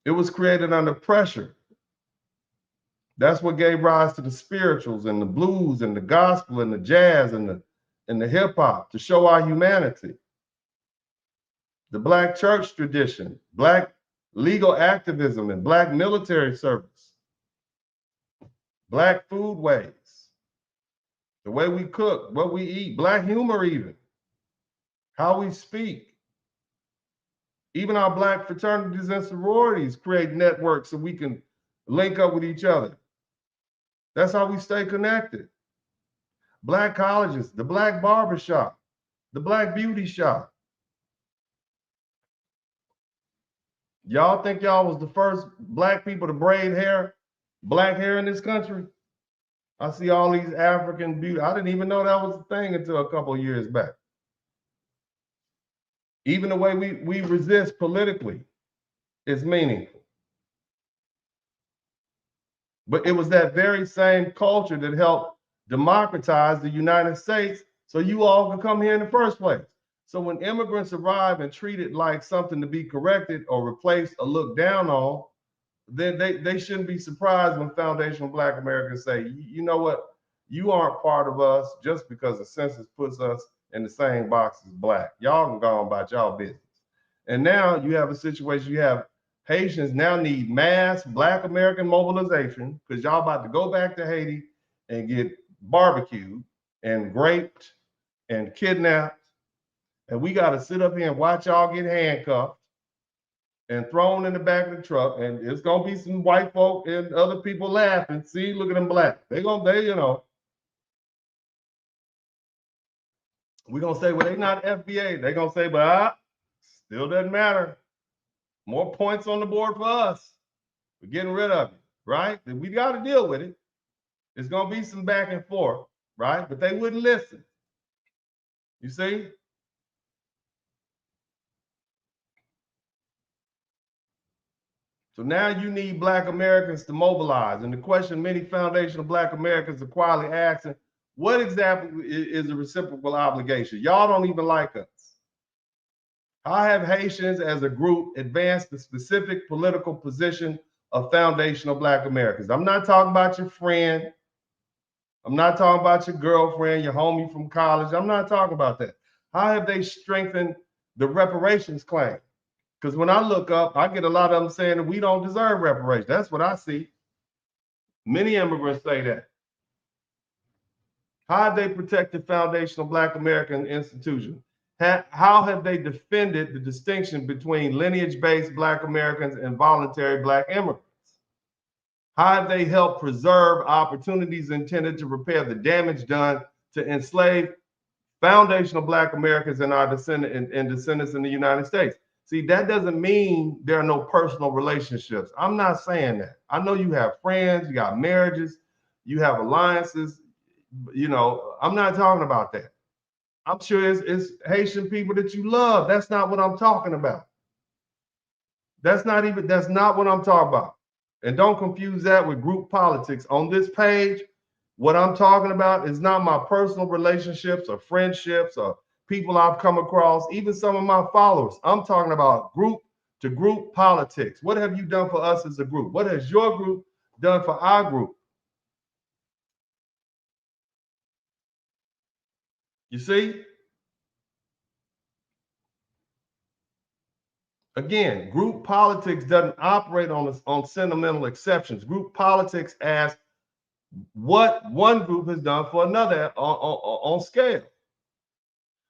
It was created under pressure. That's what gave rise to the spirituals and the blues and the gospel and the jazz and the hip hop, to show our humanity. The Black church tradition, Black legal activism and Black military service, Black food ways, the way we cook, what we eat, Black humor even, how we speak. Even our Black fraternities and sororities create networks so we can link up with each other. That's how we stay connected. Black colleges, the Black barbershop, the Black beauty shop. Y'all think y'all was the first Black people to braid hair, Black hair in this country? I see all these African beauty. I didn't even know that was a thing until a couple of years back. Even the way we resist politically is meaningful. But it was that very same culture that helped democratize the United States so you all could come here in the first place. So when immigrants arrive and treat it like something to be corrected or replaced or looked down on, then they shouldn't be surprised when foundational Black Americans say, you know what, you aren't part of us just because the census puts us in the same box as Black. Y'all can go on about y'all business. And now you have a situation, you have Haitians now need mass Black American mobilization because y'all about to go back to Haiti and get barbecued and raped and kidnapped. And we got to sit up here and watch y'all get handcuffed and thrown in the back of the truck. And it's going to be some white folk and other people laughing. See, look at them Black. We're going to say, well, they not FBA. They're going to say, but still doesn't matter. More points on the board for us. We're getting rid of it, right? We got to deal with it. It's going to be some back and forth, right? But they wouldn't listen. You see? So now you need Black Americans to mobilize. And the question many foundational Black Americans are quietly asking, what exactly is a reciprocal obligation? Y'all don't even like us. How have Haitians as a group advanced the specific political position of foundational Black Americans? I'm not talking about your friend. I'm not talking about your girlfriend, your homie from college. I'm not talking about that. How have they strengthened the reparations claim? Because when I look up, I get a lot of them saying that we don't deserve reparations. That's what I see. Many immigrants say that. How have they protected foundational Black American institutions? How have they defended the distinction between lineage-based Black Americans and voluntary Black immigrants? How have they helped preserve opportunities intended to repair the damage done to enslaved foundational Black Americans and our descendants in the United States? See, that doesn't mean there are no personal relationships. I'm not saying that. I know you have friends, you got marriages, you have alliances. I'm not talking about that. I'm sure it's Haitian people that you love. That's not what I'm talking about. That's not what I'm talking about. And don't confuse that with group politics. On this page, what I'm talking about is not my personal relationships or friendships or people I've come across, even some of my followers. I'm talking about group to group politics. What have you done for us as a group? What has your group done for our group? You see? Again, group politics doesn't operate on sentimental exceptions. Group politics asks what one group has done for another on scale.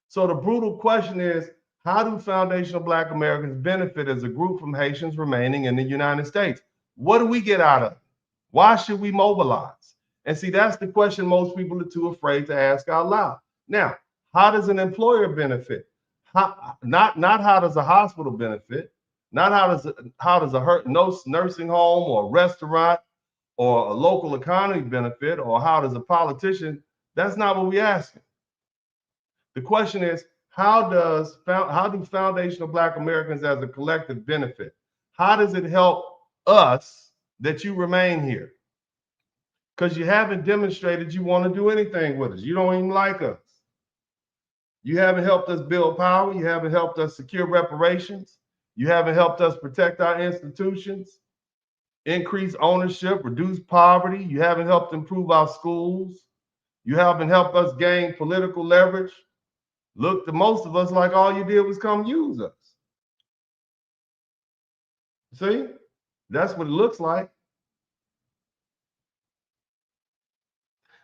So the brutal question is, how do foundational Black Americans benefit as a group from Haitians remaining in the United States? What do we get out of it? Why should we mobilize? And see, that's the question most people are too afraid to ask out loud. Now, how does an employer benefit? Not how does a hospital benefit? Not how does a nursing home or restaurant or a local economy benefit, or how does a politician? That's not what we're asking. The question is, how do foundational Black Americans as a collective benefit? How does it help us that you remain here? Because you haven't demonstrated you want to do anything with us. You don't even like us. You haven't helped us build power. You haven't helped us secure reparations. You haven't helped us protect our institutions, increase ownership, reduce poverty. You haven't helped improve our schools. You haven't helped us gain political leverage. Look to most of us like all you did was come use us. See? That's what it looks like.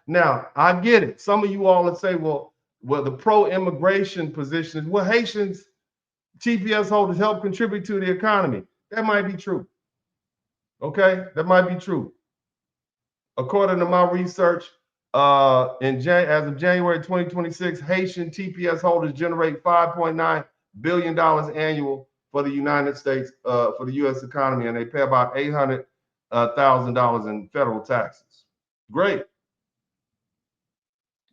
Now, I get it. Some of you all would say, well, the pro-immigration position is, well, Haitians, TPS holders help contribute to the economy. That might be true. Okay? That might be true. According to my research, as of January 2026, Haitian TPS holders generate $5.9 billion annual for the United States, for the U.S. economy, and they pay about $800,000 in federal taxes. Great.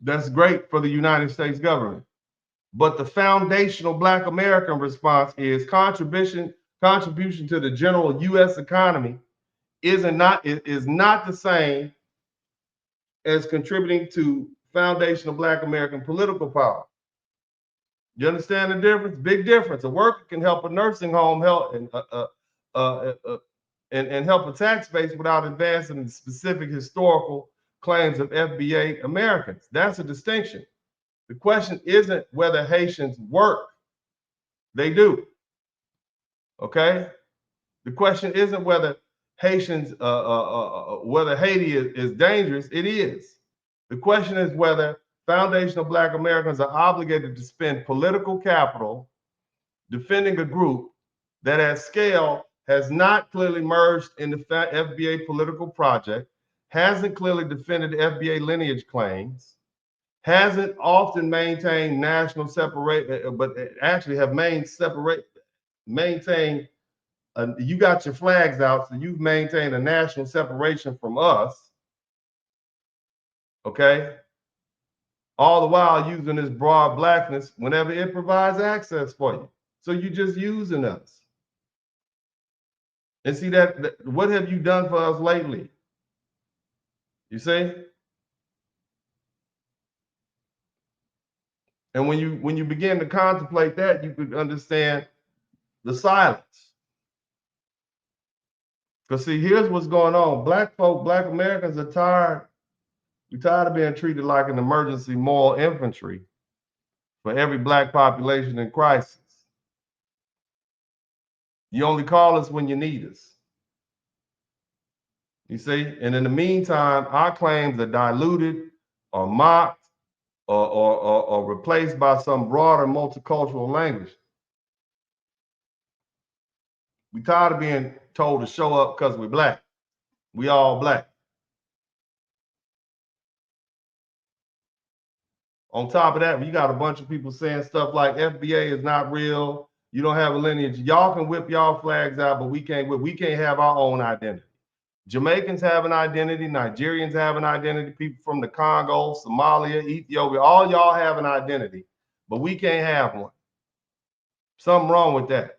That's great for the United States government. But the foundational Black American response is contribution to the general U.S. economy is not the same as contributing to foundation of Black American political power. You understand the difference? Big difference. A worker can help a nursing home help and help a tax base without advancing the specific historical claims of FBA Americans. That's a distinction. The question isn't whether Haitians work. They do. Okay? The question isn't whether Haitians, whether Haiti is dangerous. It is. The question is whether foundational Black Americans are obligated to spend political capital defending a group that at scale has not clearly merged in the FBA political project, hasn't clearly defended FBA lineage claims, hasn't often maintained national separation, but actually have maintained, you got your flags out, so you've maintained a national separation from us, okay? All the while using this broad blackness whenever it provides access for you. So you're just using us. And see that what have you done for us lately? You see? And when you begin to contemplate that, you could understand the silence. Because see, here's what's going on. Black folk, Black Americans are tired. We're tired of being treated like an emergency moral infantry for every Black population in crisis. You only call us when you need us. You see? And in the meantime, our claims are diluted or mocked or replaced by some broader multicultural language. We're tired of being told to show up because we're Black. We all Black. On top of that, you got a bunch of people saying stuff like FBA is not real. You don't have a lineage. Y'all can whip y'all flags out, but we can't have our own identity. Jamaicans have an identity. Nigerians have an identity. People from the Congo, Somalia, Ethiopia, all y'all have an identity, but we can't have one. Something wrong with that.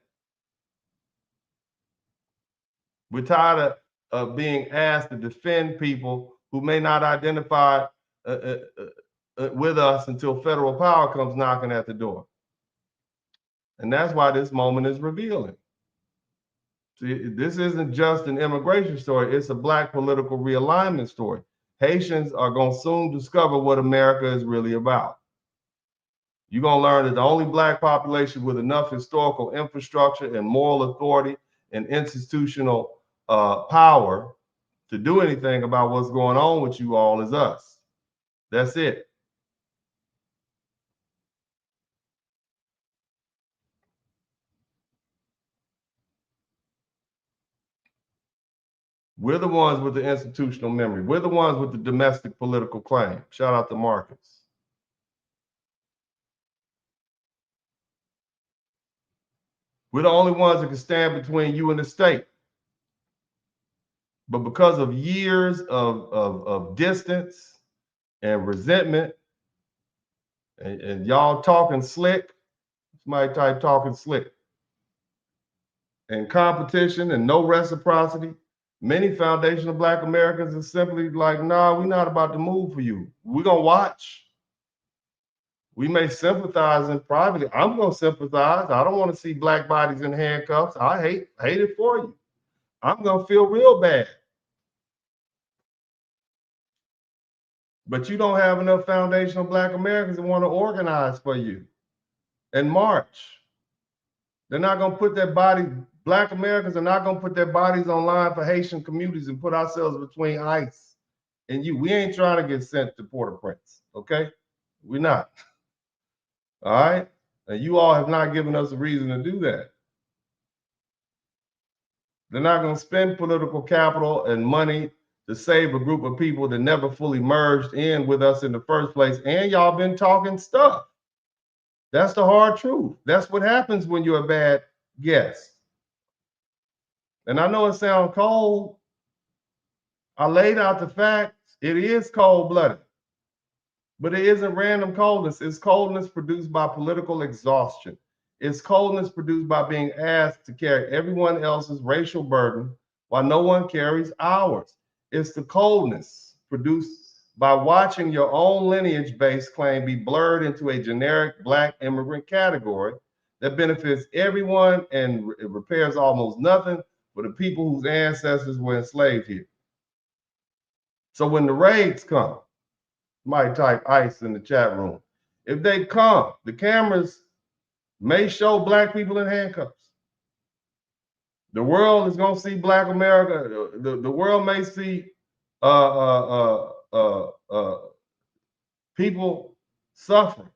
We're tired of being asked to defend people who may not identify with us until federal power comes knocking at the door. And that's why this moment is revealing. See, this isn't just an immigration story. It's a Black political realignment story. Haitians are going to soon discover what America is really about. You're going to learn that the only Black population with enough historical infrastructure and moral authority and institutional power to do anything about what's going on with you all is us. That's it. We're the ones with the institutional memory. We're the ones with the domestic political claim. Shout out to Marcus. We're the only ones that can stand between you and the state. But because of years of distance and resentment, and y'all talking slick, somebody type talking slick, and competition and no reciprocity, many foundational Black Americans are simply like, nah, we're not about to move for you. We're going to watch. We may sympathize in privately. I'm going to sympathize. I don't want to see Black bodies in handcuffs. I hate it for you. I'm going to feel real bad. But you don't have enough foundational Black Americans that want to organize for you and march. They're not going to put their body, Black Americans are not going to put their bodies online for Haitian communities and put ourselves between ICE and you. We ain't trying to get sent to Port-au-Prince, okay? We're not. All right? And you all have not given us a reason to do that. They're not going to spend political capital and money to save a group of people that never fully merged in with us in the first place. And y'all been talking stuff. That's the hard truth. That's what happens when you're a bad guest. And I know it sounds cold. I laid out the facts. It is cold-blooded. But it isn't random coldness. It's coldness produced by political exhaustion. It's coldness produced by being asked to carry everyone else's racial burden while no one carries ours. It's the coldness produced by watching your own lineage-based claim be blurred into a generic black immigrant category that benefits everyone and repairs almost nothing for the people whose ancestors were enslaved here. So when the raids come, you might type ICE in the chat room. If they come, the cameras may show black people in handcuffs. The world is going to see black America. The world may see people suffering.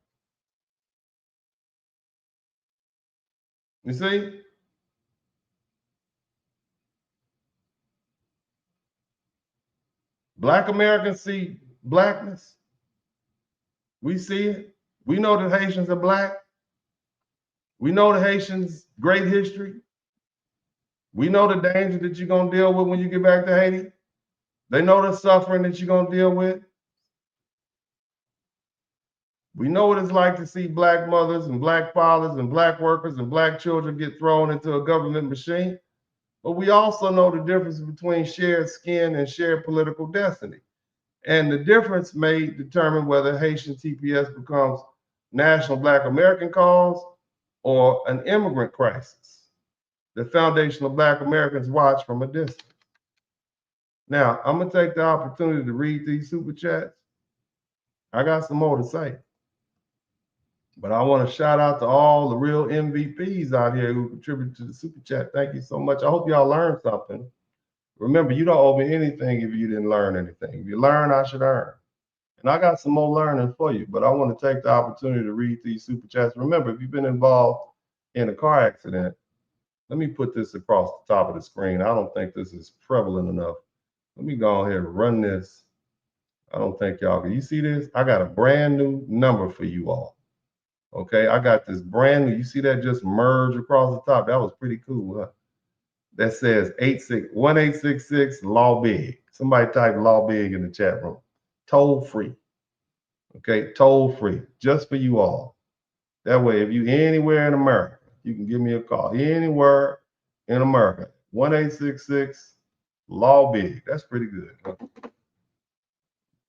You see? Black Americans see blackness. We see it. We know that Haitians are black. We know the Haitians' great history. We know the danger that you're going to deal with when you get back to Haiti. They know the suffering that you're going to deal with. We know what it's like to see black mothers and black fathers and black workers and black children get thrown into a government machine. But we also know the difference between shared skin and shared political destiny. And the difference may determine whether Haitian TPS becomes national black American cause or an immigrant crisis. The foundation of black Americans watch from a distance. Now, I'm going to take the opportunity to read these super chats. I got some more to say. But I want to shout out to all the real MVPs out here who contribute to the super chat. Thank you so much. I hope y'all learned something. Remember, you don't owe me anything if you didn't learn anything. If you learn, I should earn. And I got some more learning for you, but I want to take the opportunity to read these super chats. Remember, if you've been involved in a car accident, let me put this across the top of the screen. I don't think this is prevalent enough. Let me go ahead and run this. I don't think y'all can. You see this? I got a brand new number for you all. Okay, I got this brand new. You see that just merge across the top? That was pretty cool, huh? That says 1866 Law Big. Somebody type Law Big in the chat room. Toll free. Okay, toll free, just for you all. That way, if you anywhere in America, you can give me a call. Anywhere in America, 1-866 Law Big. That's pretty good. Huh?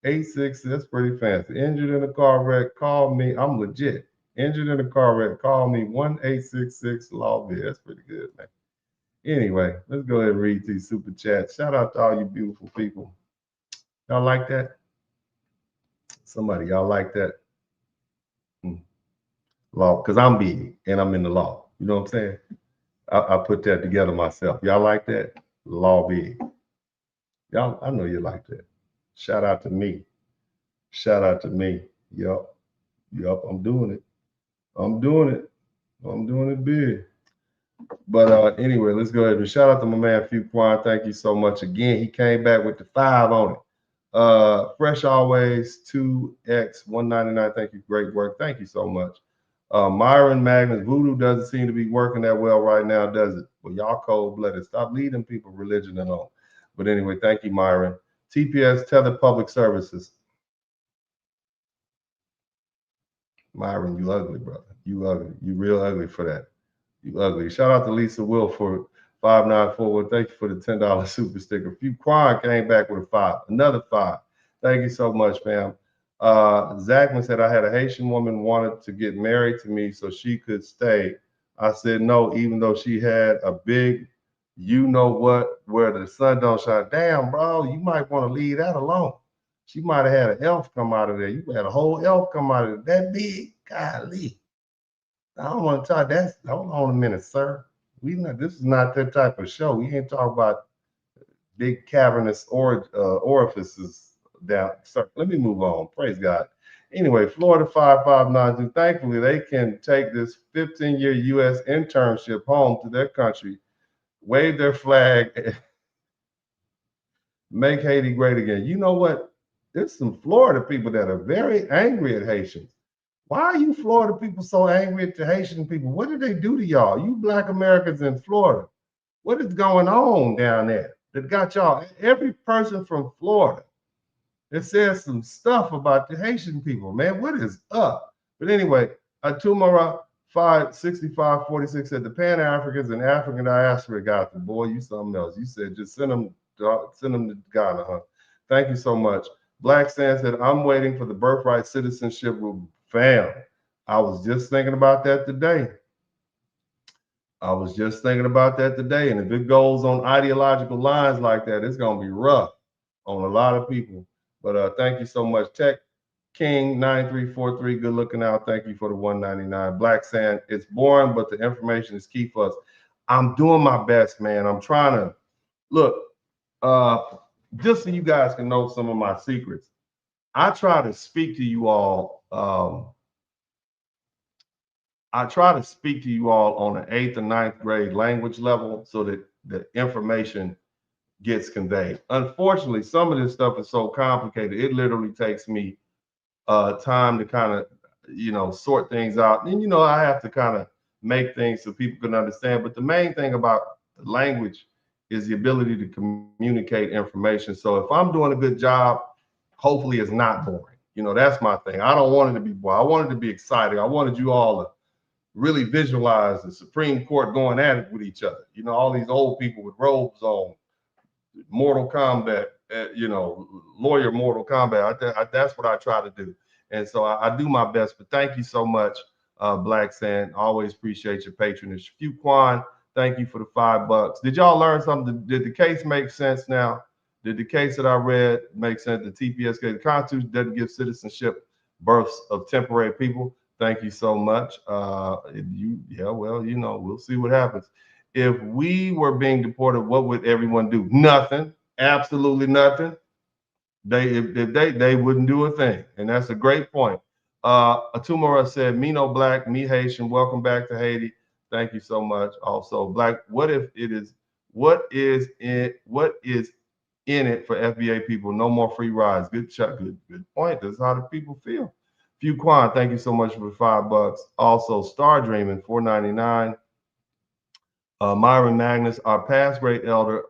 866, that's pretty fancy. Injured in a car wreck, call me. I'm legit. Injured in a car wreck, call me 1-866 Law Big. That's pretty good, man. Anyway, let's go ahead and read these super chats. Shout out to all you beautiful people. Y'all like that? Somebody, y'all like that? Law, because I'm big and I'm in the law. You know what I'm saying? I put that together myself. Y'all like that? Law big. Y'all, I know you like that. Shout out to me. Shout out to me. Yup, I'm doing it. I'm doing it big. But anyway, let's go ahead and shout out to my man Fuquan. Thank you so much again. He came back with the 5 on it. Fresh always 2x199. Thank you. Great work. Thank you so much. Myron Magnus, voodoo doesn't seem to be working that well right now, does it? Well, y'all cold-blooded. Stop leading people religion alone. But anyway, thank you, Myron. TPS, Tether Public Services. Myron, you ugly, brother. You ugly. You real ugly for that. You ugly. Shout out to Lisa Will for 5941. Thank you for the $10 super sticker. Fuquan came back with a 5. Another 5. Thank you so much, fam. Zachman said, I had a Haitian woman wanted to get married to me so she could stay. I said no, even though she had a big, you know what, where the sun don't shine. Damn, bro, you might want to leave that alone. She might have had an elf come out of there. You had a whole elf come out of there. That big, golly. I don't want to talk. Hold on a minute, sir. This is not that type of show. We ain't talking about big cavernous orifices down. Sir, let me move on. Praise God. Anyway, Florida 5592. Thankfully, they can take this 15-year U.S. internship home to their country, wave their flag, make Haiti great again. You know what? There's some Florida people that are very angry at Haitians. Why are you Florida people so angry at the Haitian people? What did they do to y'all? You Black Americans in Florida. What is going on down there that got y'all? Every person from Florida that says some stuff about the Haitian people, man. What is up? But anyway, Atumara 6546 said the Pan-Africans and African diaspora got the boy. You something else. You said just send them to Ghana, huh? Thank you so much. Black Sand said, I'm waiting for the birthright citizenship rule. Fam, I was just thinking about that today. And if it goes on ideological lines like that, it's going to be rough on a lot of people. But thank you so much. Tech King 9343, good looking out. Thank you for the 199. Black Sand, it's boring, but the information is key for us. I'm doing my best, man. I'm trying to look, just so you guys can know some of my secrets. I try to speak to you all. On an 8th or 9th grade language level so that the information gets conveyed. Unfortunately, some of this stuff is so complicated. It literally takes me time to kind of, sort things out. And, I have to kind of make things so people can understand. But the main thing about the language is the ability to communicate information. So if I'm doing a good job, hopefully it's not boring. That's my thing. I don't want it to be boring. I want it to be exciting. I wanted you all to really visualize the Supreme Court going at it with each other. All these old people with robes on, Mortal Kombat, lawyer Mortal Kombat. That's what I try to do. And so I do my best. But thank you so much, Black Sand. Always appreciate your patronage. Fuquan, thank you for the $5. Did y'all learn something? Did the case make sense now? Did the case that I read make sense? The TPS case, the Constitution doesn't give citizenship births of temporary people. Thank you so much. We'll see what happens. If we were being deported, what would everyone do? Nothing. Absolutely nothing. They wouldn't do a thing. And that's a great point. Atumara said, me no black, me Haitian. Welcome back to Haiti. Thank you so much. Also, Black, what is in it for FBA people? No more free rides. Good shot. Good point. That's how the people feel. Fuquan, thank you so much for the $5. Also, Star Dreaming, $4.99. Myron Magnus, our past great elder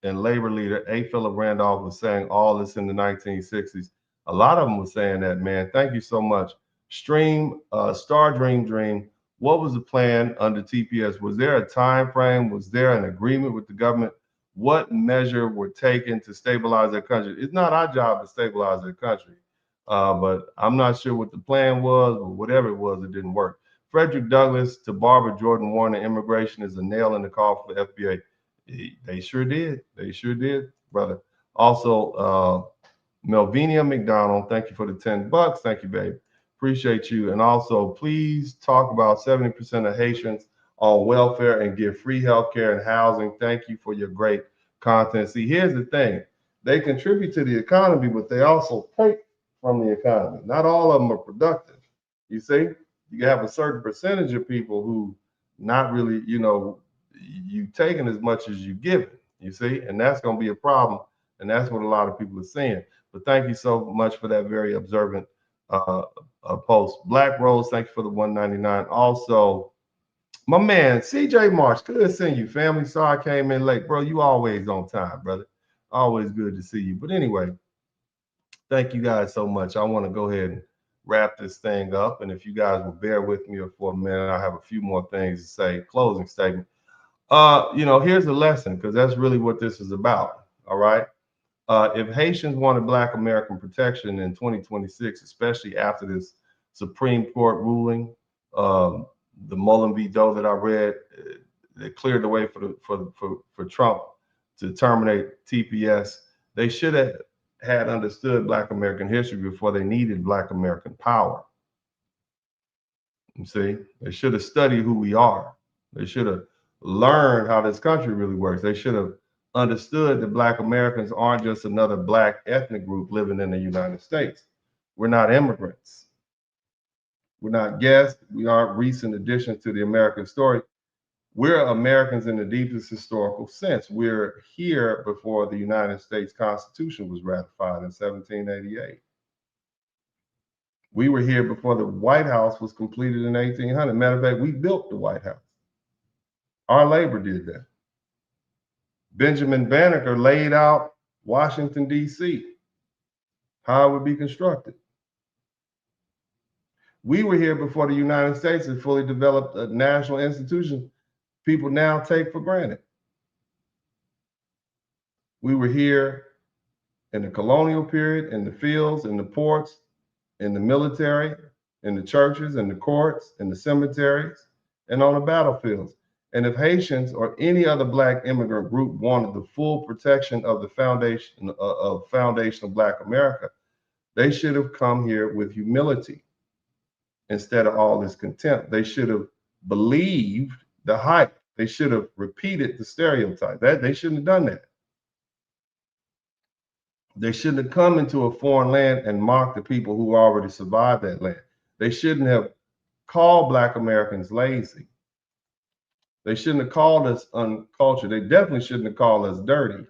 and labor leader, A. Philip Randolph, was saying all this in the 1960s. A lot of them were saying that, man. Thank you so much. Stream, Star Dream. What was the plan under TPS? Was there a time frame? Was there an agreement with the government? What measure were taken to stabilize their country? It's not our job to stabilize their country, but I'm not sure what the plan was, but whatever it was, it didn't work. Frederick Douglass to Barbara Jordan Warner, immigration is a nail in the coffin for FBA. They sure did. They sure did, brother. Also, Melvinia McDonald, thank you for the $10. Thank you, babe. Appreciate you. And also, please talk about 70% of Haitians on welfare and give free health care and housing. Thank you for your great content. See, here's the thing. They contribute to the economy, but they also take from the economy. Not all of them are productive. You see? You have a certain percentage of people who not really, you taking as much as you giving, you see, and that's going to be a problem. And that's what a lot of people are saying. But thank you so much for that very observant post. Black Rose, thank you for the $1.99. Also, my man, CJ Marsh, good seeing you, family. Sorry I came in late, bro. You always on time, brother. Always good to see you. But anyway, thank you guys so much. I want to go ahead and wrap this thing up. And if you guys will bear with me for a minute, I have a few more things to say. Closing statement. Here's a lesson, because that's really what this is about. All right. If Haitians wanted Black American protection in 2026, especially after this Supreme Court ruling, the Mullen v. Doe that I read, that cleared the way for Trump to terminate TPS, they should have had understood Black American history before they needed Black American power. You see, they should have studied who we are. They should have learned how this country really works. They should have understood that Black Americans aren't just another Black ethnic group living in the United States. We're not immigrants. We're not guests. We aren't recent additions to the American story. We're Americans in the deepest historical sense. We're here before the United States Constitution was ratified in 1788. We were here before the White House was completed in 1800. Matter of fact, we built the White House. Our labor did that. Benjamin Banneker laid out Washington, D.C., how it would be constructed. We were here before the United States had fully developed a national institution people now take for granted. We were here in the colonial period, in the fields, in the ports, in the military, in the churches, in the courts, in the cemeteries, and on the battlefields. And if Haitians or any other Black immigrant group wanted the full protection of the foundation of Black America, they should have come here with humility instead of all this contempt. They should have believed the hype. They should have repeated the stereotype. They shouldn't have done that. They shouldn't have come into a foreign land and mocked the people who already survived that land. They shouldn't have called Black Americans lazy. They shouldn't have called us uncultured. They definitely shouldn't have called us dirty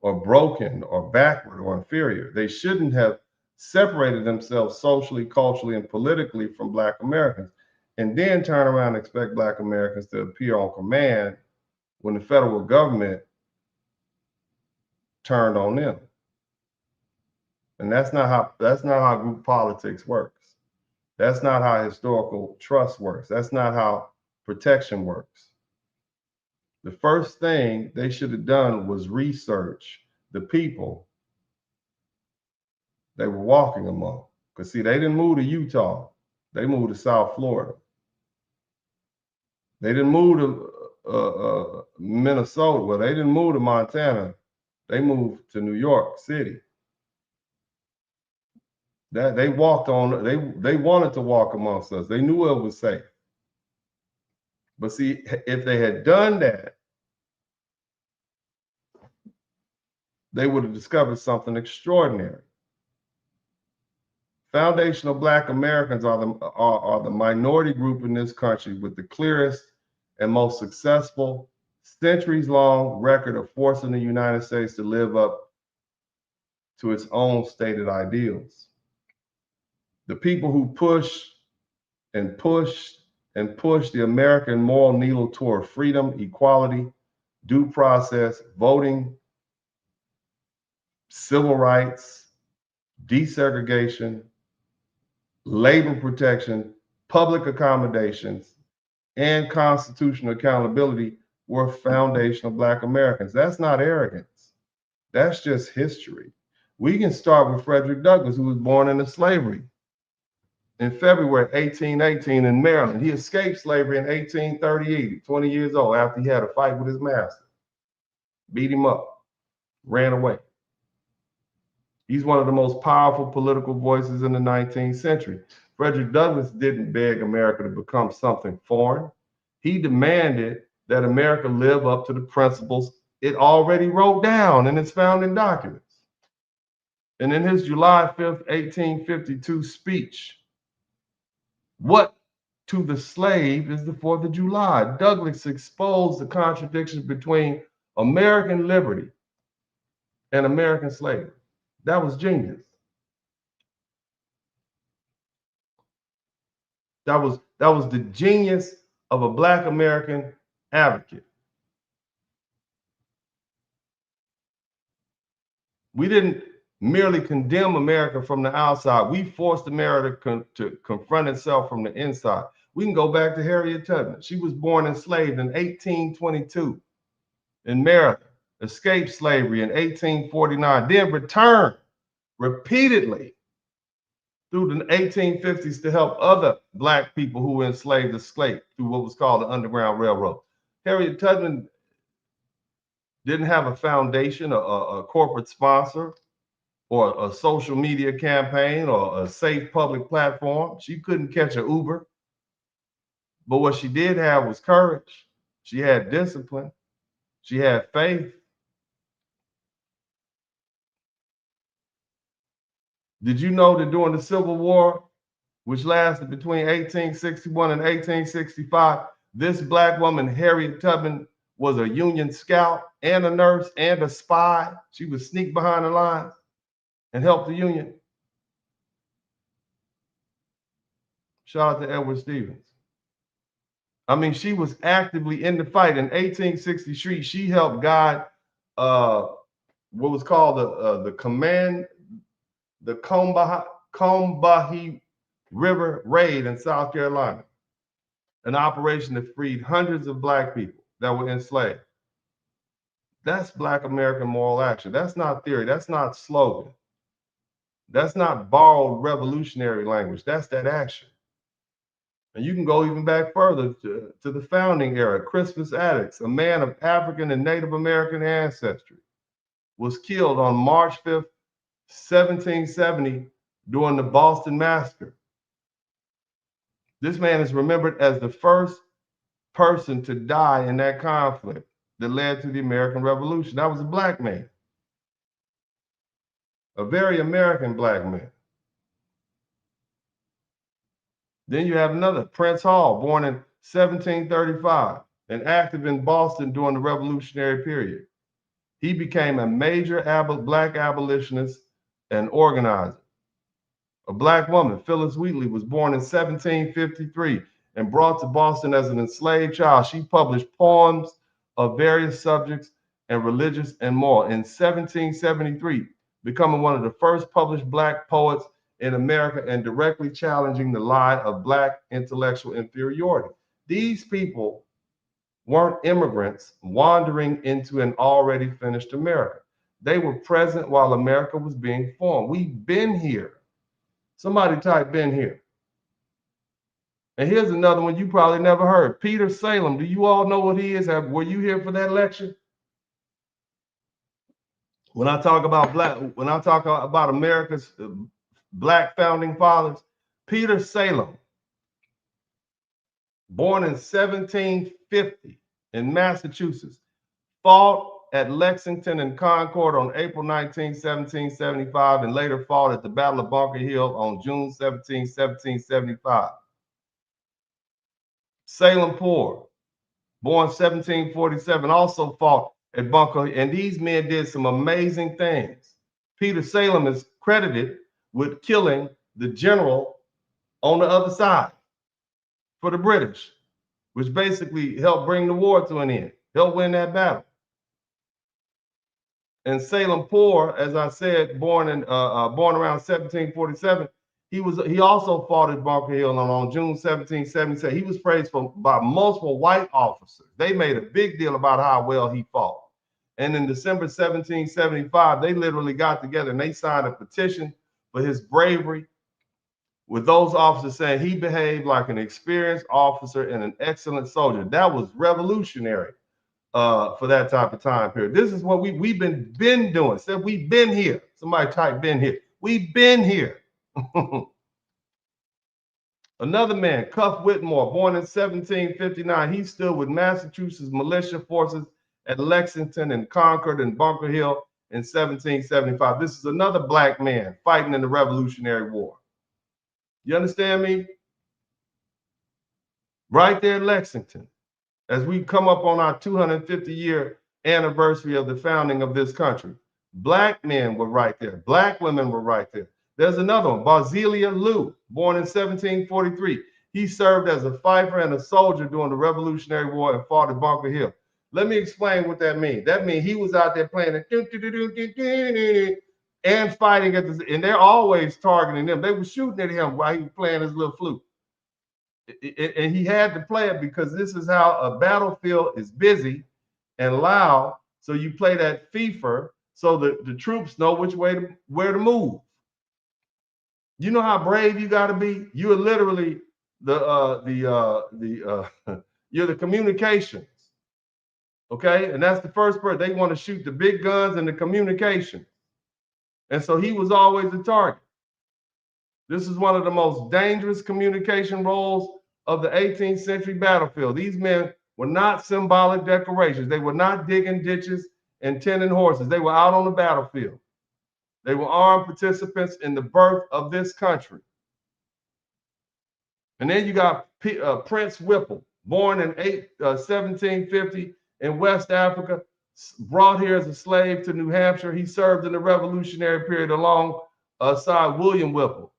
or broken or backward or inferior. They shouldn't have separated themselves socially, culturally, and politically from Black Americans, and then turn around and expect Black Americans to appear on command when the federal government turned on them. And that's not how group politics works. That's not how historical trust works. That's not how protection works. The first thing they should have done was research the people they were walking among. Because see, they didn't move to Utah. They moved to South Florida. They didn't move to Minnesota. Well, they didn't move to Montana. They moved to New York City. That they walked on, they wanted to walk amongst us. They knew it was safe. But see, if they had done that, they would have discovered something extraordinary. Foundational Black Americans are the minority group in this country with the clearest and most successful centuries-long record of forcing the United States to live up to its own stated ideals. The people who push and pushed the American moral needle toward freedom, equality, due process, voting, civil rights, desegregation, labor protection, public accommodations, and constitutional accountability were foundational Black Americans. That's not arrogance. That's just history. We can start with Frederick Douglass, who was born into slavery in February 1818 in Maryland. He escaped slavery in 1838, 20 years old, after he had a fight with his master. Beat him up, ran away. He's one of the most powerful political voices in the 19th century. Frederick Douglass didn't beg America to become something foreign. He demanded that America live up to the principles it already wrote down in its founding documents. And in his July 5th, 1852 speech, "What to the slave is the 4th of July?" Douglass exposed the contradictions between American liberty and American slavery. That was genius. That was the genius of a Black American advocate. We didn't merely condemn America from the outside. We forced America to confront itself from the inside. We can go back to Harriet Tubman. She was born enslaved in 1822 in Maryland, escaped slavery in 1849, then returned repeatedly through the 1850s to help other Black people who were enslaved escape through what was called the Underground Railroad. Harriet Tubman didn't have a foundation, a corporate sponsor, or a social media campaign, or a safe public platform. She couldn't catch an Uber. But what she did have was courage. She had discipline. She had faith. Did you know that during the Civil War, which lasted between 1861 and 1865, this Black woman, Harriet Tubman, was a Union scout and a nurse and a spy? She would sneak behind the lines and help the Union. Shout out to Edward Stevens. I mean, she was actively in the fight. In 1863, she helped guide what was called the Combahee River Raid in South Carolina, an operation that freed hundreds of black people that were enslaved. That's Black American moral action. That's not theory. That's not slogan. That's not borrowed revolutionary language. That's that action. And you can go even back further to the founding era. Crispus Attucks, a man of African and Native American ancestry, was killed on March 5th, 1770 during the Boston Massacre. This man is remembered as the first person to die in that conflict that led to the American Revolution. That was a black man, a very American black man. Then you have another, Prince Hall, born in 1735 and active in Boston during the Revolutionary period. He became a major black abolitionist and organizer. A black woman, Phyllis Wheatley, was born in 1753 and brought to Boston as an enslaved child. She published poems of various subjects and religious and moral. In 1773, becoming one of the first published black poets in America and directly challenging the lie of black intellectual inferiority. These people weren't immigrants wandering into an already finished America. They were present while America was being formed. We've been here. Somebody type "been here." And here's another one you probably never heard. Peter Salem. Do you all know what he is? Were you here for that lecture? When I talk about America's black founding fathers, Peter Salem, born in 1750 in Massachusetts, fought at Lexington and Concord on April 19, 1775, and later fought at the Battle of Bunker Hill on June 17, 1775. Salem Poor, born 1747, also fought at Bunker Hill, and these men did some amazing things. Peter Salem is credited with killing the general on the other side for the British, which basically helped bring the war to an end, helped win that battle. And Salem Poor, as I said, born around 1747, he also fought at Bunker Hill, and on June 1777, he was praised by multiple white officers. They made a big deal about how well he fought. And in December 1775, they literally got together and they signed a petition for his bravery, with those officers saying he behaved like an experienced officer and an excellent soldier. That was revolutionary for that type of time period. This is what we've been doing. Said we've been here. Somebody type "been here." We've been here. Another man, Cuff Whitmore, born in 1759, he stood with Massachusetts militia forces at Lexington and Concord and Bunker Hill in 1775. This is another black man fighting in the Revolutionary War. You understand me? Right there in Lexington, as we come up on our 250-year anniversary of the founding of this country. Black men were right there. Black women were right there. There's another one, Basilia Liu, born in 1743. He served as a fighter and a soldier during the Revolutionary War and fought at Bunker Hill. Let me explain what that means. That means he was out there playing and fighting at and they're always targeting them. They were shooting at him while he was playing his little flute. And he had to play it because this is how a battlefield is busy and loud. So you play that FIFA so that the troops know which way where to move. You know how brave you got to be. You are literally you're the communications. Okay, and that's the first part. They want to shoot the big guns and the communication, and so he was always a target. This is one of the most dangerous communication roles of the 18th century battlefield. These men were not symbolic decorations. They were not digging ditches and tending horses. They were out on the battlefield. They were armed participants in the birth of this country. And then you got Prince Whipple, born in 1750 in West Africa, brought here as a slave to New Hampshire. He served in the Revolutionary period alongside William Whipple,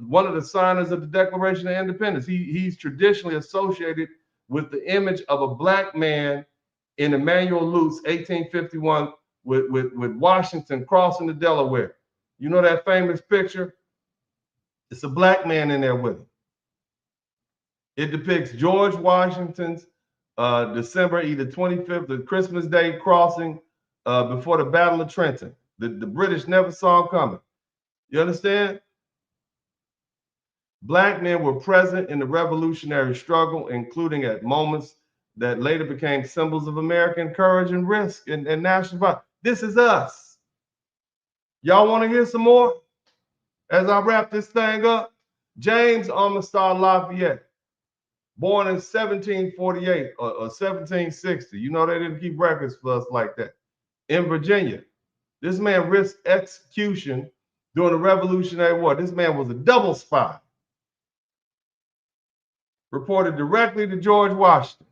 one of the signers of the Declaration of Independence. He's traditionally associated with the image of a black man in Emmanuel Lute's 1851 with Washington crossing the Delaware. You know that famous picture? It's a black man in there with him. It depicts George Washington's December either 25th or Christmas Day crossing before the Battle of Trenton. The British never saw him coming. You understand? Black men were present in the revolutionary struggle, including at moments that later became symbols of American courage and risk and national pride. This is us. Y'all want to hear some more? As I wrap this thing up, James Armstrong Lafayette, born in 1748 or 1760. You know, they didn't keep records for us like that. In Virginia, this man risked execution during the Revolutionary War. This man was a double spy. Reported directly to George Washington.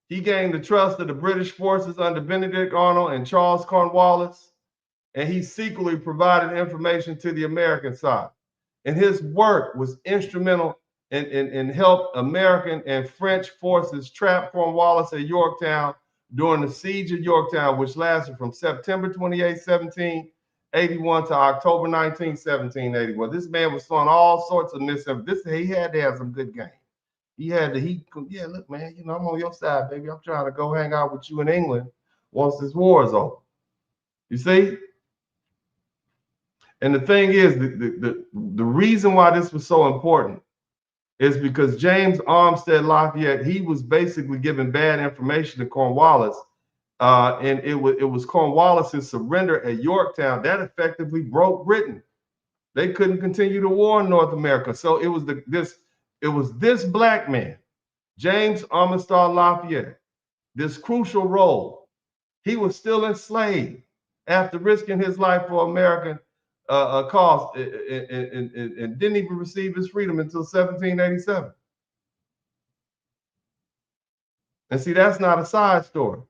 He gained the trust of the British forces under Benedict Arnold and Charles Cornwallis, and he secretly provided information to the American side. And his work was instrumental in help American and French forces trap Cornwallis at Yorktown during the siege of Yorktown, which lasted from September 28, 1781 to October 19, 1781. This man was throwing all sorts of misinformation. He had to have some good game. Yeah, look, man, you know, I'm on your side, baby. I'm trying to go hang out with you in England once this war is over. You see? And the thing is, the reason why this was so important is because James Armstead Lafayette, he was basically giving bad information to Cornwallis, and it was Cornwallis's surrender at Yorktown that effectively broke Britain. They couldn't continue the war in North America. So it was this black man, James Armstrong Lafayette, this crucial role. He was still enslaved after risking his life for American cause and didn't even receive his freedom until 1787. And see, that's not a side story.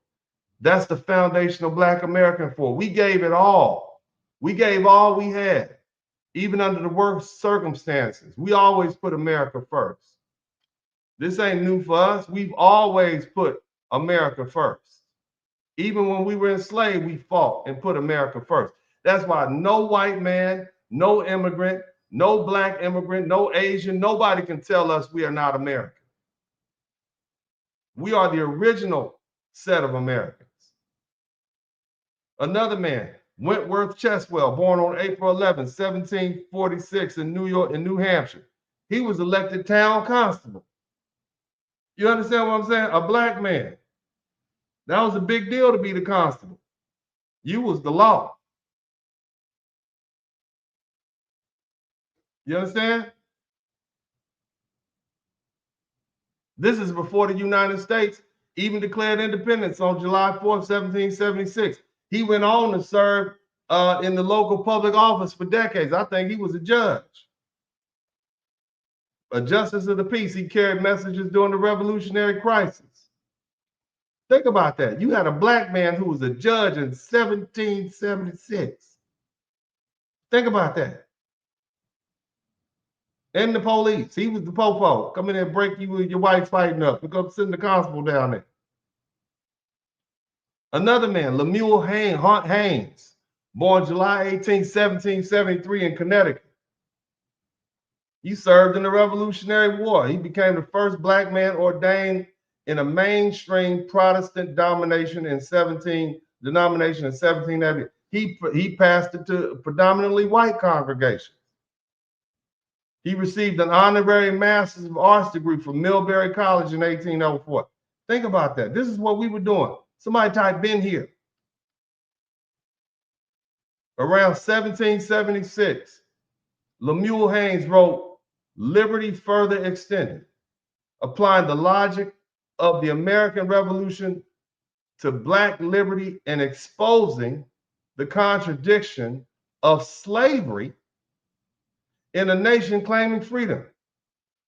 That's the foundational Black American for. We gave it all. We gave all we had, even under the worst circumstances. We always put America first. This ain't new for us. We've always put America first. Even when we were enslaved, we fought and put America first. That's why no white man, no immigrant, no black immigrant, no Asian, nobody can tell us we are not American. We are the original set of Americans. Another man, Wentworth Cheswell, born on April 11, 1746 in New Hampshire. He was elected town constable. You understand what I'm saying? A black man. That was a big deal to be the constable. You was the law. You understand? This is before the United States even declared independence on July 4th, 1776. He went on to serve in the local public office for decades. I think he was a judge, a justice of the peace. He carried messages during the Revolutionary crisis. Think about that. You had a black man who was a judge in 1776. Think about that. And the police. He was the popo. Come in and break you with your wife fighting up. We go send the constable down there. Another man, Lemuel Haynes, born July 18, 1773 in Connecticut. He served in the Revolutionary War. He became the first black man ordained in a mainstream Protestant denomination in 1780. He pastored to predominantly white congregations. He received an honorary Master's of Arts degree from Millbury College in 1804. Think about that. This is what we were doing. Somebody type "been here." Around 1776, Lemuel Haynes wrote "Liberty Further Extended," applying the logic of the American Revolution to Black liberty and exposing the contradiction of slavery in a nation claiming freedom.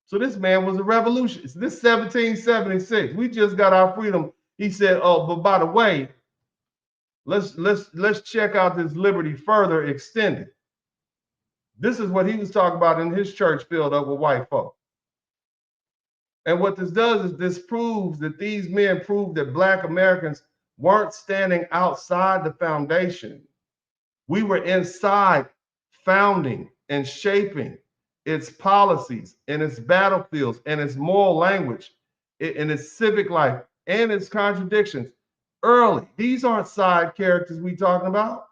So this man was a revolutionist. This 1776, we just got our freedom. He said, "Oh, but by the way, let's check out this liberty further extended." This is what he was talking about in his church filled up with white folk. And what this does is this proves that these men proved that Black Americans weren't standing outside the foundation. We were inside, founding and shaping its policies, and its battlefields, and its moral language, and its civic life, and its contradictions early. These aren't side characters we talking about.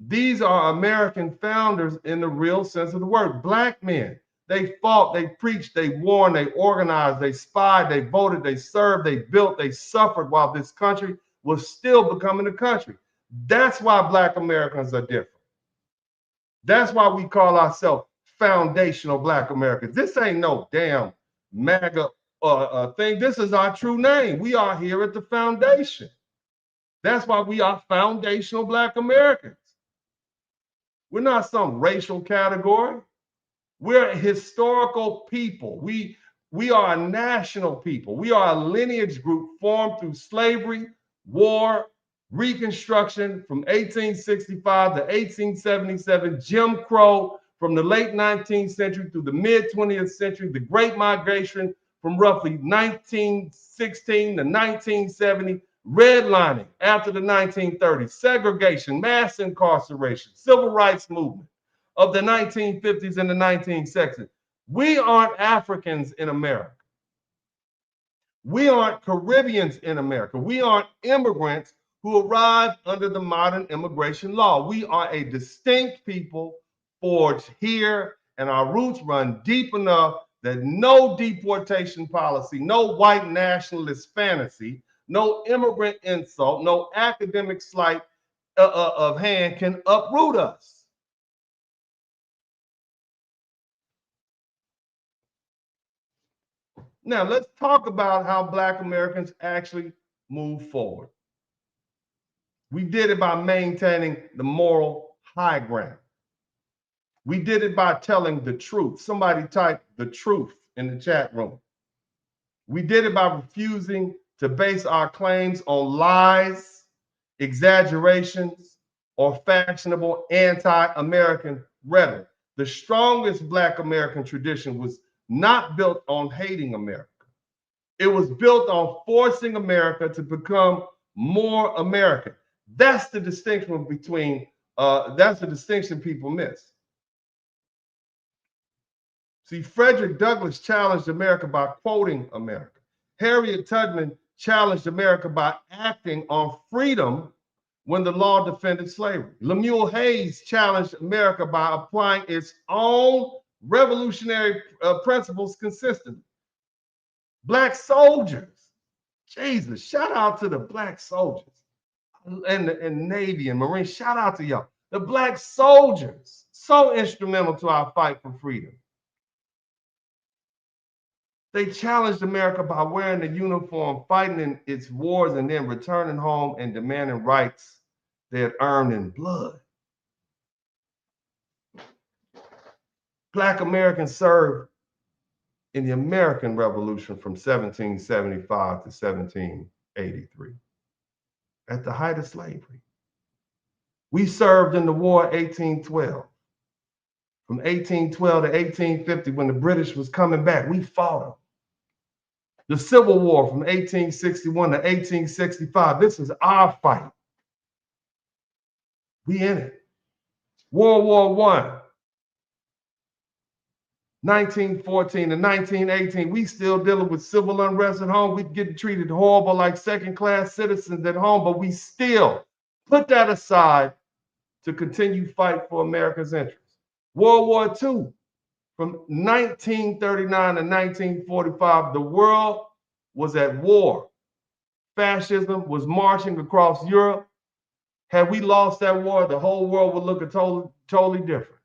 These are American founders in the real sense of the word. Black men. They fought, they preached, they warned, they organized, they spied, they voted, they served, they built, they suffered while this country was still becoming a country. That's why Black Americans are different. That's why we call ourselves foundational Black Americans. This ain't no damn MAGA thing. This is our true name. We are here at the foundation. That's why we are foundational Black Americans. We're not some racial category. We're a historical people. We are a national people. We are a lineage group formed through slavery, war, Reconstruction from 1865 to 1877, Jim Crow from the late 19th century through the mid 20th century, the Great Migration from roughly 1916 to 1970, redlining after the 1930s, segregation, mass incarceration, civil rights movement of the 1950s and the 1960s. We aren't Africans in America. We aren't Caribbeans in America. We aren't immigrants who arrived under the modern immigration law. We are a distinct people forged here, and our roots run deep enough that no deportation policy, no white nationalist fantasy, no immigrant insult, no academic sleight of hand can uproot us. Now, let's talk about how Black Americans actually move forward. We did it by maintaining the moral high ground. We did it by telling the truth. Somebody typed the truth in the chat room. We did it by refusing to base our claims on lies, exaggerations, or fashionable anti-American rhetoric. The strongest Black American tradition was not built on hating America. It was built on forcing America to become more American. That's the distinction between, that's the distinction people miss. See, Frederick Douglass challenged America by quoting America. Harriet Tubman challenged America by acting on freedom when the law defended slavery. Lemuel Hayes challenged America by applying its own revolutionary principles consistently. Black soldiers, Jesus, shout out to the Black soldiers and Navy and Marine, shout out to y'all. The Black soldiers, so instrumental to our fight for freedom. They challenged America by wearing the uniform, fighting in its wars, and then returning home and demanding rights they had earned in blood. Black Americans served in the American Revolution from 1775 to 1783, at the height of slavery. We served in the War 1812. From 1812 to 1850, when the British was coming back, we fought them. The Civil War from 1861 to 1865, this is our fight. We in it. World War I, 1914 to 1918, we still dealing with civil unrest at home. We getting treated horrible like second-class citizens at home, but we still put that aside to continue fight for America's interests. World War II, from 1939 to 1945, the world was at war. Fascism was marching across Europe. Had we lost that war, the whole world would look totally different.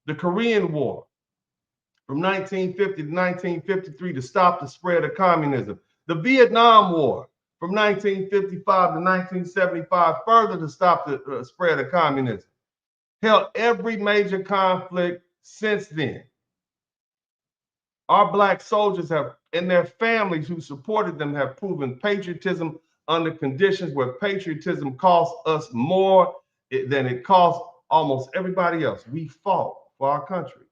The Korean War, from 1950 to 1953, to stop the spread of communism. The Vietnam War, from 1955 to 1975, further to stop the spread of communism. Hell, every major conflict since then. Our Black soldiers have, and their families who supported them, have proven patriotism under conditions where patriotism costs us more than it costs almost everybody else. We fought for our country.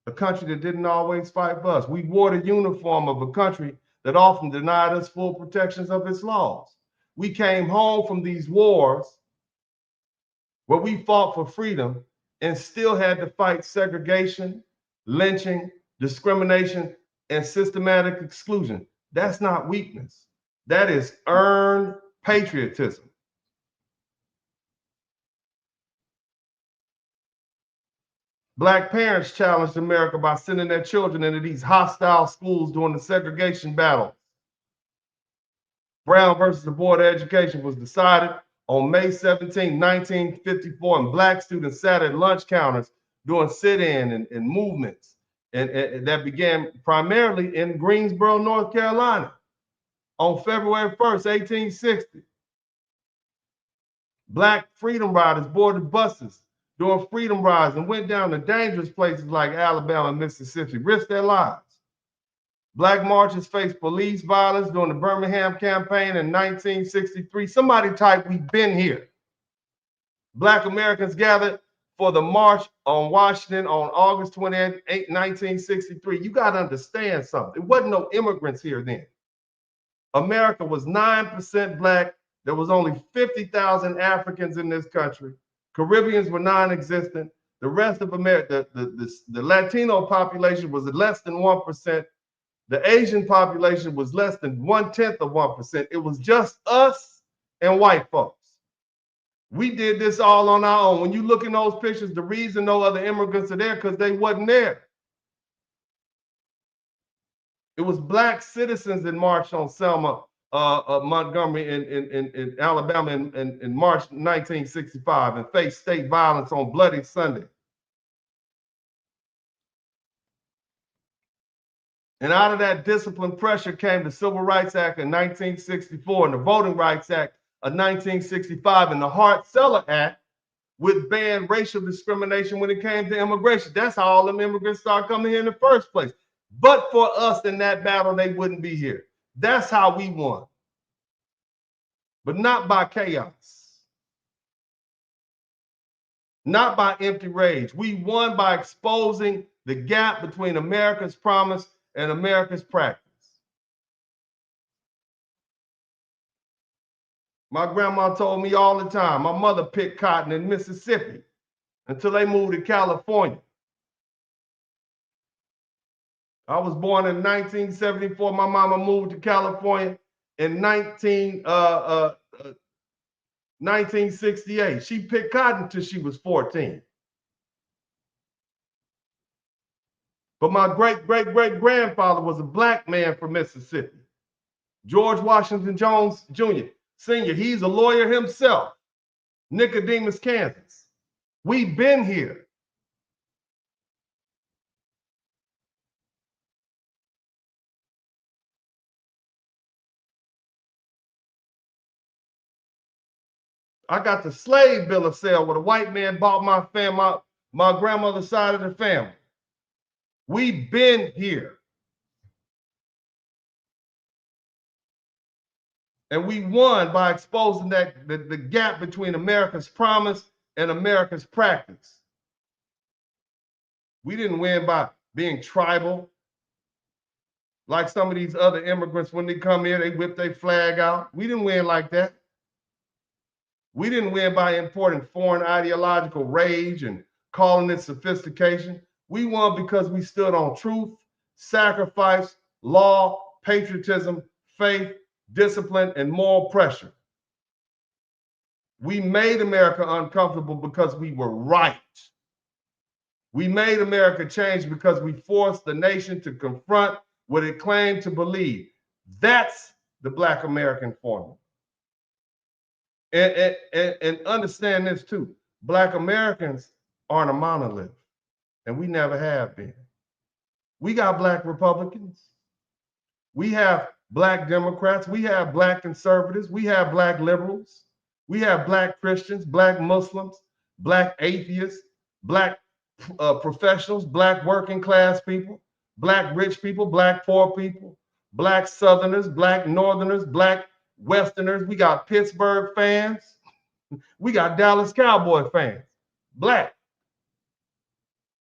A country that didn't always fight for us. We wore the uniform of a country that often denied us full protections of its laws. We came home from these wars where we fought for freedom, and still had to fight segregation, lynching, discrimination, and systematic exclusion. That's not weakness. That is earned patriotism. Black parents challenged America by sending their children into these hostile schools during the segregation battle. Brown versus the Board of Education was decided on May 17, 1954, and black students sat at lunch counters doing sit-in and movements and that began primarily in Greensboro, North Carolina on February 1st, 1860. Black freedom riders boarded buses during freedom rides and went down to dangerous places like Alabama and Mississippi, risked their lives. Black marchers faced police violence during the Birmingham campaign in 1963. Somebody type, "We've been here." Black Americans gathered for the March on Washington on August 28, 1963. You got to understand something. There wasn't no immigrants here then. America was 9% black. There was only 50,000 Africans in this country. Caribbeans were non-existent. The rest of America, the Latino population was less than 1%. The Asian population was less than 1/10 of 1%. It was just us and white folks. We did this all on our own. When you look in those pictures, the reason no other immigrants are there because they wasn't there. It was black citizens that marched on Selma, Montgomery in Alabama in March 1965 and faced state violence on Bloody Sunday. And out of that discipline pressure came the Civil Rights Act of 1964 and the Voting Rights Act of 1965 and the Hart-Celler Act, which banned racial discrimination when it came to immigration. That's how all them immigrants started coming here in the first place. But for us in that battle, they wouldn't be here. That's how we won. But not by chaos. Not by empty rage. We won by exposing the gap between America's promise and America's practice. My grandma told me all the time, my mother picked cotton in Mississippi until they moved to California. I was born in 1974. My mama moved to California in 1968. She picked cotton until she was 14. But my great-great-great-grandfather was a black man from Mississippi. George Washington Jones Jr., Sr., he's a lawyer himself. Nicodemus, Kansas. We've been here. I got the slave bill of sale where the white man bought my grandmother's side of the family. We've been here. And we won by exposing the gap between America's promise and America's practice. We didn't win by being tribal. Like some of these other immigrants, when they come here, they whip their flag out. We didn't win like that. We didn't win by importing foreign ideological rage and calling it sophistication. We won because we stood on truth, sacrifice, law, patriotism, faith, discipline, and moral pressure. We made America uncomfortable because we were right. We made America change because we forced the nation to confront what it claimed to believe. That's the Black American formula. And understand this too. Black Americans aren't a monolith, and we never have been. We got Black Republicans. We have Black Democrats. We have Black conservatives. We have Black liberals. We have Black Christians, Black Muslims, Black atheists, Black professionals, Black working class people, Black rich people, Black poor people, Black Southerners, Black Northerners, Black Westerners. We got Pittsburgh fans. We got Dallas Cowboy fans, Black.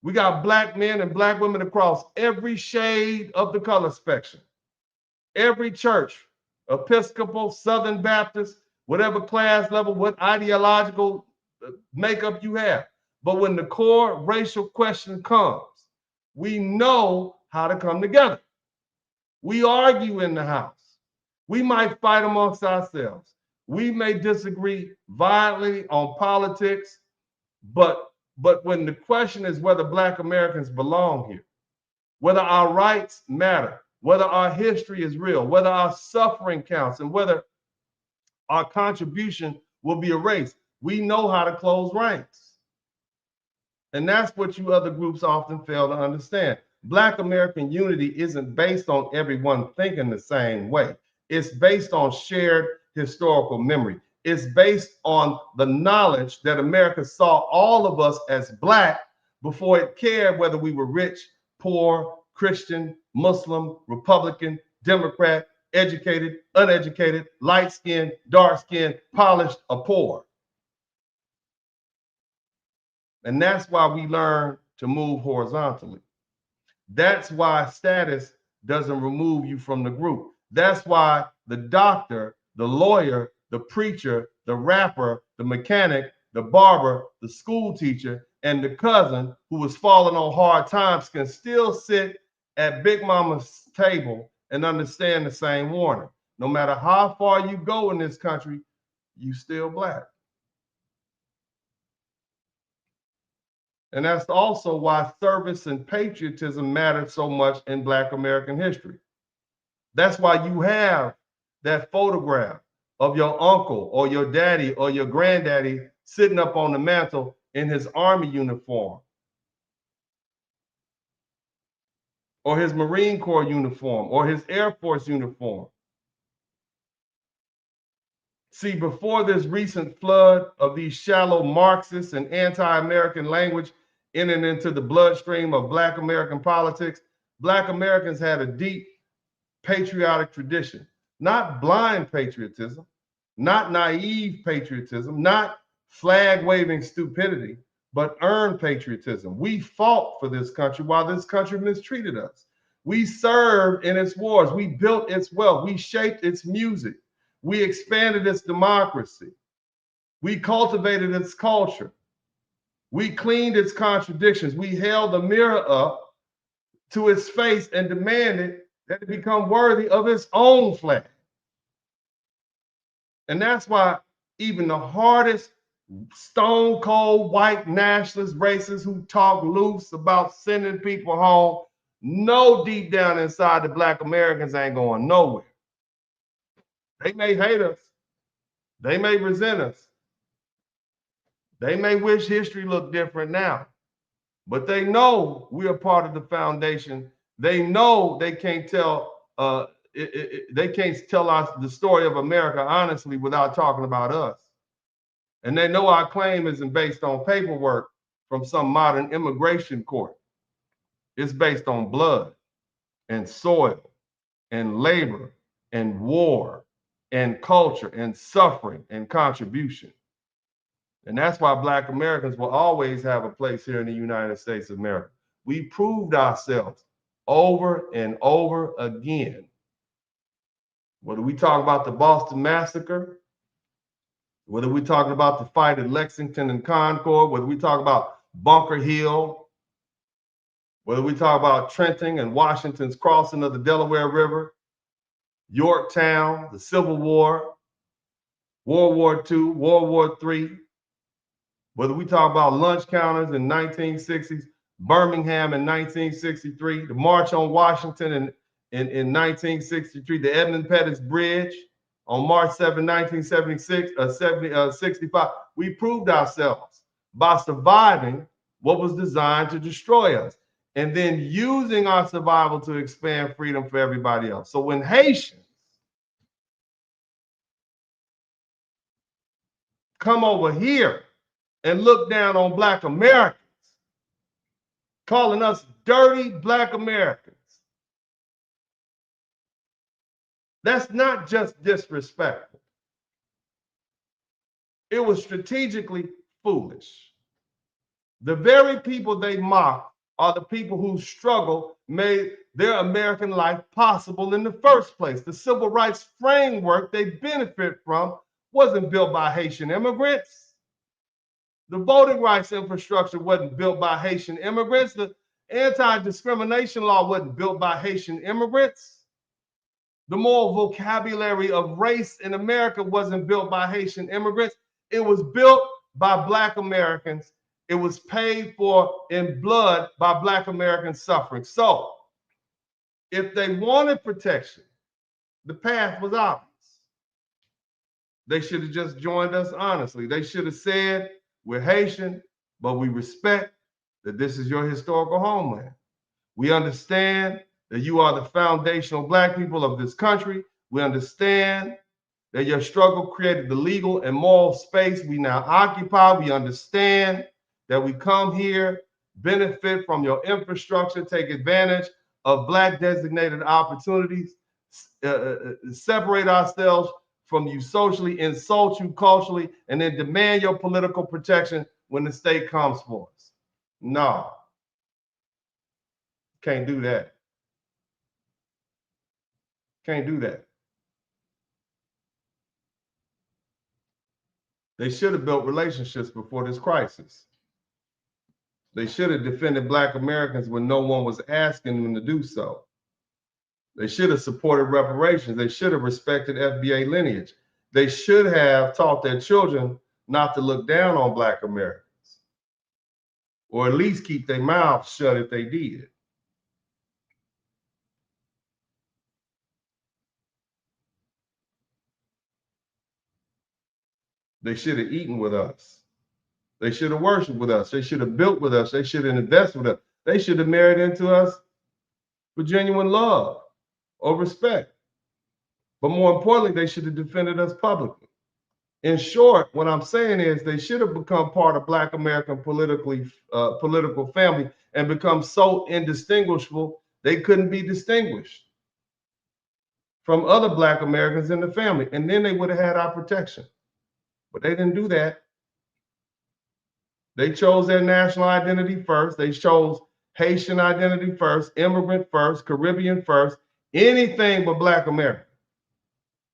We got Black men and Black women across every shade of the color spectrum. Every church, Episcopal, Southern Baptist, whatever class level, what ideological makeup you have. But when the core racial question comes, we know how to come together. We argue in the house. We might fight amongst ourselves. We may disagree violently on politics, but when the question is whether Black Americans belong here, whether our rights matter, whether our history is real, whether our suffering counts, and whether our contribution will be erased, we know how to close ranks. And that's what you other groups often fail to understand. Black American unity isn't based on everyone thinking the same way. It's based on shared historical memory. It's based on the knowledge that America saw all of us as Black before it cared whether we were rich, poor, Christian, Muslim, Republican, Democrat, educated, uneducated, light-skinned, dark-skinned, polished, or poor. And that's why we learn to move horizontally. That's why status doesn't remove you from the group. That's why the doctor, the lawyer, the preacher, the rapper, the mechanic, the barber, the school teacher, and the cousin who was falling on hard times can still sit at Big Mama's table and understand the same warning. No matter how far you go in this country, you still Black. And that's also why service and patriotism mattered so much in Black American history. That's why you have that photograph of your uncle or your daddy or your granddaddy sitting up on the mantle in his Army uniform or his Marine Corps uniform or his Air Force uniform. See, before this recent flood of these shallow Marxist and anti-American language entered into the bloodstream of Black American politics, Black Americans had a deep patriotic tradition, not blind patriotism, not naive patriotism, not flag-waving stupidity, but earned patriotism. We fought for this country while this country mistreated us. We served in its wars. We built its wealth. We shaped its music. We expanded its democracy. We cultivated its culture. We cleaned its contradictions. We held the mirror up to its face and demanded that it become worthy of its own flag. And that's why even the hardest stone cold white nationalist racists who talk loose about sending people home know deep down inside that Black Americans ain't going nowhere. They may hate us. They may resent us. They may wish history looked different now, but they know we are part of the foundation. They know they can't tell they can't tell us the story of America honestly without talking about us. And they know our claim isn't based on paperwork from some modern immigration court. It's based on blood and soil and labor and war and culture and suffering and contribution. And that's why Black Americans will always have a place here in the United States of America. We proved ourselves over and over again. Whether we talk about the Boston Massacre, whether we talk about the fight at Lexington and Concord, whether we talk about Bunker Hill, whether we talk about Trenton and Washington's crossing of the Delaware River, Yorktown, the Civil War, World War II, World War III, whether we talk about lunch counters in 1960s, Birmingham in 1963, the March on Washington in 1963, the Edmund Pettus Bridge on March 7, 1965, we proved ourselves by surviving what was designed to destroy us and then using our survival to expand freedom for everybody else. So when Haitians come over here and look down on Black Americans, calling us dirty Black Americans, that's not just disrespectful. It was strategically foolish. The very people they mock are the people whose struggle made their American life possible in the first place. The civil rights framework they benefit from wasn't built by Haitian immigrants. The voting rights infrastructure wasn't built by Haitian immigrants. The anti-discrimination law wasn't built by Haitian immigrants. The moral vocabulary of race in America wasn't built by Haitian immigrants. It was built by Black Americans. It was paid for in blood by Black American suffering. So, if they wanted protection, the path was obvious. They should have just joined us honestly. They should have said, we're Haitian, but we respect that this is your historical homeland. We understand that you are the foundational Black people of this country. We understand that your struggle created the legal and moral space we now occupy. We understand that we come here, benefit from your infrastructure, take advantage of Black designated opportunities, separate ourselves from you socially, insult you culturally, and then demand your political protection when the state comes for us. No. Can't do that. Can't do that. They should have built relationships before this crisis. They should have defended Black Americans when no one was asking them to do so. They should have supported reparations. They should have respected FBA lineage. They should have taught their children not to look down on Black Americans, or at least keep their mouths shut if they did. They should have eaten with us. They should have worshiped with us. They should have built with us. They should have invested with us. They should have married into us for genuine love or respect. But more importantly, they should have defended us publicly. In short, what I'm saying is they should have become part of Black American political family and become so indistinguishable they couldn't be distinguished from other Black Americans in the family. And then they would have had our protection. But they didn't do that. They chose their national identity first. They chose Haitian identity first, immigrant first, Caribbean first, anything but Black American.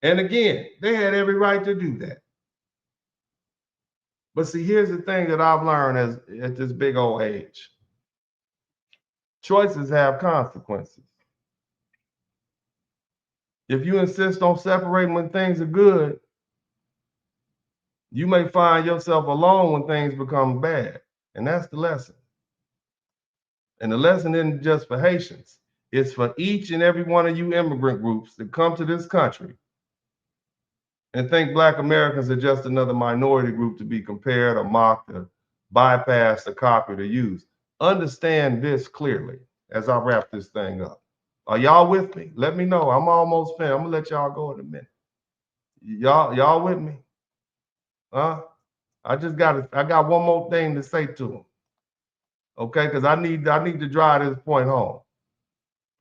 And again, they had every right to do that. But see, here's the thing that I've learned at this big old age. Choices have consequences. If you insist on separating when things are good, you may find yourself alone when things become bad. And that's the lesson. And the lesson isn't just for Haitians. It's for each and every one of you immigrant groups that come to this country and think Black Americans are just another minority group to be compared or mocked or bypassed or copied or used. Understand this clearly as I wrap this thing up. Are y'all with me? Let me know. I'm almost finished. I'm gonna let y'all go in a minute. Y'all with me? Huh? I got one more thing to say to them. Okay, because I need to drive this point home.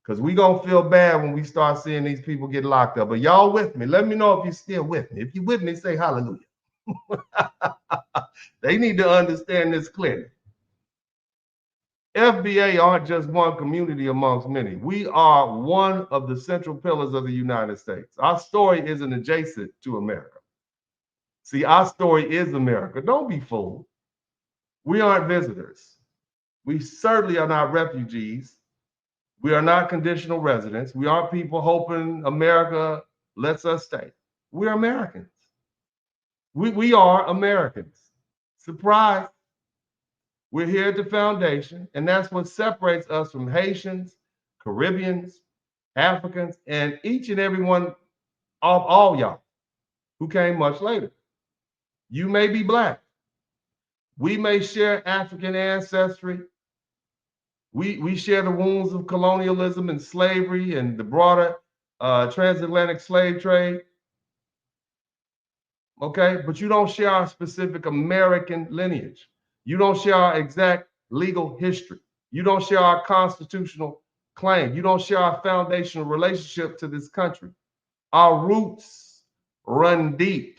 Because we gonna feel bad when we start seeing these people get locked up. But y'all with me? Let me know if you're still with me. If you're with me, say hallelujah. They need to understand this clearly. FBA aren't just one community amongst many. We are one of the central pillars of the United States. Our story isn't adjacent to America. See, our story is America. Don't be fooled. We aren't visitors. We certainly are not refugees. We are not conditional residents. We aren't people hoping America lets us stay. We're Americans. We are Americans. Surprise. We're here at the foundation, and that's what separates us from Haitians, Caribbeans, Africans, and each and every one of all y'all who came much later. You may be Black. We may share African ancestry. We share the wounds of colonialism and slavery and the broader transatlantic slave trade. Okay, but you don't share our specific American lineage. You don't share our exact legal history. You don't share our constitutional claim. You don't share our foundational relationship to this country. Our roots run deep.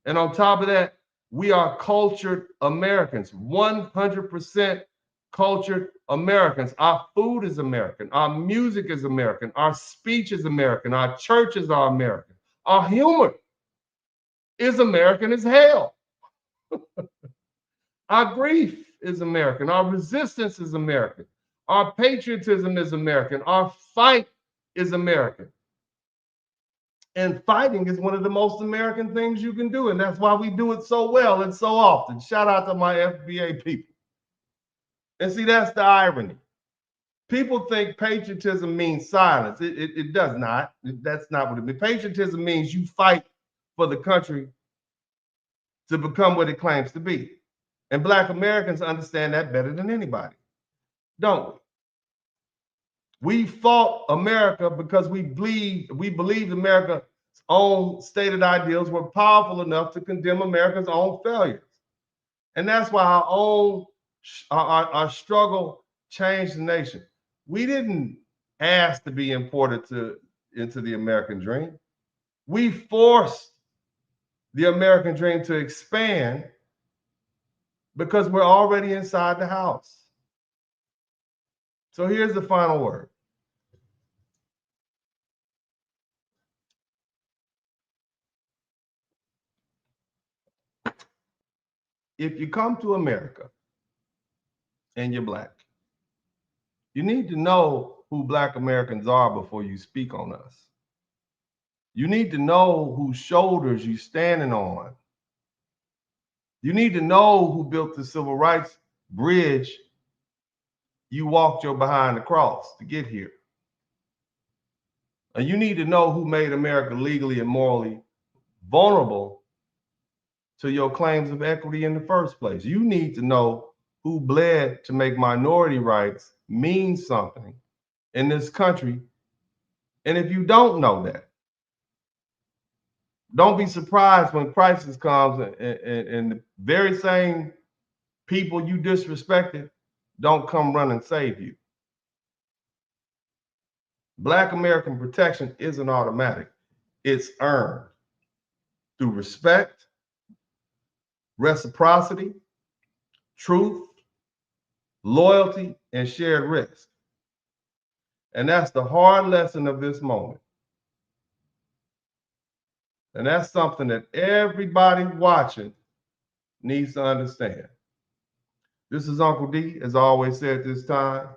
And on top of that, we are cultured Americans, 100% cultured Americans. Our food is American. Our music is American. Our speech is American. Our churches are American. Our humor is American as hell. Our grief is American. Our resistance is American. Our patriotism is American. Our fight is American. And fighting is one of the most American things you can do. And that's why we do it so well and so often. Shout out to my FBA people. And see, that's the irony. People think patriotism means silence. It does not. That's not what it means. Patriotism means you fight for the country to become what it claims to be. And Black Americans understand that better than anybody, don't we? We fought America because we believed America's own stated ideals were powerful enough to condemn America's own failures. And that's why our struggle changed the nation. We didn't ask to be imported into the American dream. We forced the American dream to expand because we're already inside the house. So here's the final word. If you come to America and you're Black, you need to know who Black Americans are before you speak on us. You need to know whose shoulders you're standing on. You need to know who built the civil rights bridge you walked your behind across to get here. And you need to know who made America legally and morally vulnerable to your claims of equity in the first place. You need to know who bled to make minority rights mean something in this country. And if you don't know that, don't be surprised when crisis comes and the very same people you disrespected don't come run and save you. Black American protection isn't automatic. It's earned through respect, reciprocity, truth, loyalty, and shared risk. And that's the hard lesson of this moment. And that's something that everybody watching needs to understand. This is Uncle D, as I always say at this time.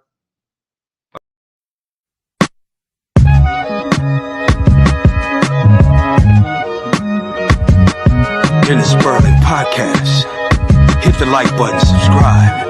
In the Spurling podcast, hit the like button, subscribe.